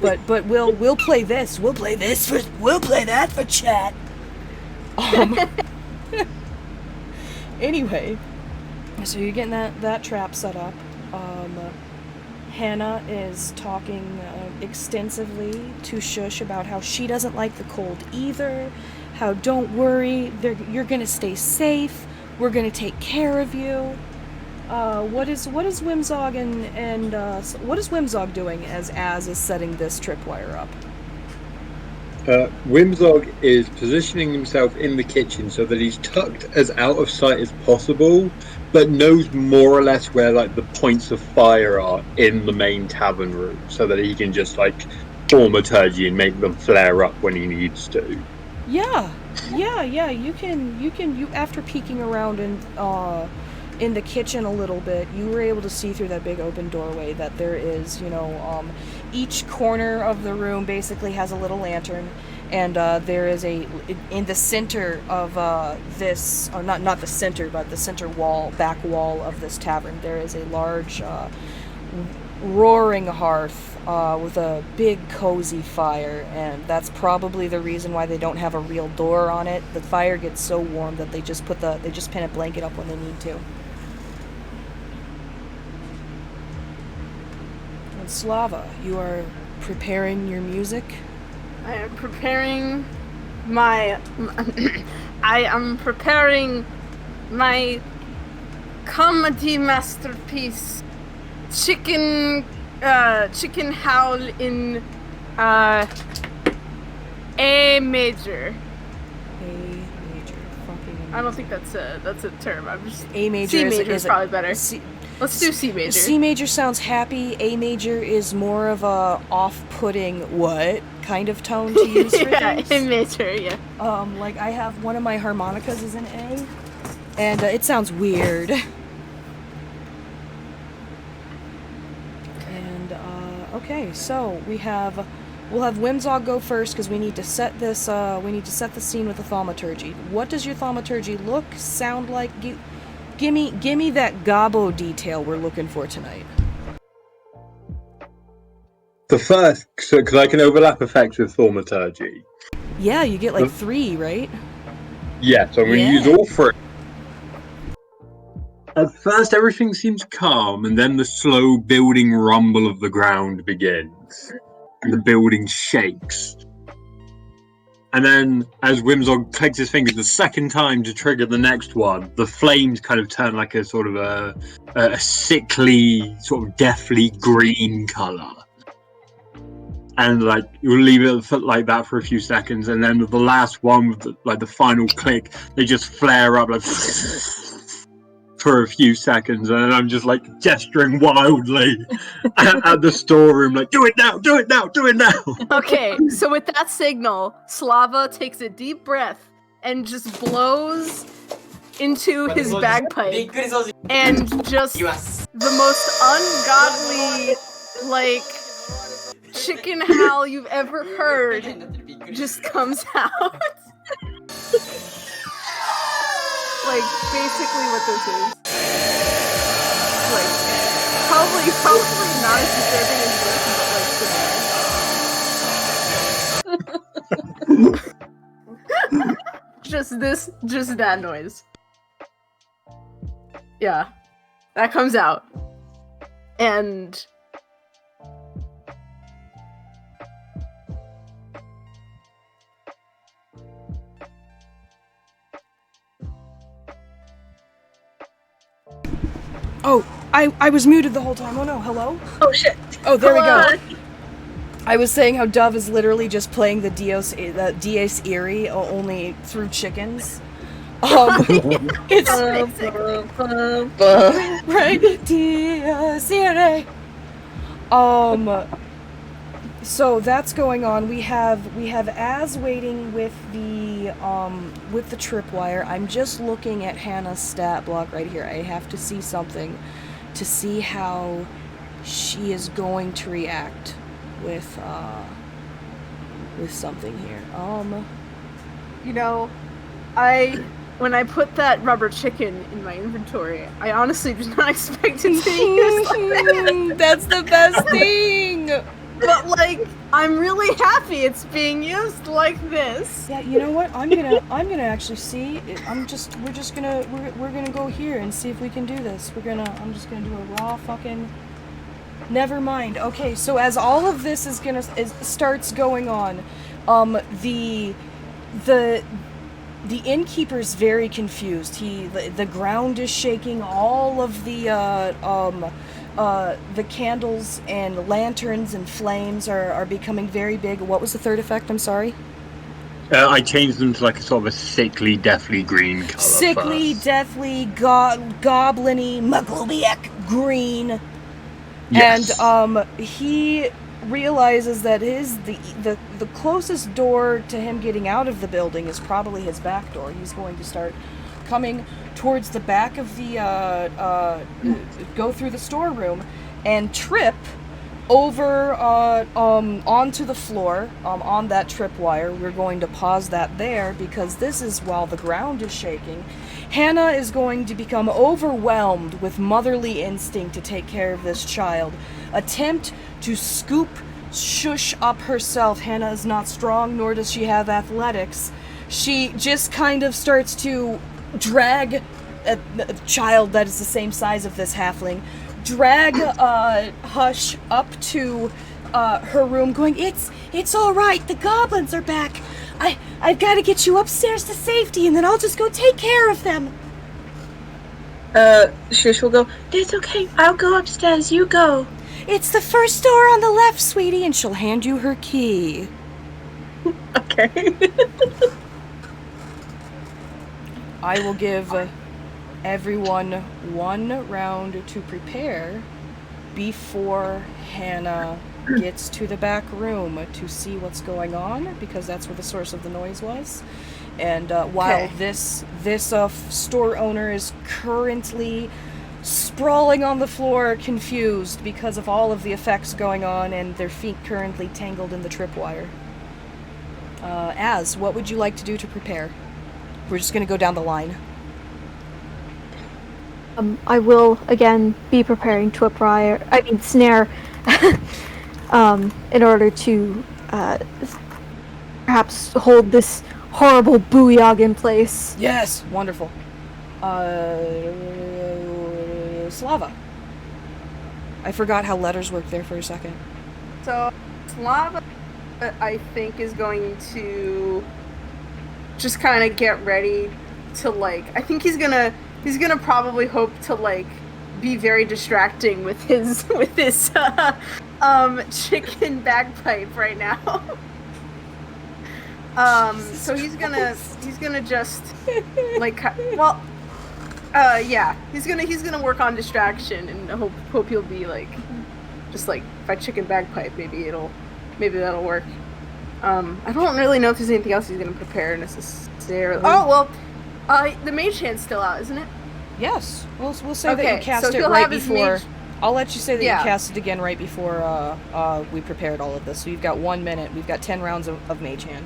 But we'll play this. We'll play that for chat. Anyway, so you're getting that trap set up. Hannah is talking extensively to Shush about how she doesn't like the cold either. How don't worry, you're gonna stay safe. We're gonna take care of you. What is Whimzog and what is Whimzog doing as is setting this tripwire up? Whimzog is positioning himself in the kitchen so that he's tucked as out of sight as possible, but knows more or less where like the points of fire are in the main tavern room, so that he can just like thaumaturgy and make them flare up when he needs to. Yeah. You can after peeking around in the kitchen a little bit, you were able to see through that big open doorway that there is, each corner of the room basically has a little lantern, and there is in the center of this, or not the center, but the center back wall of this tavern, there is a large roaring hearth with a big cozy fire, and that's probably the reason why they don't have a real door on it. The fire gets so warm that they just pin a blanket up when they need to. Slava, you are preparing your music? I am preparing my comedy masterpiece, Chicken Howl in A major. Fucking. I don't think that's a term. I'm just A major. C major is probably better. Let's do C major. C major sounds happy. A major is more of a off-putting what kind of tone to use for things. A major, yeah. Like I have one of my harmonicas is an A, and it sounds weird. And okay, so we'll have Whimzog go first because we need to set this. We need to set the scene with the thaumaturgy. What does your thaumaturgy look, sound like? Give me that gobbo detail we're looking for tonight. The first, because I can overlap effects with thaumaturgy. Yeah, you get like 3, right? Yeah, so I'm going to use all 3. At first, everything seems calm, and then the slow building rumble of the ground begins, and the building shakes. And then, as Whimzog clicks his fingers the second time to trigger the next one, the flames kind of turn like a sort of a sickly, sort of deathly green color. And like you'll leave it like that for a few seconds, and then the last one with the final click, they just flare up like for a few seconds, and I'm just like gesturing wildly at the storeroom, like do it now, do it now, do it now. Okay, so with that signal, Slava takes a deep breath and just blows into his bagpipe, and just the most ungodly, like, chicken howl you've ever heard just comes out. Like, basically what this is. like probably not as disturbing as this, but like just that noise. Yeah, that comes out, and Oh, I was muted the whole time. Oh no, hello? Oh shit. Oh, there we go. Hello. I was saying how Dove is literally just playing the Dies Irae only through chickens. It's right. Dies Irae. So that's going on. We have Az waiting with the tripwire. I'm just looking at Hannah's stat block right here. I have to see something to see how she is going to react with something here. you know, when I put that rubber chicken in my inventory, I honestly did not expect it to be used like that. That's the best thing. But like, I'm really happy it's being used like this. Yeah, you know what? I'm gonna actually see. We're gonna go here and see if we can do this. I'm just gonna do a raw fucking. Never mind. Okay, so as all of this starts going on, the innkeeper's very confused. The ground is shaking. All of the candles and lanterns and flames are becoming very big. What was the third effect? I'm sorry. I changed them to like a sort of a sickly, deathly green color. Sickly, first. deathly, goblin-y, Maglobiac green. Yes. And he realizes that the closest door to him getting out of the building is probably his back door. He's going to start coming towards the back of the go through the storeroom and trip over onto the floor on that tripwire. We're going to pause that there because this is while the ground is shaking. Hannah is going to become overwhelmed with motherly instinct to take care of this child. Attempt to shush up herself. Hannah is not strong, nor does she have athletics. She just kind of starts to drag a child that is the same size of this halfling, drag Hush up to her room, going, It's all right, the goblins are back. I've got to get you upstairs to safety, and then I'll just go take care of them. Shush will go, it's okay, I'll go upstairs, you go. It's the first door on the left, sweetie, and she'll hand you her key. Okay. I will give everyone 1 round to prepare before Hannah gets to the back room to see what's going on, because that's where the source of the noise was. And while this store owner is currently sprawling on the floor, confused because of all of the effects going on, and their feet currently tangled in the tripwire. What would you like to do to prepare? We're just going to go down the line. I will again be preparing to snare, in order to perhaps hold this horrible booyah in place. Yes, wonderful. Slava. I forgot how letters work there for a second. So Slava, I think, is going to just kind of get ready to I think he's gonna probably hope to be very distracting with his chicken bagpipe right now. So he's gonna just he's gonna work on distraction and hope he'll be if I chicken bagpipe, maybe that'll work. I don't really know if there's anything else he's gonna prepare necessarily. Oh well, the mage hand's still out, isn't it? Yes, we'll say that you cast so it right before. I'll let you say that you cast it again right before we prepared all of this. So you've got 1 minute. We've got 10 rounds of mage hand.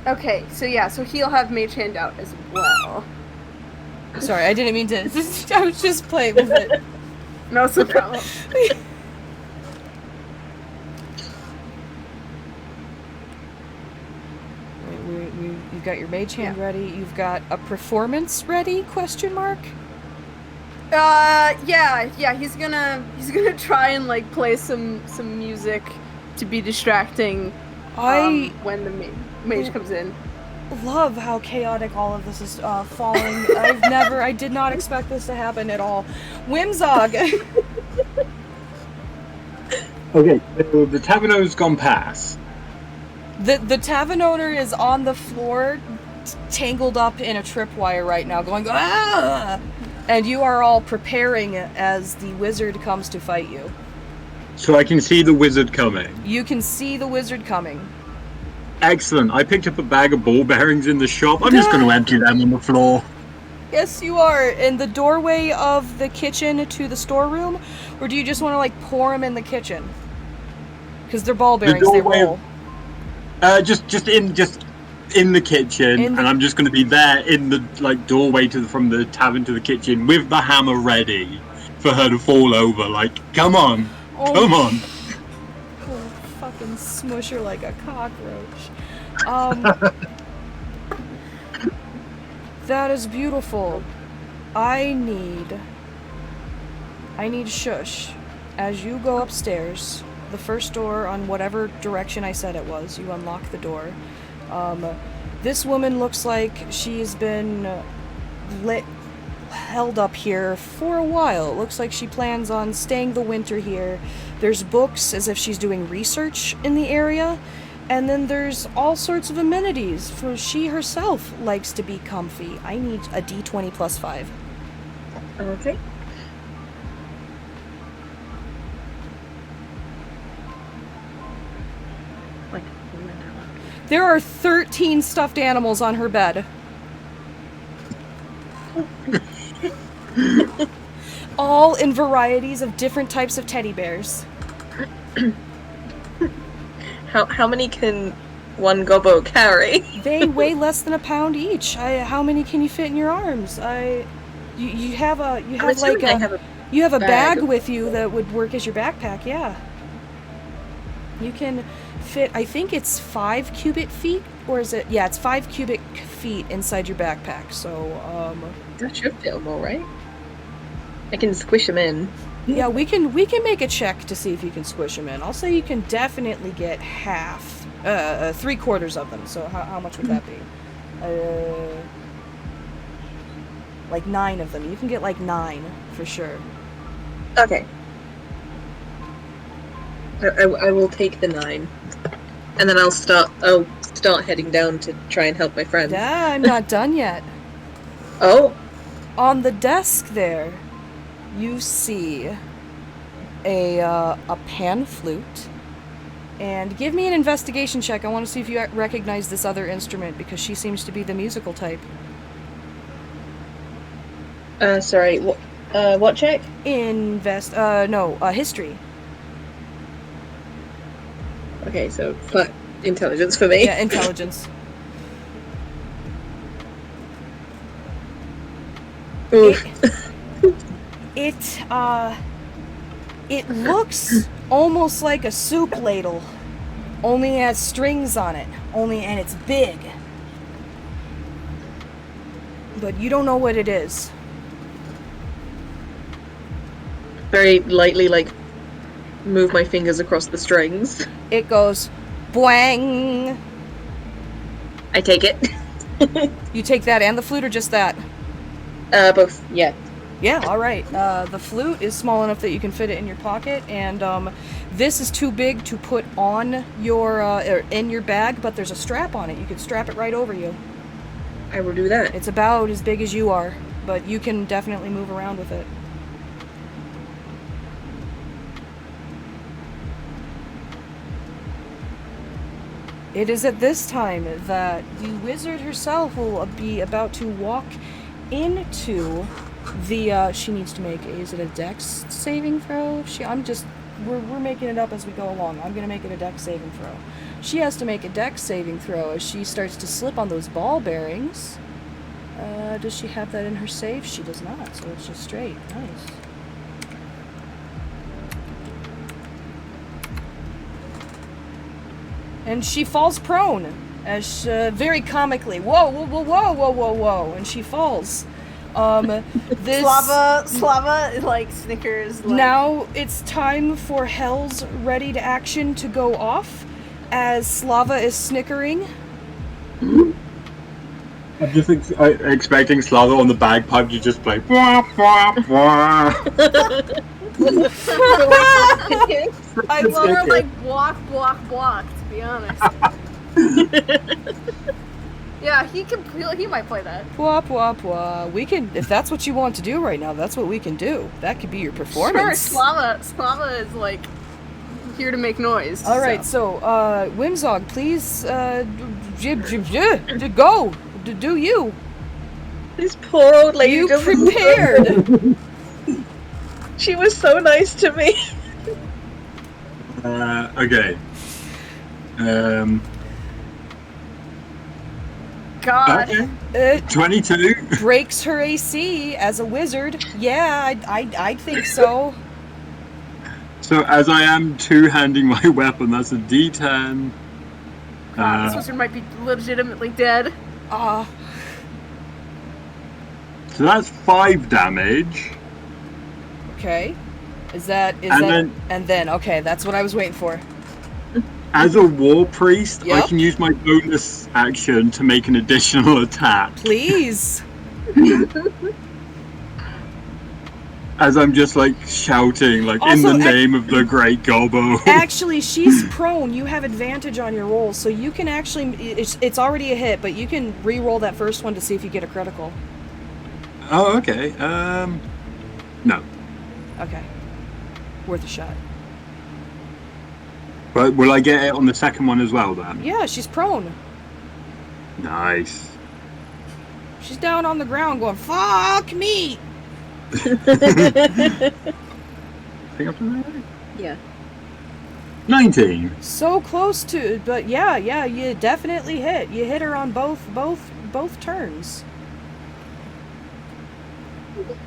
Okay, so he'll have mage hand out as well. Sorry, I didn't mean to. I was just playing with it. No, it's no problem. You've got your mage hand Yeah. ready. You've got a performance ready? Question mark. Yeah. He's gonna try and like play some music to be distracting. I When the mage comes in. love how chaotic all of this is falling. I did not expect this to happen at all. Whimzog. Okay, so the tavern owner's gone past. The tavern owner is on the floor, tangled up in a tripwire right now, going ah! And you are all preparing as the wizard comes to fight you. So I can see the wizard coming. You can see the wizard coming. Excellent. I picked up a bag of ball bearings in the shop. I'm just going to empty them on the floor. Yes, you are. In the doorway of the kitchen to the storeroom, or do you just want to like pour them in the kitchen? Because they're ball bearings, they roll. Just in the kitchen, and I'm just going to be there in the like doorway from the tavern to the kitchen with the hammer ready for her to fall over. Like, come on, come on. Oh, fucking smush her like a cockroach. That is beautiful. I need shush. As you go upstairs, the first door on whatever direction I said it was, you unlock the door. This woman looks like she's been held up here for a while. It looks like she plans on staying the winter here. There's books as if she's doing research in the area. And then there's all sorts of amenities, for she herself likes to be comfy. I need a d20 plus 5. Okay. There are 13 stuffed animals on her bed. All in varieties of different types of teddy bears. How many can one gobbo carry? They weigh less than a pound each. How many can you fit in your arms? You have a bag with you that would work as your backpack. Yeah. You can fit. I think it's 5 cubic feet, or is it? Yeah, it's 5 cubic feet inside your backpack. So That should fit all right. I can squish them in. Yeah, we can make a check to see if you can squish them in. I'll say you can definitely get half, 3/4 of them. So how much would that be? Like 9 of them. You can get like 9 for sure. Okay. I will take the 9, and then I'll start heading down to try and help my friends. Yeah, I'm not done yet. Oh. On the desk there, you see a pan flute. And give me an investigation check. I want to see if you recognize this other instrument, because she seems to be the musical type. Sorry. What check? History. Okay, so intelligence for me. Yeah, intelligence. It looks almost like a soup ladle, only it has strings on it, and it's big. But you don't know what it is. Very lightly, move my fingers across the strings. It goes, boing. I take it. You take that and the flute, or just that? Both, yeah. Yeah, alright. The flute is small enough that you can fit it in your pocket, and this is too big to put on your, in your bag, but there's a strap on it. You can strap it right over you. I will do that. It's about as big as you are, but you can definitely move around with it. It is at this time that the wizard herself will be about to walk into the, she needs to make, is it a dex saving throw? We're making it up as we go along. I'm gonna make it a dex saving throw. She has to make a dex saving throw as she starts to slip on those ball bearings. Does she have that in her save? She does not, so it's just straight. Nice. and she falls prone, as very comically. Whoa, whoa, whoa, whoa, whoa, whoa, whoa, and she falls. This Slava like snickers. Like, now it's time for Hell's ready to action to go off, as Slava is snickering. I'm just expecting Slava on the bagpipe to just play. Wah, wah, wah. I or love like block, to be honest. Yeah, he might play that. Wop wop wop. We can, if that's what you want to do right now, that's what we can do. That could be your performance. Sure, Slava is like here to make noise. All right, so Whimsog, please, go. Do you? This poor old lady. You doesn't prepared. She was so nice to me. Okay. God. Okay. 22. Breaks her AC as a wizard. Yeah, I think so. So as I am two-handing my weapon, that's a D10. This wizard might be legitimately dead. So that's 5 damage. Okay. And then okay, that's what I was waiting for. As a war priest, I Yep. can use my bonus action to make an additional attack. Please. As I'm just like shouting, like Also, in the name of the great Gobbo. Actually, she's prone. You have advantage on your rolls, so you can actually. It's already a hit, but you can re-roll that first one to see if you get a critical. Oh, okay. No. Okay. Worth a shot. But will I get it on the second one as well then? Yeah, she's prone. Nice. She's down on the ground going, "Fuck me!" I think I've done that right? Yeah. 19. So close to, but yeah, you definitely hit. You hit her on both turns.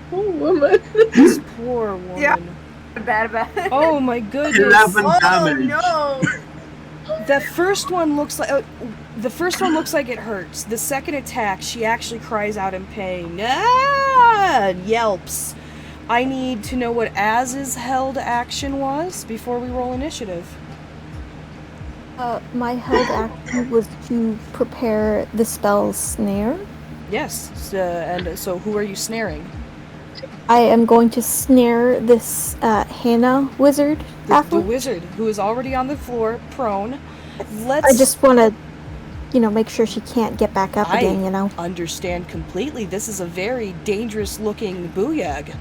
Poor woman. This poor woman. Yeah. Bad about it. Oh my goodness. 11 Oh damage. no! The first one looks like it hurts. The second attack, she actually cries out in pain. Yelps. I need to know what Az's held action was before we roll initiative. My held action was to prepare the spell snare. Yes. And so who are you snaring? I am going to snare this Hannah wizard. The wizard, who is already on the floor, prone. I just want to, make sure she can't get back up again, Understand completely. This is a very dangerous looking booyag.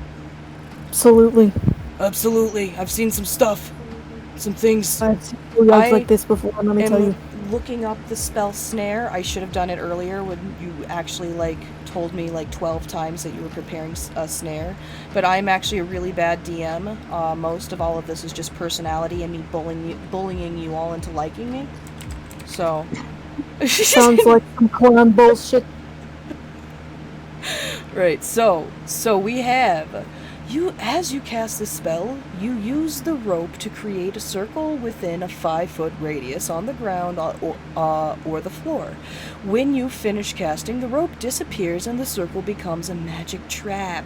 Absolutely. Absolutely. I've seen some stuff. Some things. I've seen booyags like this before, let me tell you. Looking up the spell snare, I should have done it earlier when you actually told me 12 times that you were preparing a snare. But I'm actually a really bad DM. Most of all of this is just personality and me bullying you all into liking me. So Sounds like some clown bullshit. Right, so we have as you cast the spell, you use the rope to create a circle within a 5-foot radius on the ground or the floor. When you finish casting, the rope disappears and the circle becomes a magic trap.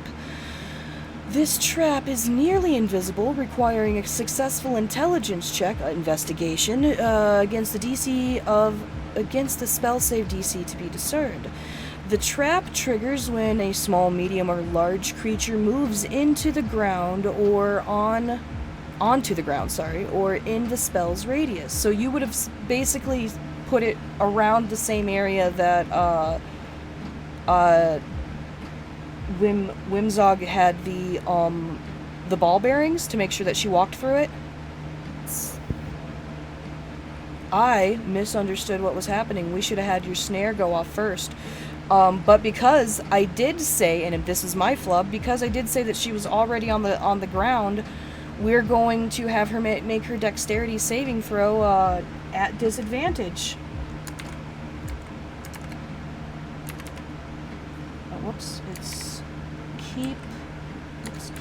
This trap is nearly invisible, requiring a successful intelligence check, investigation, against the spell save DC to be discerned. The trap triggers when a small, medium, or large creature moves into the ground or onto the ground, or in the spell's radius. So you would have basically put it around the same area that Whimsog had the ball bearings to make sure that she walked through it. I misunderstood what was happening. We should have had your snare go off first. But because I did say, and this is my flub, because I did say that she was already on the ground, we're going to have her make her dexterity saving throw at disadvantage. Whoops, it's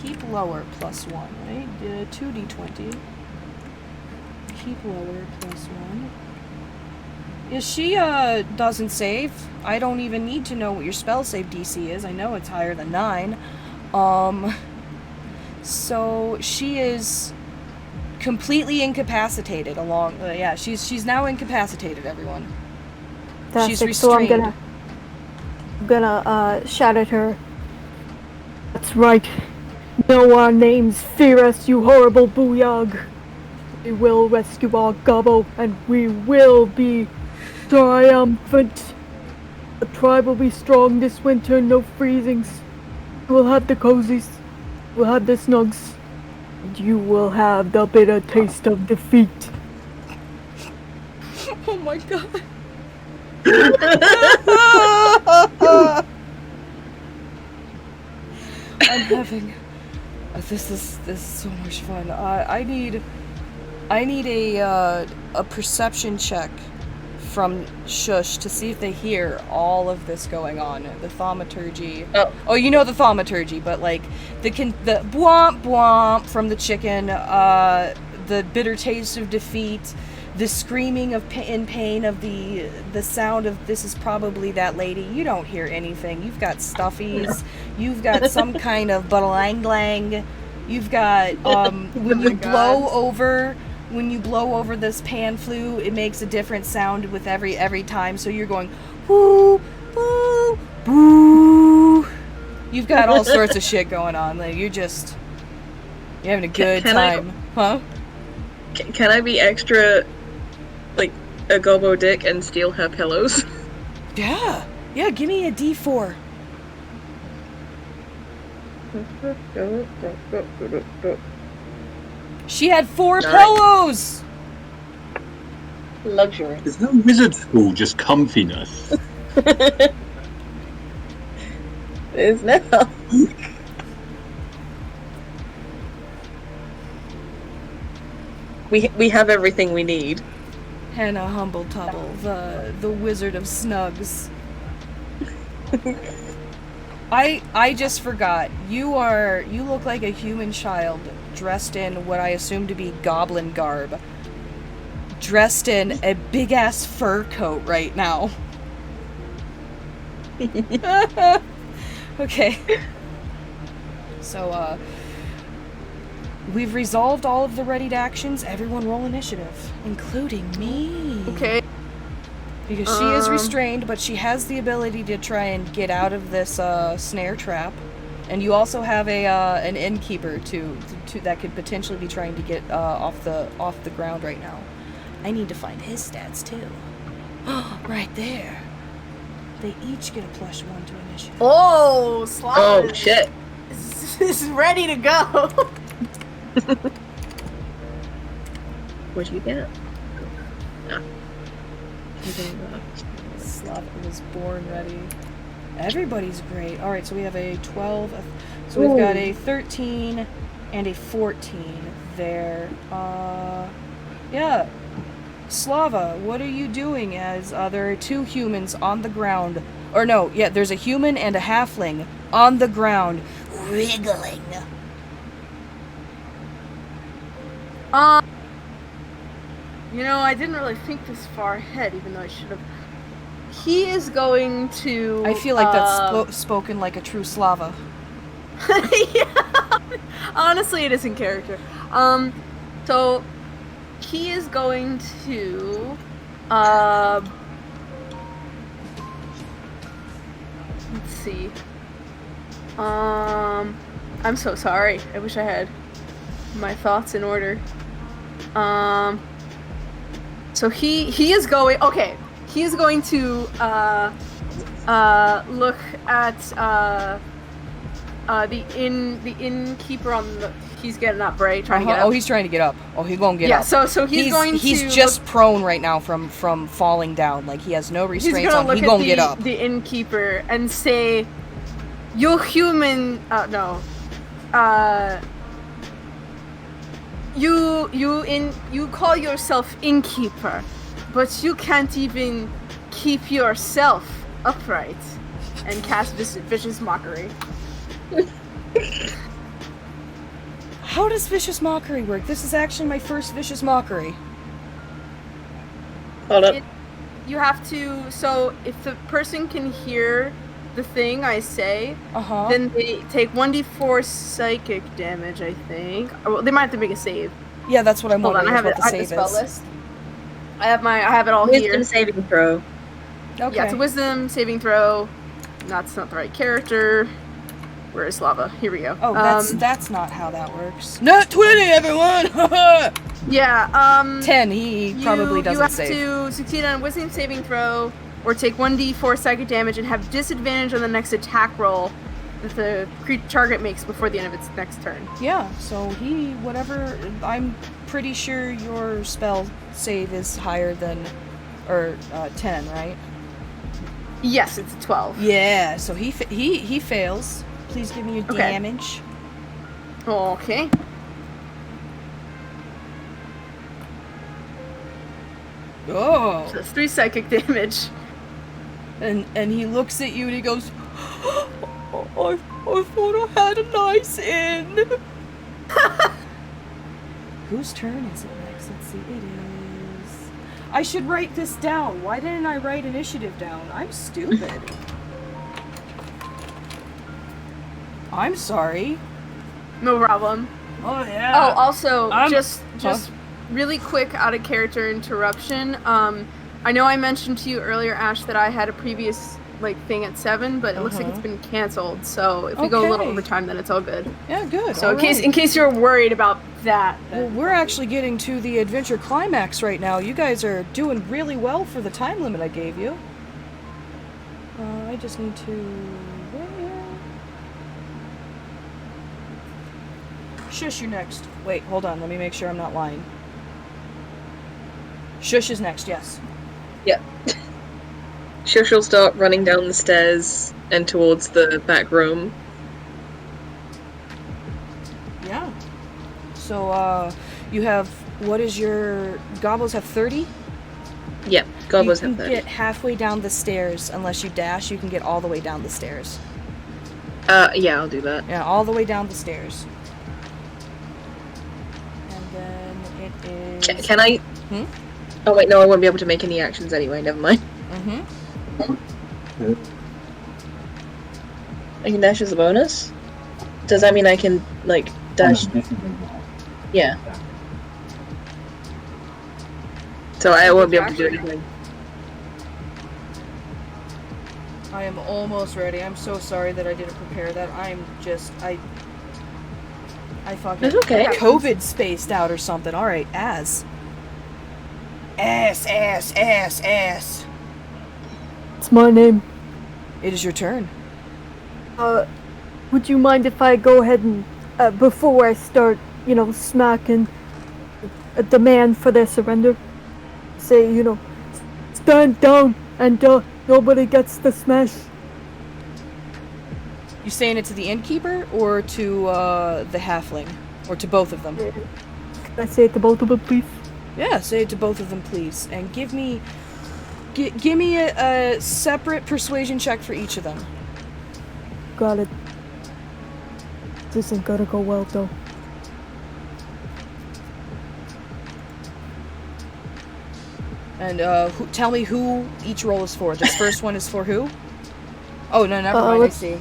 keep lower +1, right? 2d20. Keep lower +1. Yeah, she doesn't save. I don't even need to know what your spell save DC is. I know it's higher than 9. So she is completely incapacitated she's now incapacitated, everyone. She's Fantastic. restrained. So I'm gonna shout at her. That's right. Know our names. Fear us, you horrible booyog. We will rescue our gobbo, and we will be triumphant. The tribe will be strong this winter, no freezings. We'll have the cozies. We'll have the snugs. And you will have the bitter taste of defeat. Oh my god. I'm having this is so much fun. I need a perception check from Shush to see if they hear all of this going on. The thaumaturgy. Oh, you know the thaumaturgy, but like the bwomp bwomp from the chicken, the bitter taste of defeat, the screaming of in pain of the sound of this is probably that lady. You don't hear anything. You've got stuffies. You've got some kind of balang. You've got when you blow over this pan flute, it makes a different sound with every time. So you're going whoo boo boo. You've got all sorts of shit going on. Like you're having a good time, huh? Can I be extra, like, a gobbo dick and steal her pillows? Yeah. Give me a D4. She had 4 pillows! Luxury. Is that wizard school just comfiness? Is now. We have everything we need. Hannah Humble Tubble, the Wizard of Snugs. I just forgot. You look like a human child dressed in what I assume to be goblin garb. Dressed in a big ass fur coat right now. Okay. So, we've resolved all of the readied actions. Everyone roll initiative, including me. Okay. Because she is restrained, but she has the ability to try and get out of this snare trap. And you also have an innkeeper to that could potentially be trying to get off the ground right now. I need to find his stats too. Right there. They each get a +1 to initiative. Oh, Slav. Oh shit. Is ready to go. What'd you get? Slav was born ready. Everybody's great. Alright, so we have a 12. So we've got a 13 and a 14 there. Yeah. Slava, what are you doing as there are 2 humans on the ground? Or no, yeah, there's a human and a halfling on the ground, wriggling. I didn't really think this far ahead, even though I should have. He is going to. I feel like that's spoken like a true Slava. Yeah. Honestly, it is in character. So he is going to. Let's see. I'm so sorry. I wish I had my thoughts in order. So he is going. Okay, he is going to look at the innkeeper on the. He's getting up, right? Trying to get up. Oh, he's trying to get up. Oh, he won't get up. Yeah. So he's going to. He's just prone right now from falling down. Like he has no restraints on. He won't get up. The innkeeper and say, "You're human." No. You call yourself innkeeper, but you can't even keep yourself upright, and cast vicious mockery. How does vicious mockery work? This is actually my first vicious mockery. Hold up. you have to. So if the person can hear the thing I say, then they take 1d4 psychic damage. I think. Well, they might have to make a save. Yeah, that's what I'm Hold on, wondering. I have what it. the I have the save spell is. list. I have it all Wisdom here. saving throw. Okay. Yeah, it's a wisdom saving throw. That's not the right character. Where is Lava? Here we go. Oh, that's not how that works. Not 20, everyone! Yeah, 10, he probably doesn't save. You have to succeed on a wisdom saving throw, or take 1d4 psychic damage and have disadvantage on the next attack roll that the target makes before the end of its next turn. Yeah, so I'm pretty sure your spell save is higher than, 10, right? Yes, it's a 12. Yeah, so he fails. Please give me your damage. Okay. Oh. So that's 3 psychic damage. And he looks at you and he goes, I thought I had a nice inn. Whose turn is it next? Let's see. It is. I should write this down. Why didn't I write initiative down? I'm stupid. I'm sorry. No problem. Oh yeah. Oh, also, I'm- just really quick out of character interruption. I know I mentioned to you earlier, Ash, that I had a previous thing at 7, but it looks like it's been canceled. So if we go a little over time, then it's all good. Yeah, good. So in case you're worried about that. Well, we're actually getting to the adventure climax right now. You guys are doing really well for the time limit I gave you. I just need to... Shush, you're next. Wait, hold on. Let me make sure I'm not lying. Shush is next, yes. Yep. Shush will start running down the stairs and towards the back room. Yeah. So, you have... What is your... Gobbles have 30? Yep, Gobbles have You can 30. get halfway down the stairs. Unless you dash, you can get all the way down the stairs. Yeah, I'll do that. Yeah, all the way down the stairs. And then it is... Can I... Hmm? Oh wait, no, I won't be able to make any actions anyway, never mind. I can dash as a bonus? Does that mean I can, dash? Yeah. So I won't be able to do anything. I am almost ready. I'm so sorry that I didn't prepare that. I'm just... I fucking... That's okay. COVID spaced out or something. Alright, Ass. Ass. It's my name. It is your turn. Would you mind if I go ahead and, before I start, smacking a demand for their surrender, say, stand down and, nobody gets the smash. You saying it to the innkeeper or to, the halfling? Or to both of them? Can I say it to both of them, please? Yeah, say it to both of them, please. And give me a separate persuasion check for each of them. Got it. This isn't gonna go well, though. And tell me who each roll is for. This first one is for who? Oh, no, never mind, I see.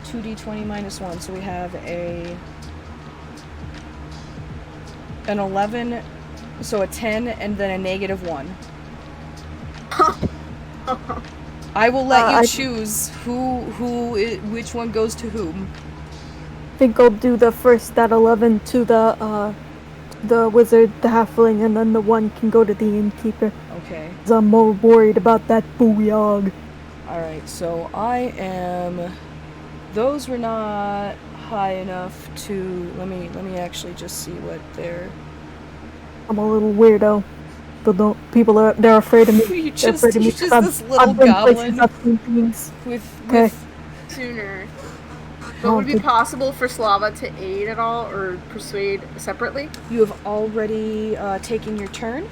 2d20 minus 1, so we have an 11, so a 10, and then a -1. I will let you choose which one goes to whom. I think I'll do the first, that 11 to the wizard, the halfling, and then the 1 can go to the innkeeper. Okay. 'Cause I'm more worried about that booyog. Alright, so I am... Those were not high enough to... Let me actually just see what they're... I'm a little weirdo. They're afraid of me. You're They're afraid of me. just this little I've been goblin places, I've seen things. with Sooner. But would it be possible for Slava to aid at all or persuade separately? You have already taken your turn.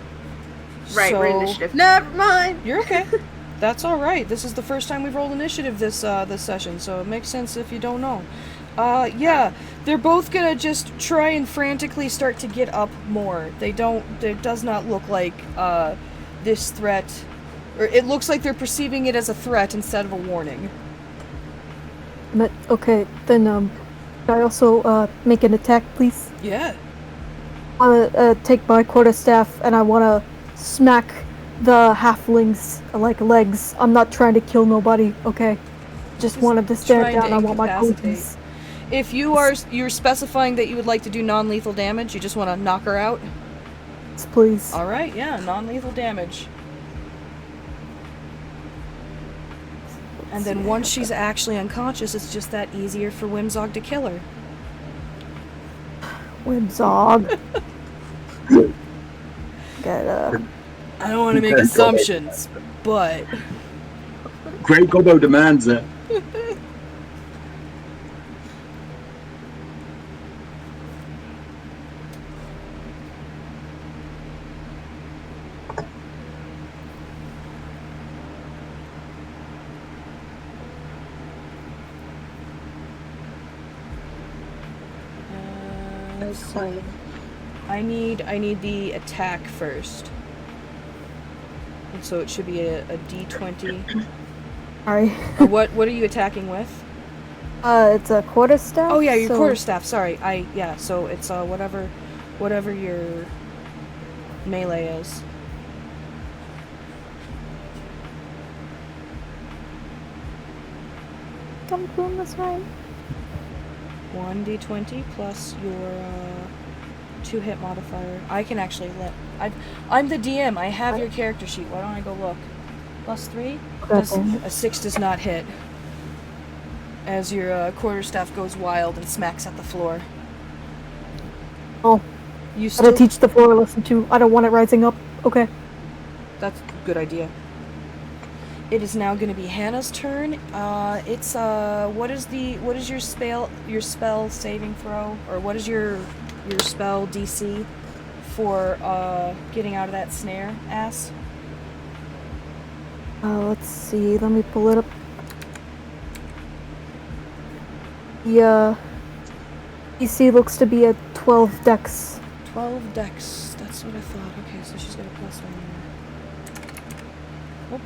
Right, so... we're initiative. Never mind. You're okay. That's all right. This is the first time we've rolled initiative this session, so it makes sense if you don't know. Yeah, they're both gonna just try and frantically start to get up more. It does not look like this threat, or it looks like they're perceiving it as a threat instead of a warning. But okay, then could I also make an attack, please? Yeah. I wanna take my quarterstaff and I wanna smack the halflings like legs. I'm not trying to kill nobody, okay? Just wanted to stare trying to down. I want my incapacitate. Cozies. If you're specifying that you would like to do non-lethal damage, you just want to knock her out? Yes, please. All right, yeah, non-lethal damage. And then once she's actually unconscious, it's just that easier for Whimsog to kill her. Whimsog. Get I don't want to make assumptions, but Great Gobbo demands it. so I need the attack first. And so it should be a D20. Sorry. What are you attacking with? It's a quarterstaff. Oh yeah, your so- quarterstaff. Sorry, so it's whatever your melee is. I'm doing this right. 1d20 plus your 2-hit modifier. I can actually I'm the DM. I have your character sheet. Why don't I go look? Plus 3. A 6 does not hit. As your quarterstaff goes wild and smacks at the floor. Oh, You gotta still. teach the floor a lesson too. I don't want it rising up. Okay. That's a good idea. It is now going to be Hannah's turn. It's what is your spell saving throw, or what is your spell DC for getting out of that snare, ass? Let's see. Let me pull it up. The DC looks to be a 12 dex. 12 dex. That's what I thought. Okay, so she's got a +1 there. Oh,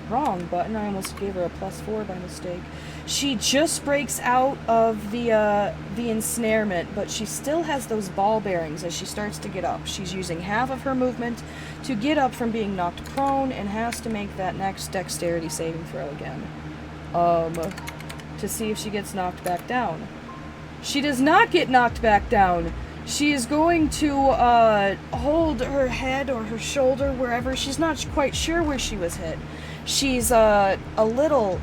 wrong button. I almost gave her a +4 by mistake. She just breaks out of the ensnarement, but she still has those ball bearings as she starts to get up. She's using half of her movement to get up from being knocked prone and has to make that next dexterity saving throw again. To see if she gets knocked back down. She does not get knocked back down. She is going to hold her head or her shoulder wherever. She's not quite sure where she was hit. She's a little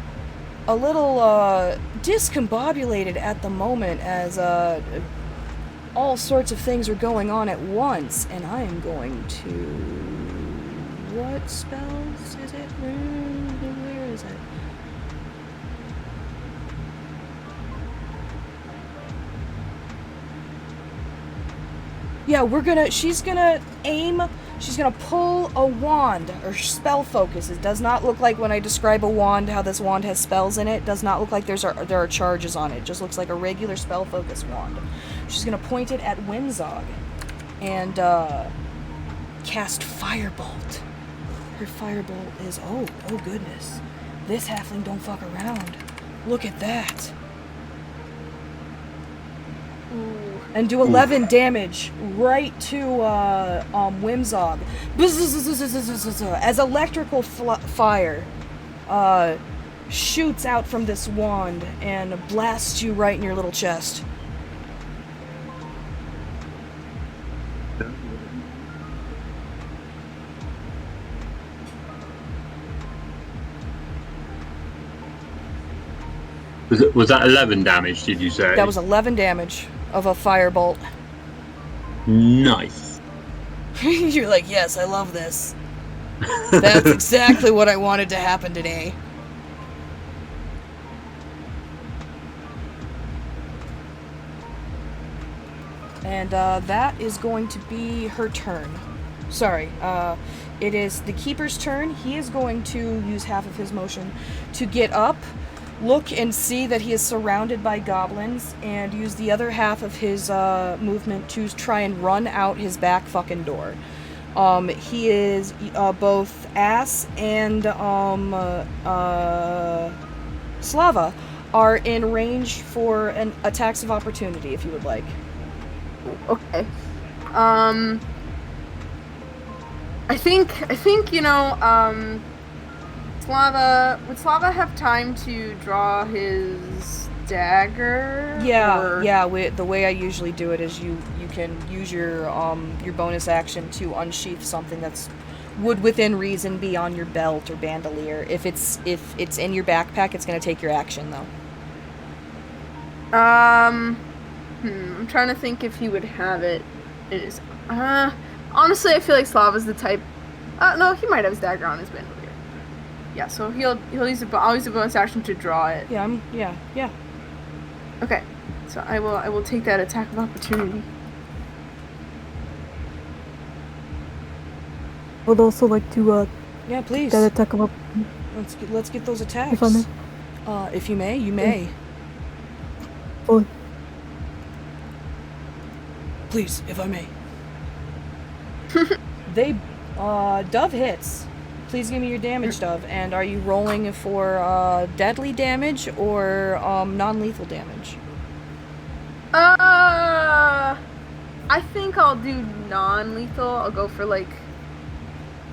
discombobulated at the moment as all sorts of things are going on at once. And I am going to... What spells is it? Where is it? Yeah, she's gonna pull a wand, or spell focus. It does not look like when I describe a wand, how this wand has spells in it. It does not look like there are charges on it. It just looks like a regular spell focus wand. She's gonna point it at Whimsog and cast Firebolt. Her Firebolt is, oh goodness. This halfling don't fuck around. Look at that. And do 11 damage right to Whimsog. As electrical fire shoots out from this wand and blasts you right in your little chest. Was that 11 damage, did you say? That was 11 damage of a firebolt. Nice. You're like, yes, I love this. That's exactly what I wanted to happen today. And that is going to be her turn. Sorry, it is the Keeper's turn. He is going to use half of his motion to get up, look and see that he is surrounded by goblins, and use the other half of his movement to try and run out his back fucking door. He is both Ass and Slava are in range for an attacks of opportunity if you would like. Okay. I think Slava, would Slava have time to draw his dagger? Yeah. The way I usually do it is you can use your bonus action to unsheath something that's would within reason be on your belt or bandolier. If it's in your backpack, it's gonna take your action though. I'm trying to think if he would have it in his. Honestly, I feel like Slava's the type. No, he might have his dagger on his bandolier. Yeah, so he'll use I'll use a bonus action to draw it. Yeah. Okay, so I will take that attack of opportunity. I would also like to Yeah, please. that attack of Let's get those attacks. if I may. If you may, you may. Fully. Please, if I may. They Dove hits. Please give me your damage, Dove. And are you rolling for deadly damage or non-lethal damage? I think I'll do non-lethal. I'll go for like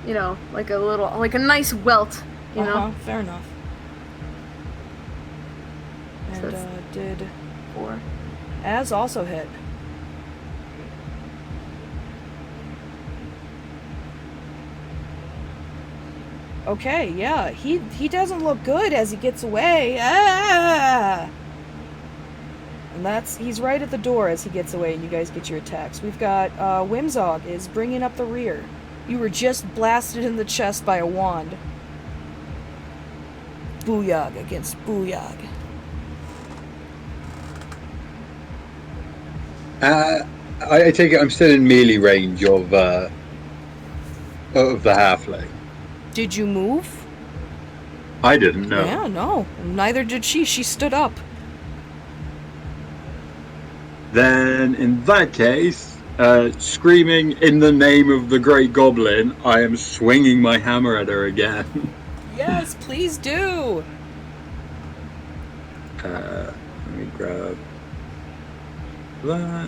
a nice welt, you know? Fair enough. So And did 4. Az also hit? Okay, yeah, he doesn't look good as he gets away. And he's right at the door as he gets away, and you guys get your attacks. We've got Whimzog is bringing up the rear. You were just blasted in the chest by a wand. Booyag against Booyag. I take it I'm still in melee range of the halfling. Did you move? I didn't know. Yeah, no. Neither did she. She stood up. Then, in that case, screaming in the name of the great goblin, I am swinging my hammer at her again. Yes, please do. Let me grab that.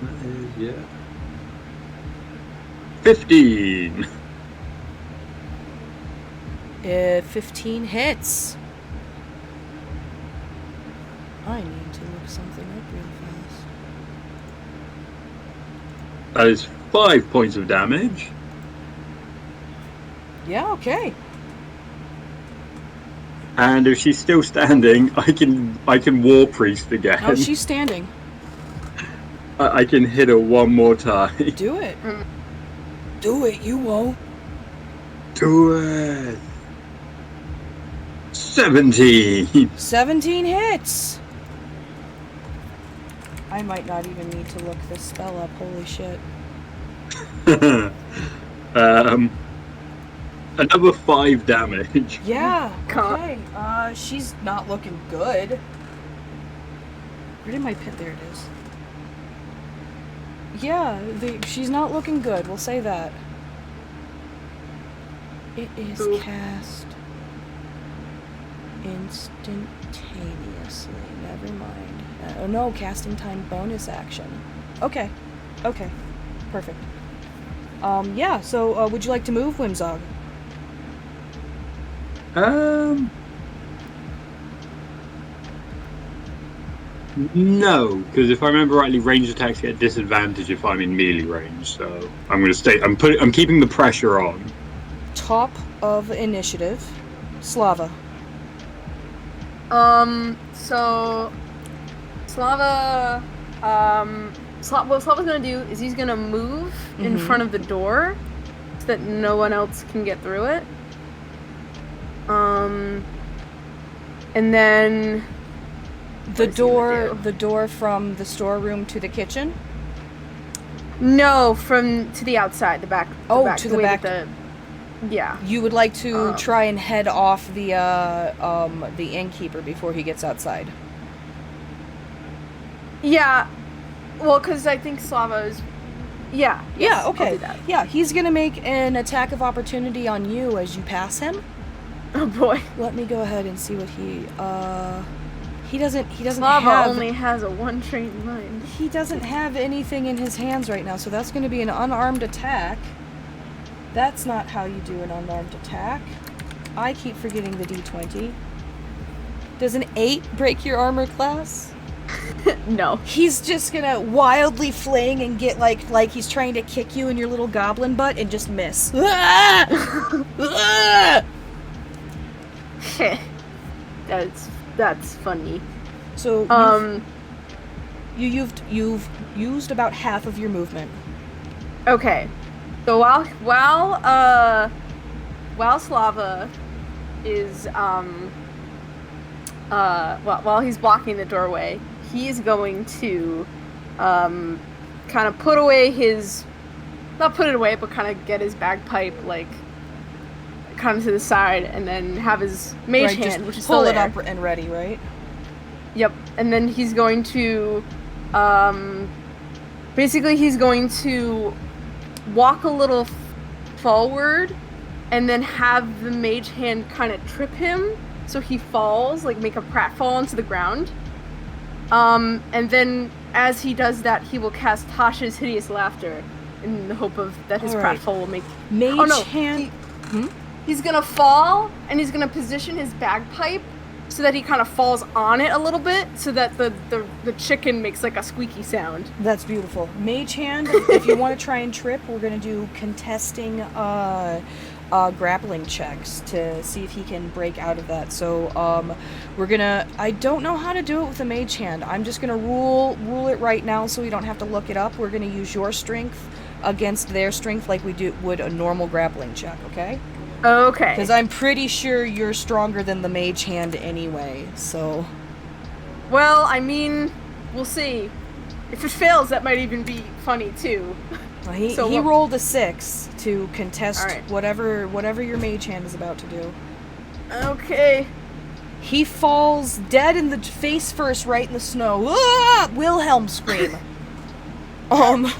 That is, yeah. 15! 15 hits. I need to look something up real fast. That is 5 points of damage. Yeah, okay. And if she's still standing, I can War Priest again. Oh, she's standing. I can hit her one more time. Do it. Do it, you won't. Do it. 17. 17 hits. I might not even need to look this spell up. Holy shit. Another 5 damage. Yeah. Okay. She's not looking good. Where did my pin? There it is. Yeah, she's not looking good. We'll say that. It is cast instantaneously. Never mind. Oh no, casting time bonus action. Okay. Perfect. Yeah, so would you like to move, Whimzog? No, because if I remember rightly, ranged attacks get disadvantage if I'm in melee range. So I'm going to stay. I'm keeping the pressure on. Top of initiative, Slava. So Slava, what Slava's gonna do is he's gonna move in front of the door so that no one else can get through it. And then The door from the storeroom to the kitchen? No, to the outside, the back. To the back. Yeah. You would like to try and head off the innkeeper before he gets outside. Yeah. Well, because I think Slava is. Yeah. Yeah, Yes, okay. I'll do that. Yeah, he's gonna make an attack of opportunity on you as you pass him. Oh boy. Let me go ahead and see what he doesn't Slava have only has a one-trained mind. he doesn't have anything in his hands right now, so that's gonna be an unarmed attack. That's not how you do an unarmed attack. I keep forgetting the D20. Does an 8 break your armor class? No. He's just gonna wildly fling and get like he's trying to kick you in your little goblin butt and just miss. That's funny. So you've used about half of your movement. Okay. So while Slava is while he's blocking the doorway, he's going to kind of put away his, not put it away, but kind of get his bagpipe like kind of to the side, and then have his mage Right, hand, just which is pull still it there. up and ready, right? Yep, and then he's going to, basically he's going to walk a little forward, and then have the mage hand kind of trip him, so he falls, like make a pratfall into the ground. And then as he does that, he will cast Tasha's Hideous Laughter, in the hope of that his All right. pratfall will make. Mage hand. He's gonna fall, and he's gonna position his bagpipe so that he kind of falls on it a little bit, so that the chicken makes like a squeaky sound. That's beautiful. Mage hand. If you want to try and trip, we're gonna do contesting grappling checks to see if he can break out of that. So we're gonna. I don't know how to do it with a mage hand. I'm just gonna rule it right now, so we don't have to look it up. We're gonna use your strength against their strength, like we would a normal grappling check. Okay. Okay. Because I'm pretty sure you're stronger than the mage hand anyway, so... Well, I mean, we'll see. If it fails, that might even be funny, too. Well, he So what- rolled a 6 to contest Alright. whatever your mage hand is about to do. Okay. He falls dead in the face first, right in the snow. Ah! Wilhelm scream. And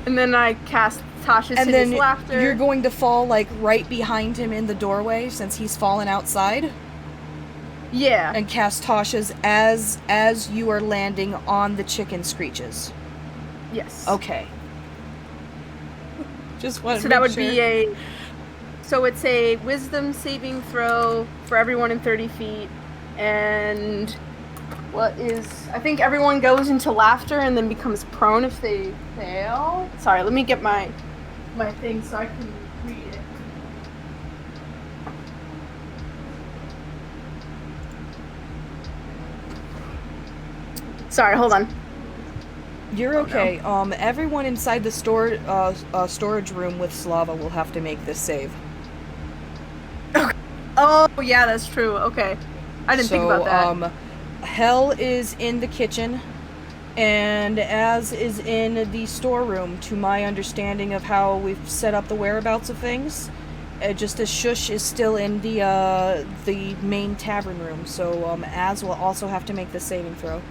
then I cast Tasha's And Hideous then Laughter. you're going to fall, like, right behind him in the doorway, since he's fallen outside. Yeah. And cast Tasha's as you are landing on the chicken screeches. Yes. Okay. Just want to So that would be a... So it's a wisdom saving throw for everyone in 30 feet. And what is... I think everyone goes into laughter and then becomes prone if they fail. Sorry, let me get my thing so I can read it. Sorry, hold on. You're okay. Everyone inside the storage room with Slava will have to make this save. Oh, yeah, that's true. Okay. I didn't think about that. Hell is in the kitchen, and Az is in the storeroom, to my understanding of how we've set up the whereabouts of things. Just as Shush is still in the main tavern room, so Az will also have to make the saving throw.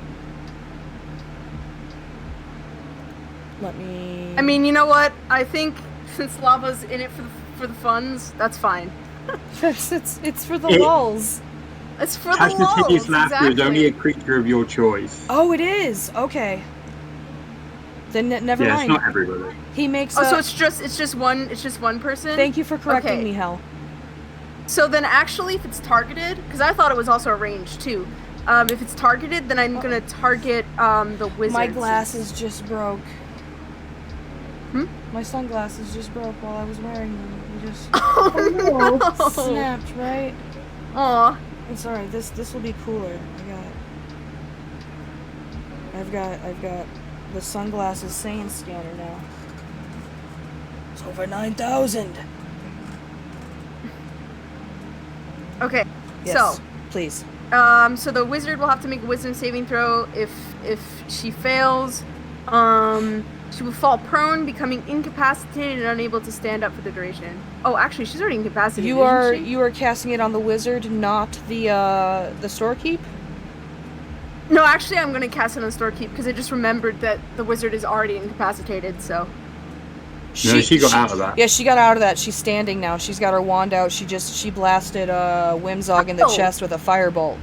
Let me... I mean, you know what? I think since Lava's in it for the funds, that's fine. it's for the lulz. It's for the Tasha's lulz, Hideous Laughter is exactly. only a creature of your choice. Oh, it is. Okay. Then never Yeah, mind. it's not everybody. He makes. Oh, so it's just one person. Thank you for correcting Okay. me, Hel. So then, actually, if it's targeted, because I thought it was also a range too. If it's targeted, then I'm gonna target the wizard. My glasses just broke. Hmm? My sunglasses just broke while I was wearing them. They just Oh no! snapped, right? Aw. It's alright. This will be cooler. I've got the sunglasses Saiyan scanner now. It's over 9,000. Okay. Yes, So. please. So the wizard will have to make a wisdom saving throw. If she fails, she will fall prone, becoming incapacitated and unable to stand up for the duration. Oh, actually, she's already incapacitated. You are isn't she? casting it on the wizard, not the storekeep. No, actually, I'm gonna cast it on Storekeep because I just remembered that the wizard is already incapacitated. So. No, she got out of that. Yeah, she got out of that. She's standing now. She's got her wand out. She blasted Whimsog in the chest with a firebolt.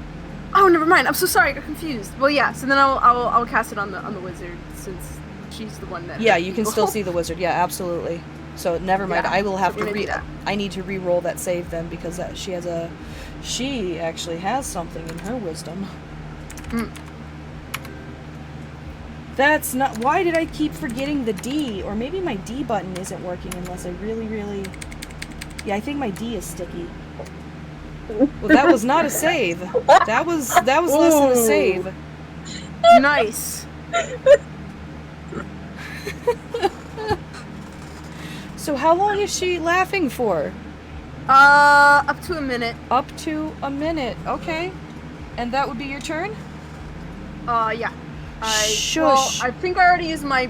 Oh, never mind. I'm so sorry. I got confused. Well, yeah. So then I'll cast it on the wizard since she's the one that. Yeah, you can still see the wizard. Yeah, absolutely. So never mind. Yeah, I will have so to I need to re-roll that save then because she actually has something in her wisdom. That's not. Why did I keep forgetting the D? Or maybe my D button isn't working unless I really. Yeah, I think my D is sticky. Well, that was not a save. That was less than a save. Nice. So how long is she laughing for? Up to a minute. Up to a minute. Okay. And that would be your turn? Yeah. Shush. Well, I think I already used my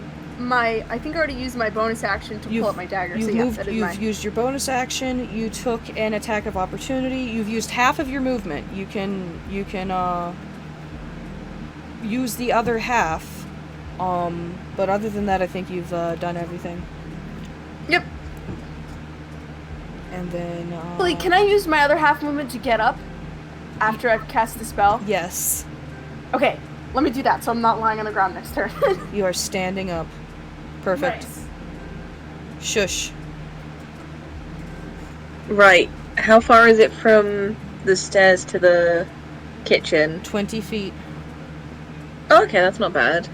bonus action to pull up my dagger. You've used your bonus action. You took an attack of opportunity. You've used half of your movement. You can use the other half. But other than that, I think you've done everything. Yep. And then. Wait, can I use my other half movement to get up after I've cast the spell? Yes. Okay. Let me do that, so I'm not lying on the ground next turn. You are standing up. Perfect. Nice. Shush. Right. How far is it from the stairs to the kitchen? 20 feet. Oh, okay, that's not bad.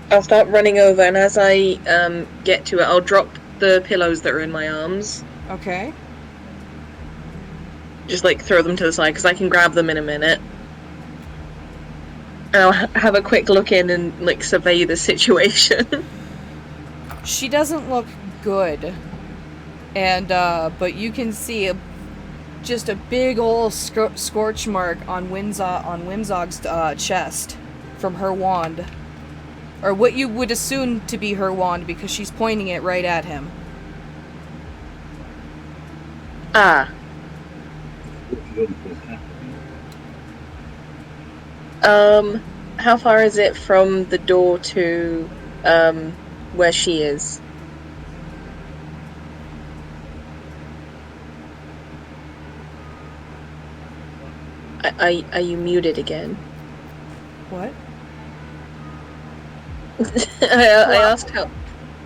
I'll start running over, and as I get to it, I'll drop the pillows that are in my arms. Okay. Just, like, throw them to the side, because I can grab them in a minute. And I'll have a quick look in and, like, survey the situation. She doesn't look good. And, but you can see just a big old scorch mark on Whimsog's chest from her wand. Or what you would assume to be her wand, because she's pointing it right at him. Ah. How far is it from the door to, where she is? Are you muted again? What? I asked how...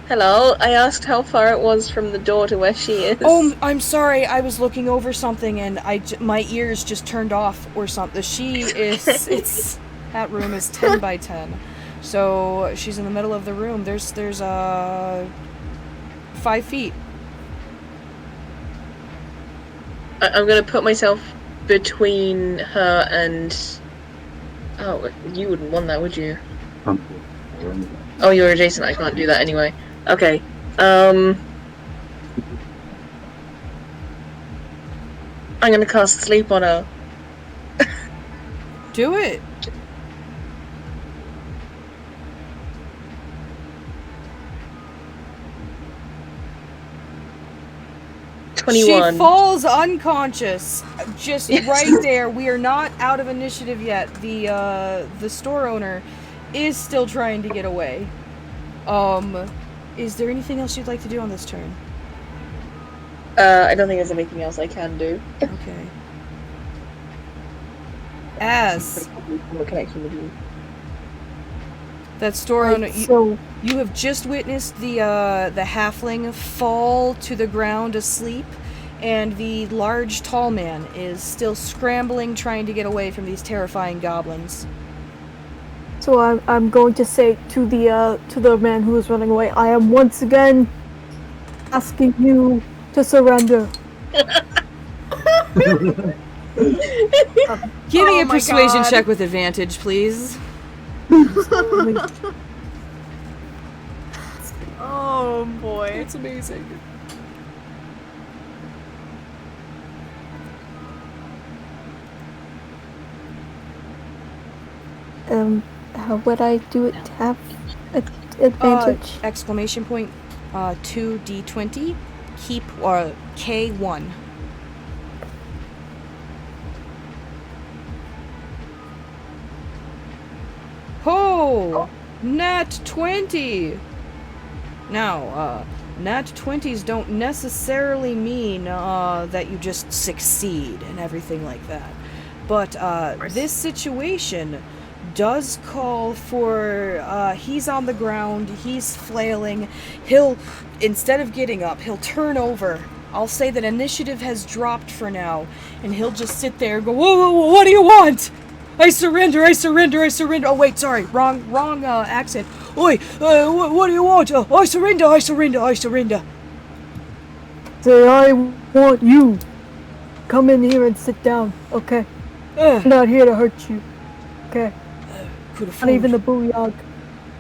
Hello? I asked how far it was from the door to where she is. Oh, I'm sorry. I was looking over something and my ears just turned off or something. She is... That room is 10 by 10. So she's in the middle of the room. There's 5 feet. I'm gonna put myself between her and... Oh, you wouldn't want that, would you? Oh, you're adjacent. I can't do that anyway. Okay. I'm gonna cast sleep on her. Do it. She falls unconscious, just right there. We are not out of initiative yet. The store owner is still trying to get away. Is there anything else you'd like to do on this turn? I don't think there's anything else I can do. Okay. As connection with you. That store owner, So you have just witnessed the halfling fall to the ground asleep, and the large tall man is still scrambling, trying to get away from these terrifying goblins. So I'm going to say to the man who is running away, I am once again asking you to surrender. Give me a persuasion check with advantage, please. Oh boy. It's amazing. How would I do it to have advantage? Exclamation point, 2d20, keep, K1. Oh, nat 20. Now, nat 20s don't necessarily mean that you just succeed and everything like that. But this situation does call for, he's on the ground, he's flailing. He'll, instead of getting up, he'll turn over. I'll say that initiative has dropped for now, and he'll just sit there and go, whoa, whoa, whoa, what do you want? I surrender, I surrender, I surrender. Oh, wait, sorry, wrong accent. Oi, what do you want? I surrender, I surrender, I surrender. Say, I want you. Come in here and sit down, okay? I'm not here to hurt you, okay? Not even the booyah.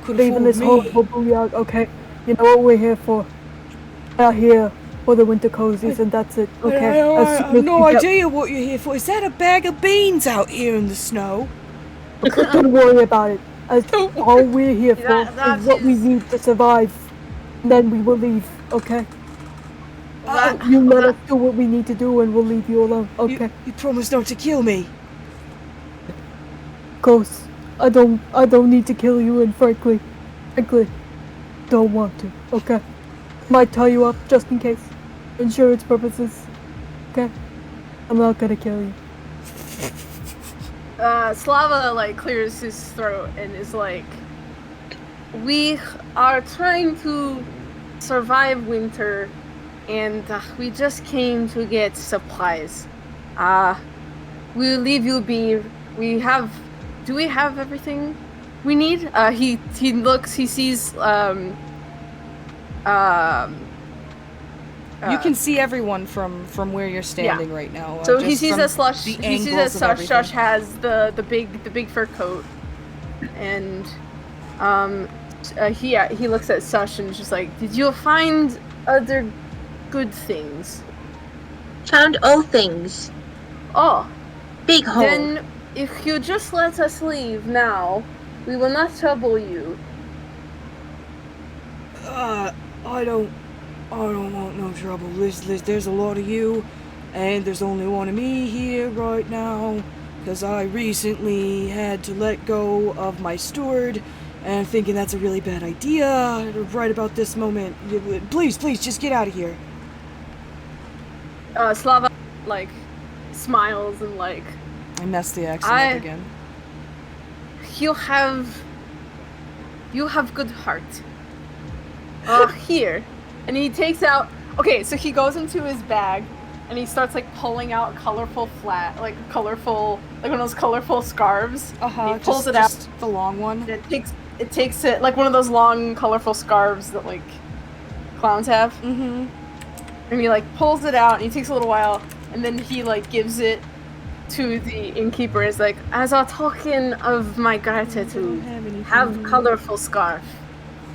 Not even this horrible booyah, okay? You know what we're here for. We're out here for the winter cozies, and that's it, okay? I have no idea what you're here for. Is that a bag of beans out here in the snow? Don't worry about it. All we're here for is what we need to survive. And then we will leave, okay? You let us do what we need to do and we'll leave you alone, okay? You promise not to kill me? Of course. I don't need to kill you, and frankly, don't want to, okay? Might tie you up just in case. Insurance purposes. Okay? I'm not gonna kill you. Slava, like, clears his throat and is like, we are trying to survive winter, and we just came to get supplies. We'll leave you be. Do we have everything we need? He looks, he sees, you can see everyone from where you're standing right now. So he sees that Slush. He sees that Slush has the big fur coat, and he looks at Sush and is just like, did you find other good things? Found all things. Oh, big hole. Then if you just let us leave now, we will not trouble you. I don't want no trouble. There's a lot of you, and there's only one of me here right now, because I recently had to let go of my steward, and I'm thinking that's a really bad idea right about this moment. Please, just get out of here. Slava, like, smiles and, like... I messed the accent up again. You have good heart. Here. And he takes out... Okay, so he goes into his bag, and he starts, like, pulling out colorful like one of those colorful scarves. He pulls it out. The long one? And it takes it, like one of those long, colorful scarves that, like, clowns have. Mm-hmm. And he, like, pulls it out, and he takes a little while, and then he, like, gives it to the innkeeper. Is like, as a token of my gratitude, have colorful scarf.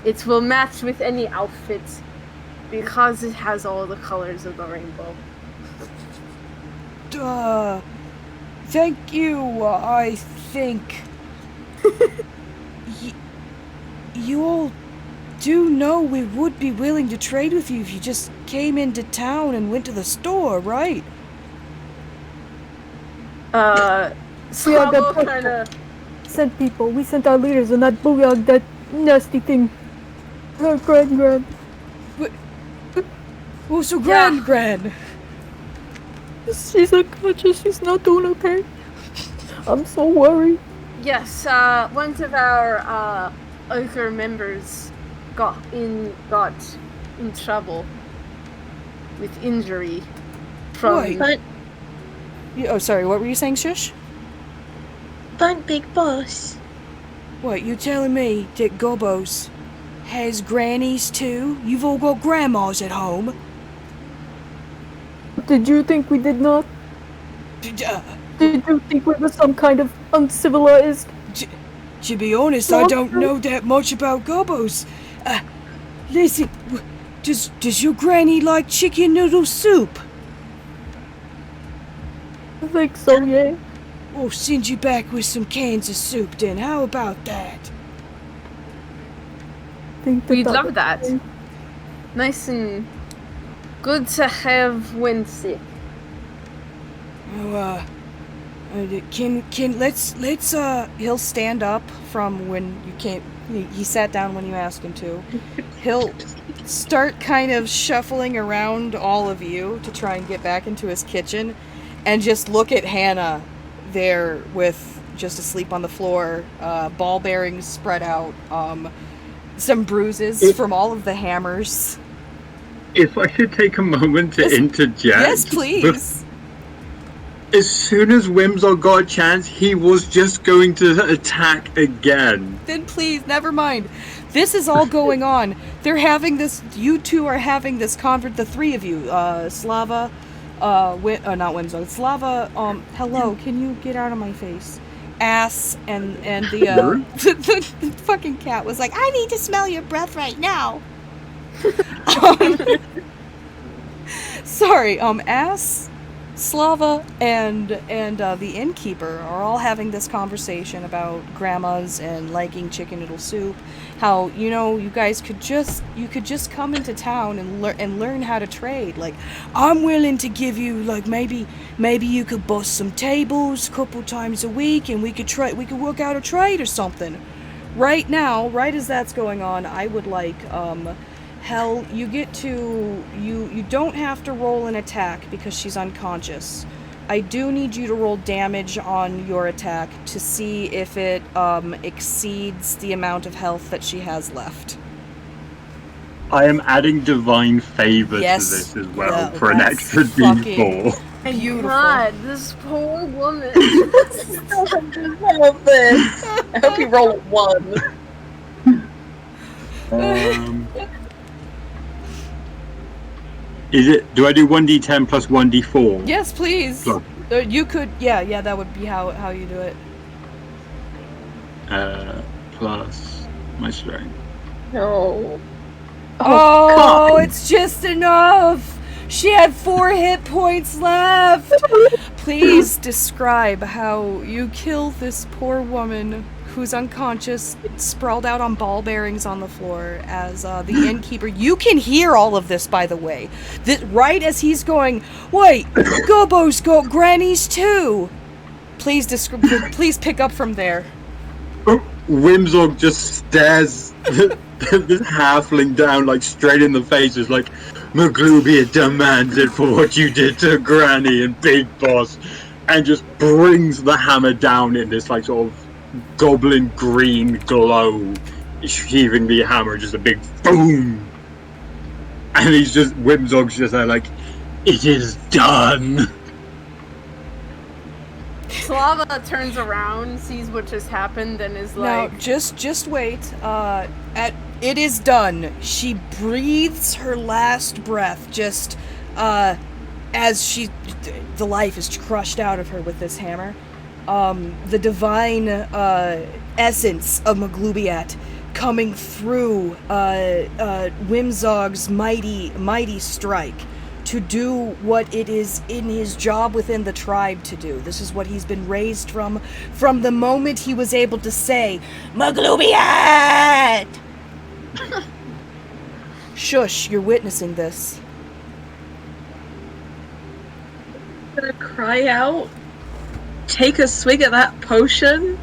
It will match with any outfit, because it has all the colors of the rainbow. Thank you, I think. You all do know we would be willing to trade with you if you just came into town and went to the store, right? Slavo kinda... Sent people. We sent our leaders and that booyah, that nasty thing. Gran. Oh, so Gran. She's unconscious. She's not doing okay. I'm so worried. Yes, one of our other members got in trouble with injury from... But sorry, what were you saying, Shush? but big boss. What, you telling me that Gobos has grannies too? You've all got grandmas at home? Did you think we did not? Did you think we were some kind of uncivilized? To be honest, I don't know that much about Gobos. Listen, does your granny like chicken noodle soup? I think so, yeah. We'll send you back with some cans of soup then. How about that? We'd love that. Nice and good to have when sick. Oh, He'll stand up from when you can't. He sat down when you asked him to. He'll start kind of shuffling around all of you to try and get back into his kitchen, and just look at Hannah there with just asleep on the floor, ball bearings spread out, some bruises from all of the hammers. If I could take a moment to interject. Yes, please. As soon as Whimsor got a chance, he was just going to attack again. Then please, never mind. This is all going on. They're having this. You two are having this the three of you. Slava, not Whimsor. Slava. Hello. Can you get out of my face? Ass and the the fucking cat was like, I need to smell your breath right now. Sorry. Ass. Slava and the innkeeper are all having this conversation about grandmas and liking chicken noodle soup. How, you guys could just come into town and learn how to trade. Like, I'm willing to give you, like, maybe you could bust some tables a couple times a week and we could work out a trade or something. Right now, right as that's going on, I would like Hell, you don't have to roll an attack because she's unconscious. I do need you to roll damage on your attack to see if it exceeds the amount of health that she has left. I am adding divine favor to this as well for an extra D4. Beautiful. God, this poor woman. I love this. I hope you roll a 1. Do I do 1d10 plus 1d4? Yes, please. Plus. You could, yeah, that would be how you do it. Plus my strength. No. Oh, it's just enough. She had 4 hit points left. Please describe how you kill this poor woman who's unconscious, sprawled out on ball bearings on the floor as the innkeeper. You can hear all of this, by the way. Right as he's going, wait, Gobbo's got grannies too. Please pick up from there. Whimsor just stares this halfling down, like, straight in the face. Is like, Maglubia demands it for what you did to Granny and Big Boss, and just brings the hammer down in this, like, sort of goblin green glow, heaving the hammer, just a big boom. And Whimsor's just there, like, it is done. Slava turns around, sees what just happened, and is like... Now, just wait. It is done. She breathes her last breath, just, as the life is crushed out of her with this hammer. The divine, essence of Maglubiat coming through, Whimzog's mighty strike to do what it is in his job within the tribe to do. This is what he's been raised from the moment he was able to say, Maglubiat! Shush, you're witnessing this. I'm gonna cry out, take a swig at that potion,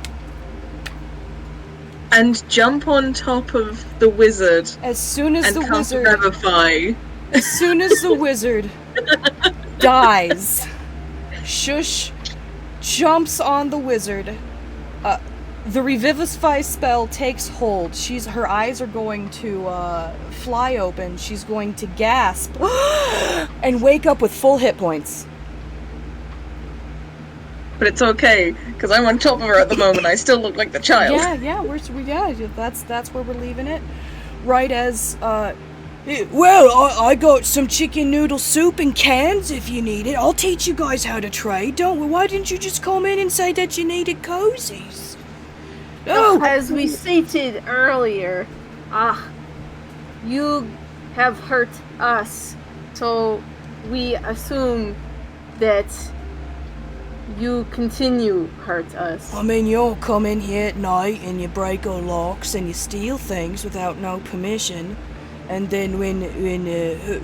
and jump on top of the wizard. As soon as the wizard... Revivify. As soon as the wizard dies, Shush jumps on the wizard. The Revivify spell takes hold. Her eyes are going to fly open. She's going to gasp and wake up with full hit points. But it's okay, because I'm on top of her at the moment. I still look like the child. Yeah, that's where we're leaving it. Right as, well, I got some chicken noodle soup in cans if you need it. I'll teach you guys how to trade. Why didn't you just come in and say that you needed cozies? Oh, as we stated earlier, you have hurt us, so we assume that you continue hurt us. I mean, you'll come in here at night and you break our locks and you steal things without no permission. And then when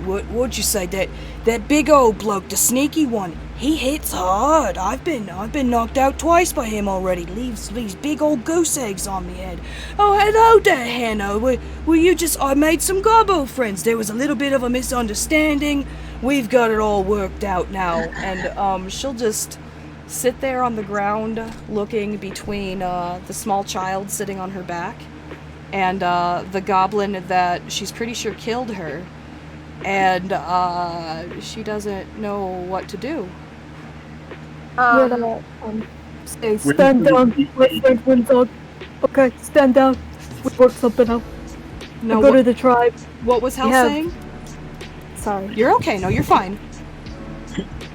what'd you say, that big old bloke, the sneaky one, he hits hard. I've been knocked out twice by him already. Leaves big old goose eggs on me head. Oh, hello there, Hannah. Were you just? I made some gobbo friends. There was a little bit of a misunderstanding. We've got it all worked out now. And she'll just sit there on the ground, looking between the small child sitting on her back and the goblin that she's pretty sure killed her, and she doesn't know what to do. We're gonna say, stand down, Windog. Okay, stand down. We work something out. No, Go to the tribe. What was Hal saying? Sorry. You're okay. No, you're fine.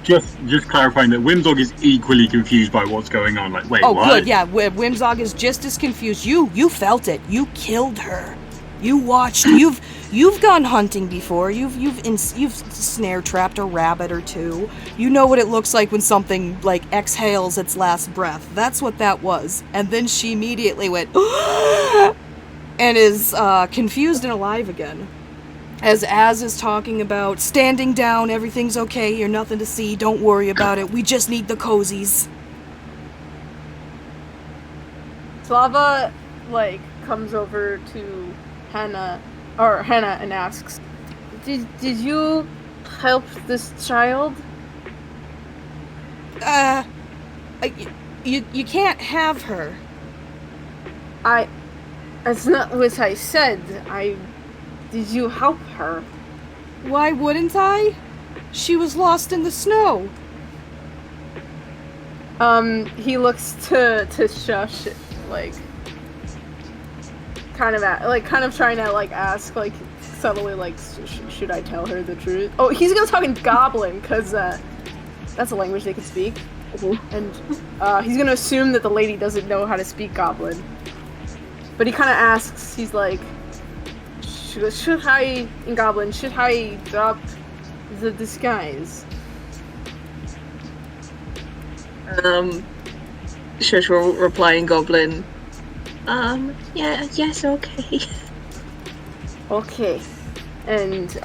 Just clarifying that Whimsog is equally confused by what's going on. Like, wait, Oh, what? good. Yeah, Whimsog is just as confused. You felt it. You killed her. You watched. You've gone hunting before. You've snare trapped a rabbit or two. You know what it looks like when something like exhales its last breath. That's what that was. And then she immediately went and is confused and alive again. As Az is talking about standing down, everything's okay, you're nothing to see, don't worry about it, we just need the cozies. Slava, comes over to Hannah and asks, Did you help this child? You can't have her. That's not what I said. Did you help her? Why wouldn't I? She was lost in the snow. He looks to Shush, kind of trying to ask subtly should I tell her the truth? Oh, he's gonna talk in Goblin because that's a language they can speak, and he's gonna assume that the lady doesn't know how to speak Goblin. But he kind of asks. He's like, should I in Goblin? Should I drop the disguise? Shush will reply in Goblin. Yeah, yes, okay. Okay, and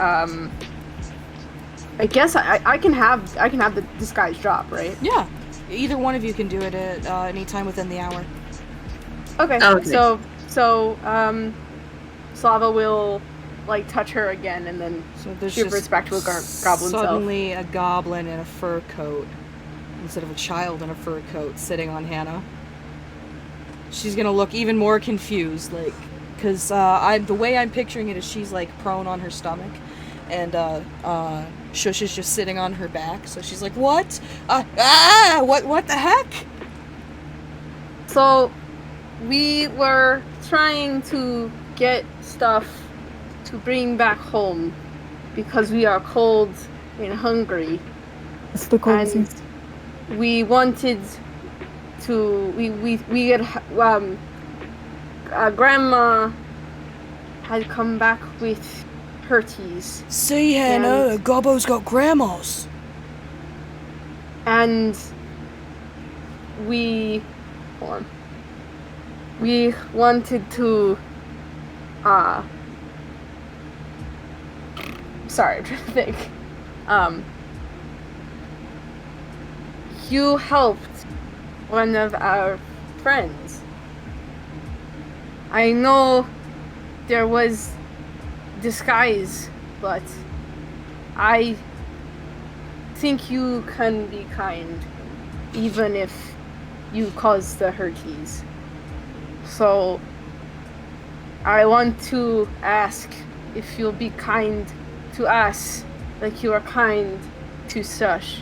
I guess I can have the disguise drop, right? Yeah, either one of you can do it at any time within the hour. Okay. So Slava will touch her again, and then she reverts back to a goblin suddenly a goblin in a fur coat instead of a child in a fur coat sitting on Hannah. She's gonna look even more confused, because the way I'm picturing it is she's prone on her stomach, and Shush is just sitting on her back. So she's like, "What? What the heck?" So we were trying to get stuff to bring back home because we are cold and hungry. It's the Cozies. And we wanted to. We had Grandma had come back with Herties. See, Hannah, Gobbo's got grandmas. And we wanted to sorry, I'm trying to think. You helped one of our friends. I know there was disguise, but I think you can be kind, even if you caused the Herties. So I want to ask if you'll be kind to us, like you are kind to Sush.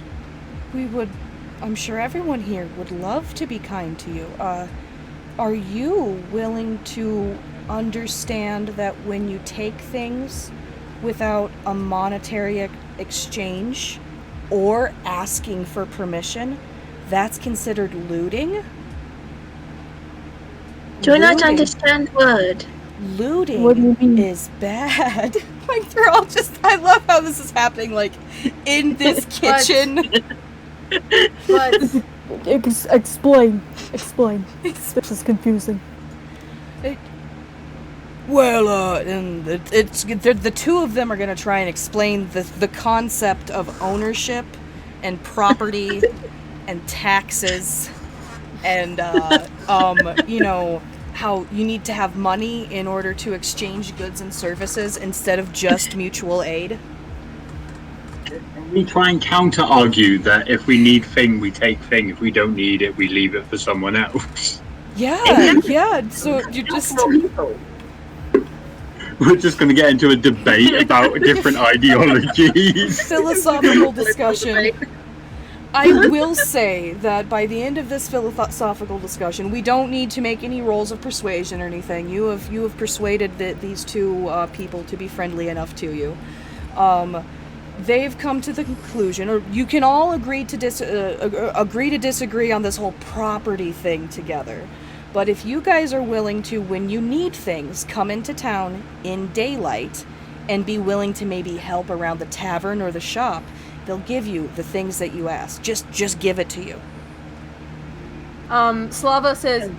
We would. I'm sure everyone here would love to be kind to you. Are you willing to understand that when you take things without a monetary exchange or asking for permission, that's considered looting? Do not understand word. Looting What do you mean? is bad. They're all just. I love how this is happening, in this kitchen. But Explain. This is confusing. Well, and the two of them are going to try and explain the concept of ownership and property and taxes and, you know, how you need to have money in order to exchange goods and services instead of just mutual aid. We try and counter-argue that if we need thing, we take thing. If we don't need it, we leave it for someone else. Yeah, so you just... We're just going to get into a debate about different ideologies. Philosophical discussion. I will say that by the end of this philosophical discussion, we don't need to make any rolls of persuasion or anything. You have persuaded these two people to be friendly enough to you. They've come to the conclusion, or you can all agree to disagree on this whole property thing together. But if you guys are willing to, when you need things, come into town in daylight and be willing to maybe help around the tavern or the shop, they'll give you the things that you ask. Just give it to you. Slava says,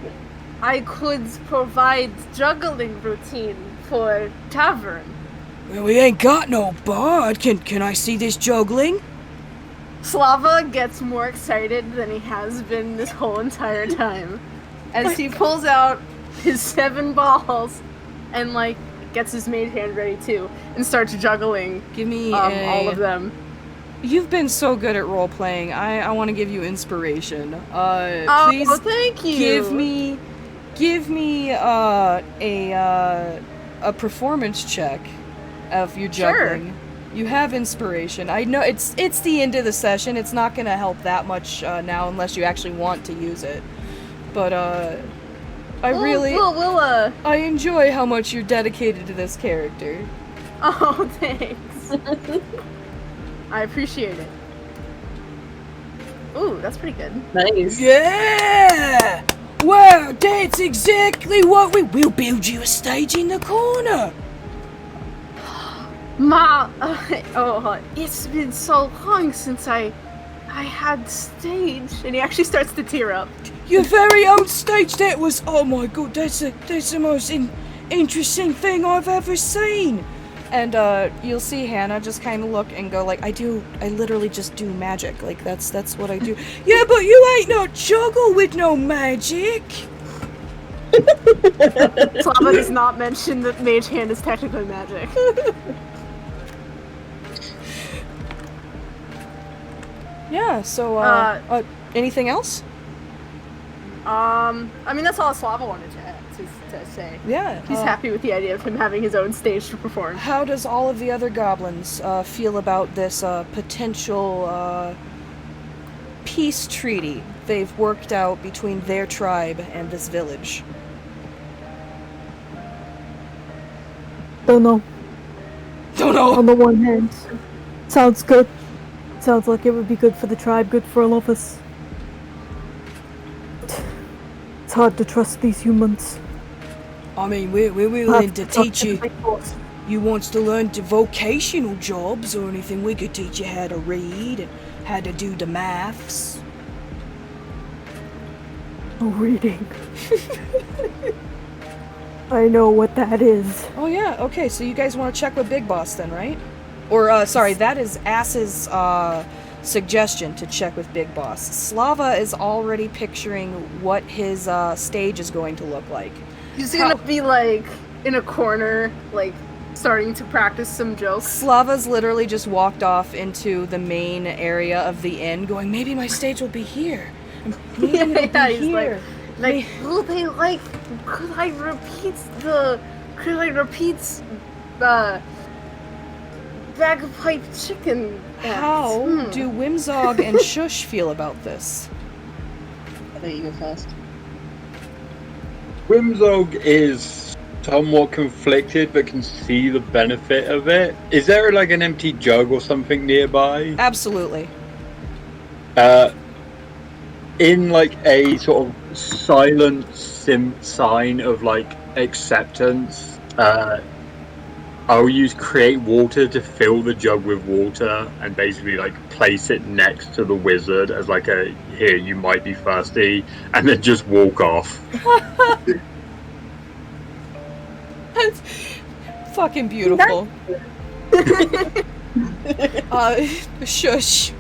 I could provide juggling routine for tavern. Well, we ain't got no bar. Can I see this juggling? Slava gets more excited than he has been this whole entire time. As he pulls out his 7 balls and, like, gets his mage hand ready too, and starts juggling. Give me all of them. You've been so good at role playing. I want to give you inspiration. Please, thank you. Give me a performance check of your juggling. Sure. You have inspiration. I know it's the end of the session. It's not going to help that much now unless you actually want to use it. But I enjoy how much you're dedicated to this character. Oh, thanks. I appreciate it. Ooh, that's pretty good. Nice. Yeah! Well, that's exactly what we'll build you a stage in the corner. It's been so long since I had stage. And he actually starts to tear up. Your very own stage, that was, oh my god, that's the most interesting thing I've ever seen. And you'll see Hannah just kind of look and go like, I literally just do magic. Like, that's what I do. Yeah, but you ain't no juggle with no magic. Slava does not mention that mage hand is technically magic. Yeah, so, anything else? I mean, that's all Slava wanted to say. Yeah. He's happy with the idea of him having his own stage to perform. How does all of the other goblins feel about this potential peace treaty they've worked out between their tribe and this village? Don't know. Don't On the one hand, sounds good. Sounds like it would be good for the tribe, good for all of us. It's hard to trust these humans. I mean, we're willing to teach you. You wants to learn vocational jobs or anything, we could teach you how to read and how to do the maths. Oh, reading. I know what that is. Oh yeah, okay, so you guys want to check with Big Boss then, right? Or, sorry, that is Ass's suggestion to check with Big Boss. Slava is already picturing what his stage is going to look like. He's gonna be, like, in a corner, like, starting to practice some jokes. Slava's literally just walked off into the main area of the inn, going, maybe my stage will be here. Maybe it'll be he's here. like, will they, like, could I repeat bagpipe chicken act? How do Whimzog and Shush feel about this? I think you go first. Whimzog is somewhat conflicted, but can see the benefit of it. Is there like an empty jug or something nearby? Absolutely. In like a sort of silent sign of like acceptance, I'll use create water to fill the jug with water and basically like place it next to the wizard as like a, here, you might be thirsty, and then just walk off. Fucking beautiful. Shush.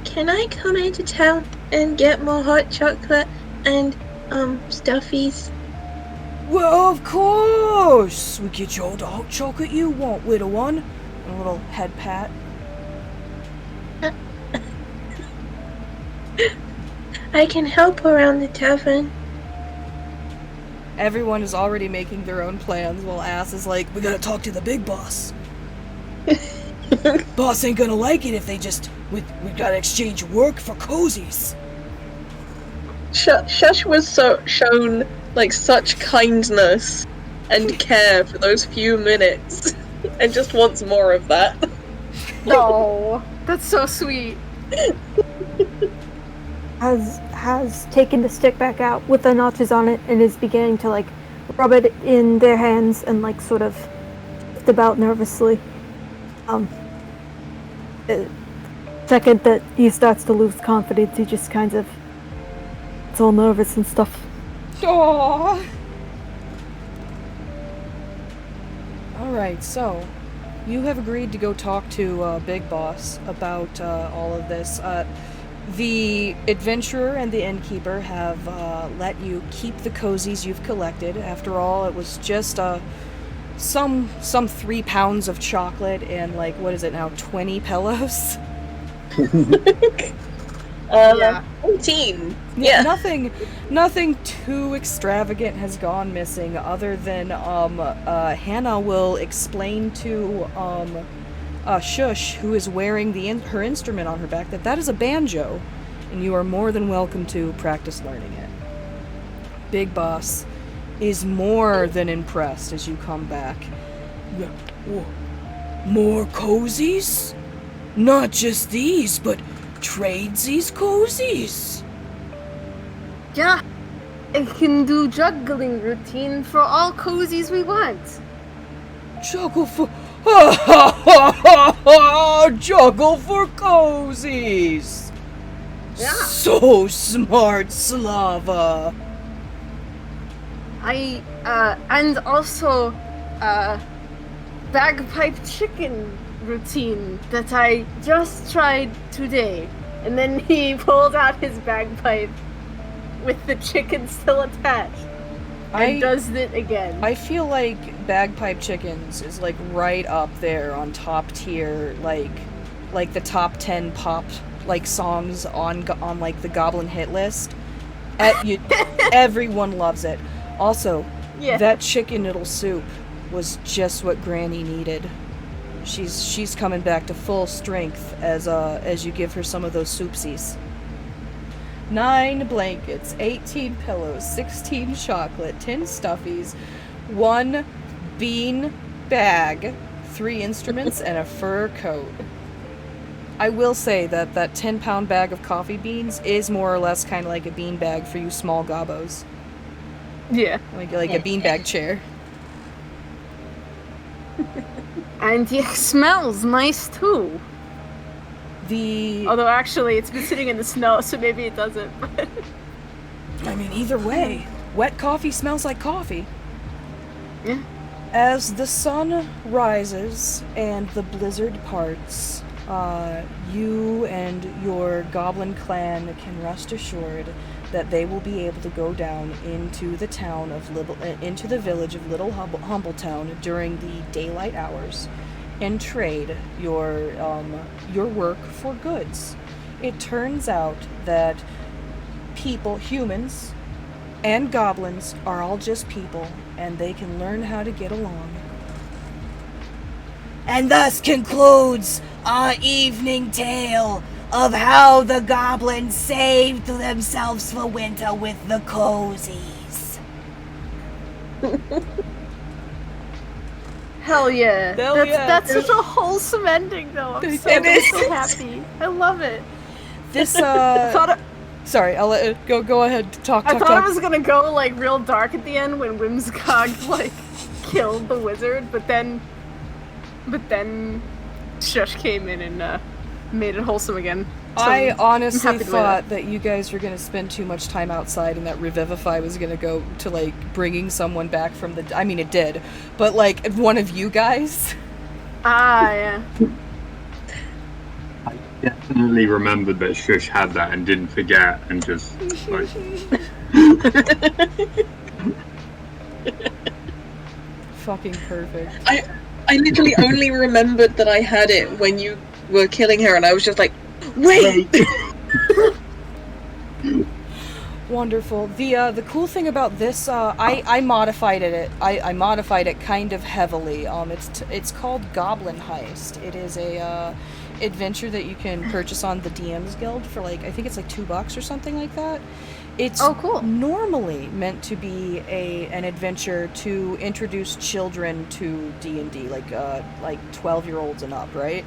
Can I come into town and get more hot chocolate and, stuffies? Well, of course! We get you all the hot chocolate you want, little one. A little head pat. I can help around the tavern. Everyone is already making their own plans while Ass is like, we gotta talk to the big boss. Boss ain't gonna like it if they just... We gotta exchange work for Cozies. Shush was shown like such kindness and care for those few minutes, and just wants more of that. No, that's so sweet. Has taken the stick back out with the notches on it and is beginning to like rub it in their hands and like sort of shift about nervously. Second that he starts to lose confidence, he just kind of gets all nervous and stuff. Aww. Alright, so you have agreed to go talk to Big Boss about all of this. The adventurer and the innkeeper have let you keep the cozies you've collected. After all, it was just some 3 pounds of chocolate and like, what is it now, 20 pillows? Yeah. 14. Yeah. Nothing too extravagant has gone missing, other than Hannah will explain to Shush, who is wearing her instrument on her back, that is a banjo, and you are more than welcome to practice learning it. Big Boss is more than impressed as you come back. Yeah. More cozies? Not just these, but tradesies cozies. Yeah, I can do juggling routine for all cozies we want. Juggle for... Juggle for cozies! Yeah. So smart, Slava! And also, bagpipe chicken routine that I just tried today. And then he pulled out his bagpipe with the chicken still attached. And does it again. I feel like Bagpipe Chickens is like right up there on top tier, like the top 10 pop like songs on like the Goblin hit list. Everyone loves it. Also, yeah. That chicken noodle soup was just what Granny needed. She's coming back to full strength as you give her some of those soupsies. 9 blankets, 18 pillows, 16 chocolate, 10 stuffies, 1 bean bag, 3 instruments, and a fur coat. I will say that 10-pound bag of coffee beans is more or less kind of like a bean bag for you small gobbos. Yeah. Like a bean bag chair. And it smells nice too. Although actually it's been sitting in the snow, so maybe it doesn't. I mean, either way, wet coffee smells like coffee. Yeah. As the sun rises and the blizzard parts, you and your goblin clan can rest assured that they will be able to go down into the town of into the village of Little Humbletown during the daylight hours and trade your work for goods. It turns out that humans and goblins are all just people, and they can learn how to get along. And thus concludes our evening tale of how the goblins saved themselves for winter with the Cozies. Hell yeah. Hell yeah. That's such a wholesome ending, though. I'm so happy. I love it. This, sorry, I'll let it go ahead. Talk. I thought it was gonna go, like, real dark at the end when Whimsicott, like, killed the wizard, but then Shush came in and, made it wholesome again. I I'm honestly happy the way thought that you guys were going to spend too much time outside and that Revivify was going to go to, like, bringing someone back from the... I mean, it did. But, like, one of you guys... yeah. I definitely remembered that Shush had that and didn't forget and just like Fucking perfect. I literally only remembered that I had it when you were killing her, and I was just like, wait! Wonderful. The cool thing about this, I modified it. I modified it kind of heavily. It's called Goblin Heist. It is a adventure that you can purchase on the DM's Guild for, like, I think it's like $2 or something like that. It's cool. normally meant to be an adventure to introduce children to D&D, like 12-year-olds and up, right?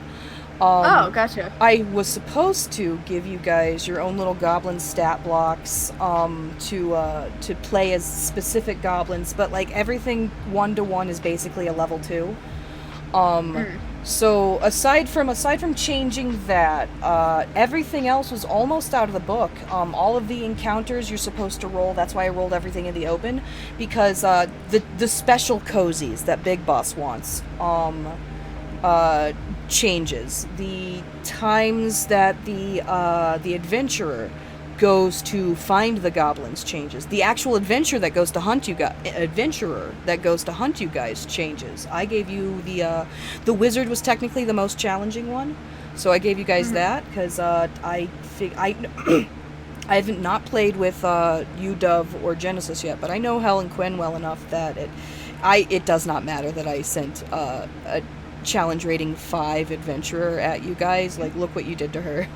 Gotcha. I was supposed to give you guys your own little goblin stat blocks to play as specific goblins, but, like, everything 1-to-1 is basically a level 2. So aside from changing that, everything else was almost out of the book. All of the encounters you're supposed to roll. That's why I rolled everything in the open, because the special cozies that Big Boss wants changes. The times that the adventurer goes to find the goblins changes. The actual adventurer that goes to hunt you guys changes. I gave you the wizard was technically the most challenging one, so I gave you guys that because I haven't not played with UW or Genesis yet, but I know Helen Quinn well enough that it does not matter that I sent a challenge rating 5 adventurer at you guys. Like, look what you did to her.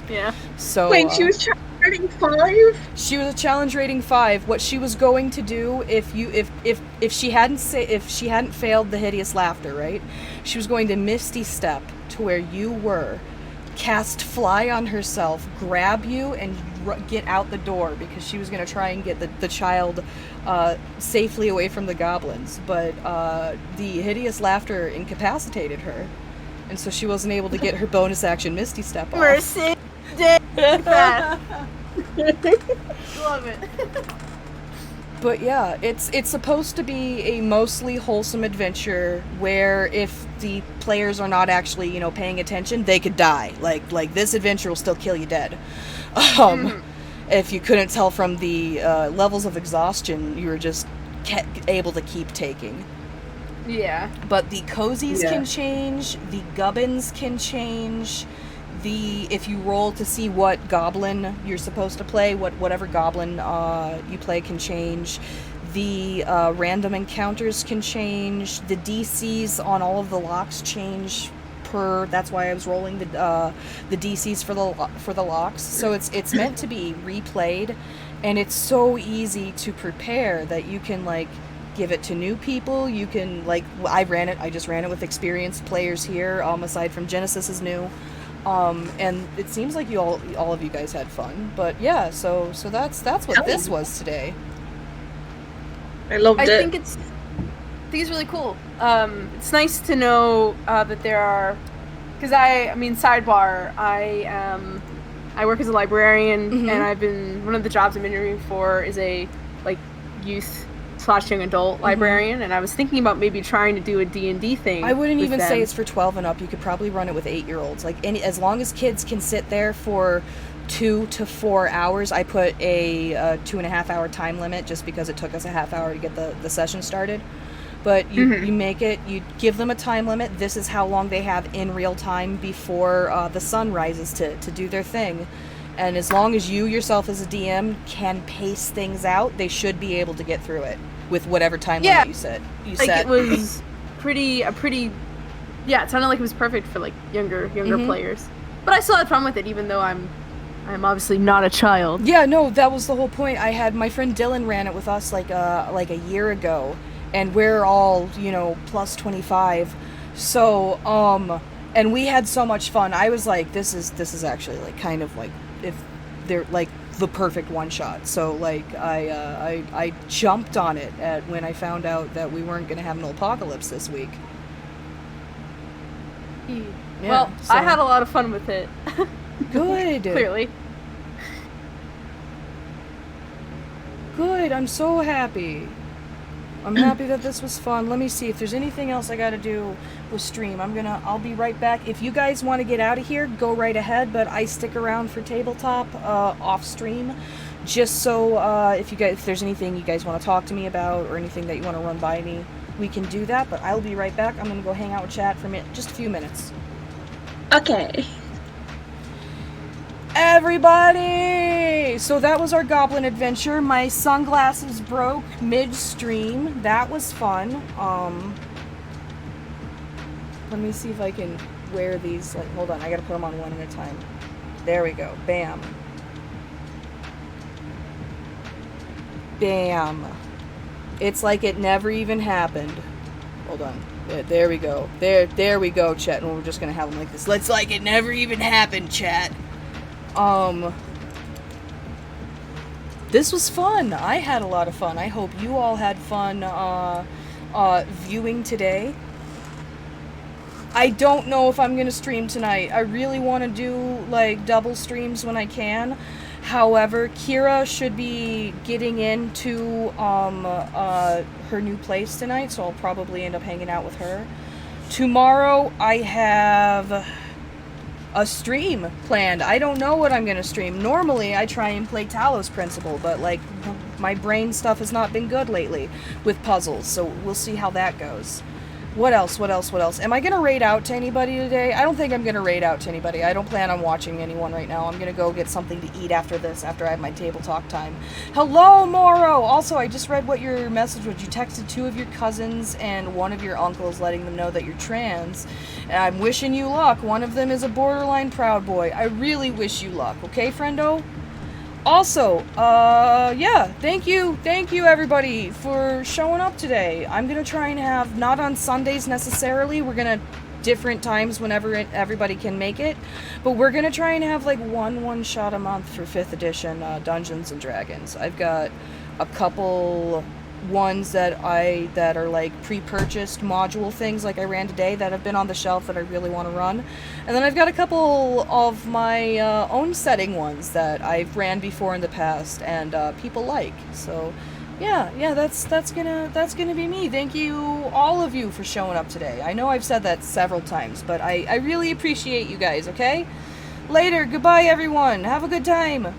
Yeah. So wait, she was challenge rating 5? She was a challenge rating 5. What she was going to do if she hadn't failed the hideous laughter, right? She was going to misty step to where you were, cast fly on herself, grab you, and get out the door, because she was going to try and get the child safely away from the goblins. But the hideous laughter incapacitated her, and so she wasn't able to get her bonus action misty step off. Mercy. That. Love it. But yeah, it's supposed to be a mostly wholesome adventure where if the players are not actually, paying attention, they could die. Like this adventure will still kill you dead. If you couldn't tell from the levels of exhaustion you were just able to keep taking. Yeah. But the cozies can change, the gubbins can change. If you roll to see what goblin you're supposed to play, whatever goblin you play can change. The random encounters can change. The DCs on all of the locks change that's why I was rolling the DCs for the locks. So it's meant to be replayed, and it's so easy to prepare that you can, like, give it to new people. You can, like, I just ran it with experienced players here, aside from Genesis is new. And it seems like all of you guys had fun. But yeah, so that's what this was today. I loved it. I think it's really cool. It's nice to know that there are, because I mean, sidebar, I work as a librarian, and one of the jobs I'm interviewing for is a, like, youth / young adult librarian, and I was thinking about maybe trying to do a D&D thing. I wouldn't even say it's for 12 and up. You could probably run it with 8-year-olds. Like, as long as kids can sit there for 2 to 4 hours. I put a 2.5 hour time limit just because it took us a half hour to get the session started. But you make it, you give them a time limit. This is how long they have in real time before the sun rises to do their thing. And as long as you yourself as a DM can pace things out, they should be able to get through it with whatever time limit you set. It was it sounded like it was perfect for, like, younger players. But I still had fun with it, even though I'm obviously not a child. Yeah, no, that was the whole point. I had my friend Dylan ran it with us like a year ago, and we're all, plus 25. So, and we had so much fun. I was like, this is actually, like, kind of like, if they're, like, the perfect one shot. So, like, I jumped on it when I found out that we weren't going to have an apocalypse this week. Yeah, Well, so- I had a lot of fun with it. Good. Clearly. Good, I'm so happy. I'm happy that this was fun. Let me see if there's anything else I gotta do with stream. I'll be right back. If you guys want to get out of here, go right ahead, but I stick around for tabletop off stream. Just so if there's anything you guys want to talk to me about or anything that you want to run by me, we can do that, but I'll be right back. I'm gonna go hang out with chat for just a few minutes. Okay. Everybody! So that was our goblin adventure. My sunglasses broke mid-stream. That was fun. Let me see if I can wear these. Hold on, I gotta put them on one at a time. There we go. Bam. Bam. It's like it never even happened. Hold on. There we go. There we go, chat. And we're just gonna have them like this. Let's like it never even happened, chat. This was fun. I had a lot of fun. I hope you all had fun viewing today. I don't know if I'm gonna stream tonight. I really want to do double streams when I can. However, Kira should be getting into her new place tonight, so I'll probably end up hanging out with her. Tomorrow I have a stream planned. I don't know what I'm gonna stream. Normally I try and play Talos Principle, but my brain stuff has not been good lately with puzzles, so we'll see how that goes. What else? Am I gonna raid out to anybody today? I don't think I'm gonna raid out to anybody. I don't plan on watching anyone right now. I'm gonna go get something to eat after this, after I have my table talk time. Hello, Moro! Also, I just read what your message was. You texted 2 of your cousins and 1 of your uncles, letting them know that you're trans. And I'm wishing you luck. One of them is a borderline Proud Boy. I really wish you luck, okay, friendo? Also, yeah, thank you everybody for showing up today. I'm gonna try and have, not on Sundays necessarily, we're gonna different times whenever everybody can make it, but we're gonna try and have one shot a month for 5th edition Dungeons and Dragons. I've got a couple ones that are pre-purchased module things I ran today that have been on the shelf that I really want to run, and then I've got a couple of my own setting ones that I've ran before in the past and people like. So yeah, that's gonna be me. Thank you all of you for showing up today. I know I've said that several times, but I really appreciate you guys. Okay, later, goodbye everyone, have a good time.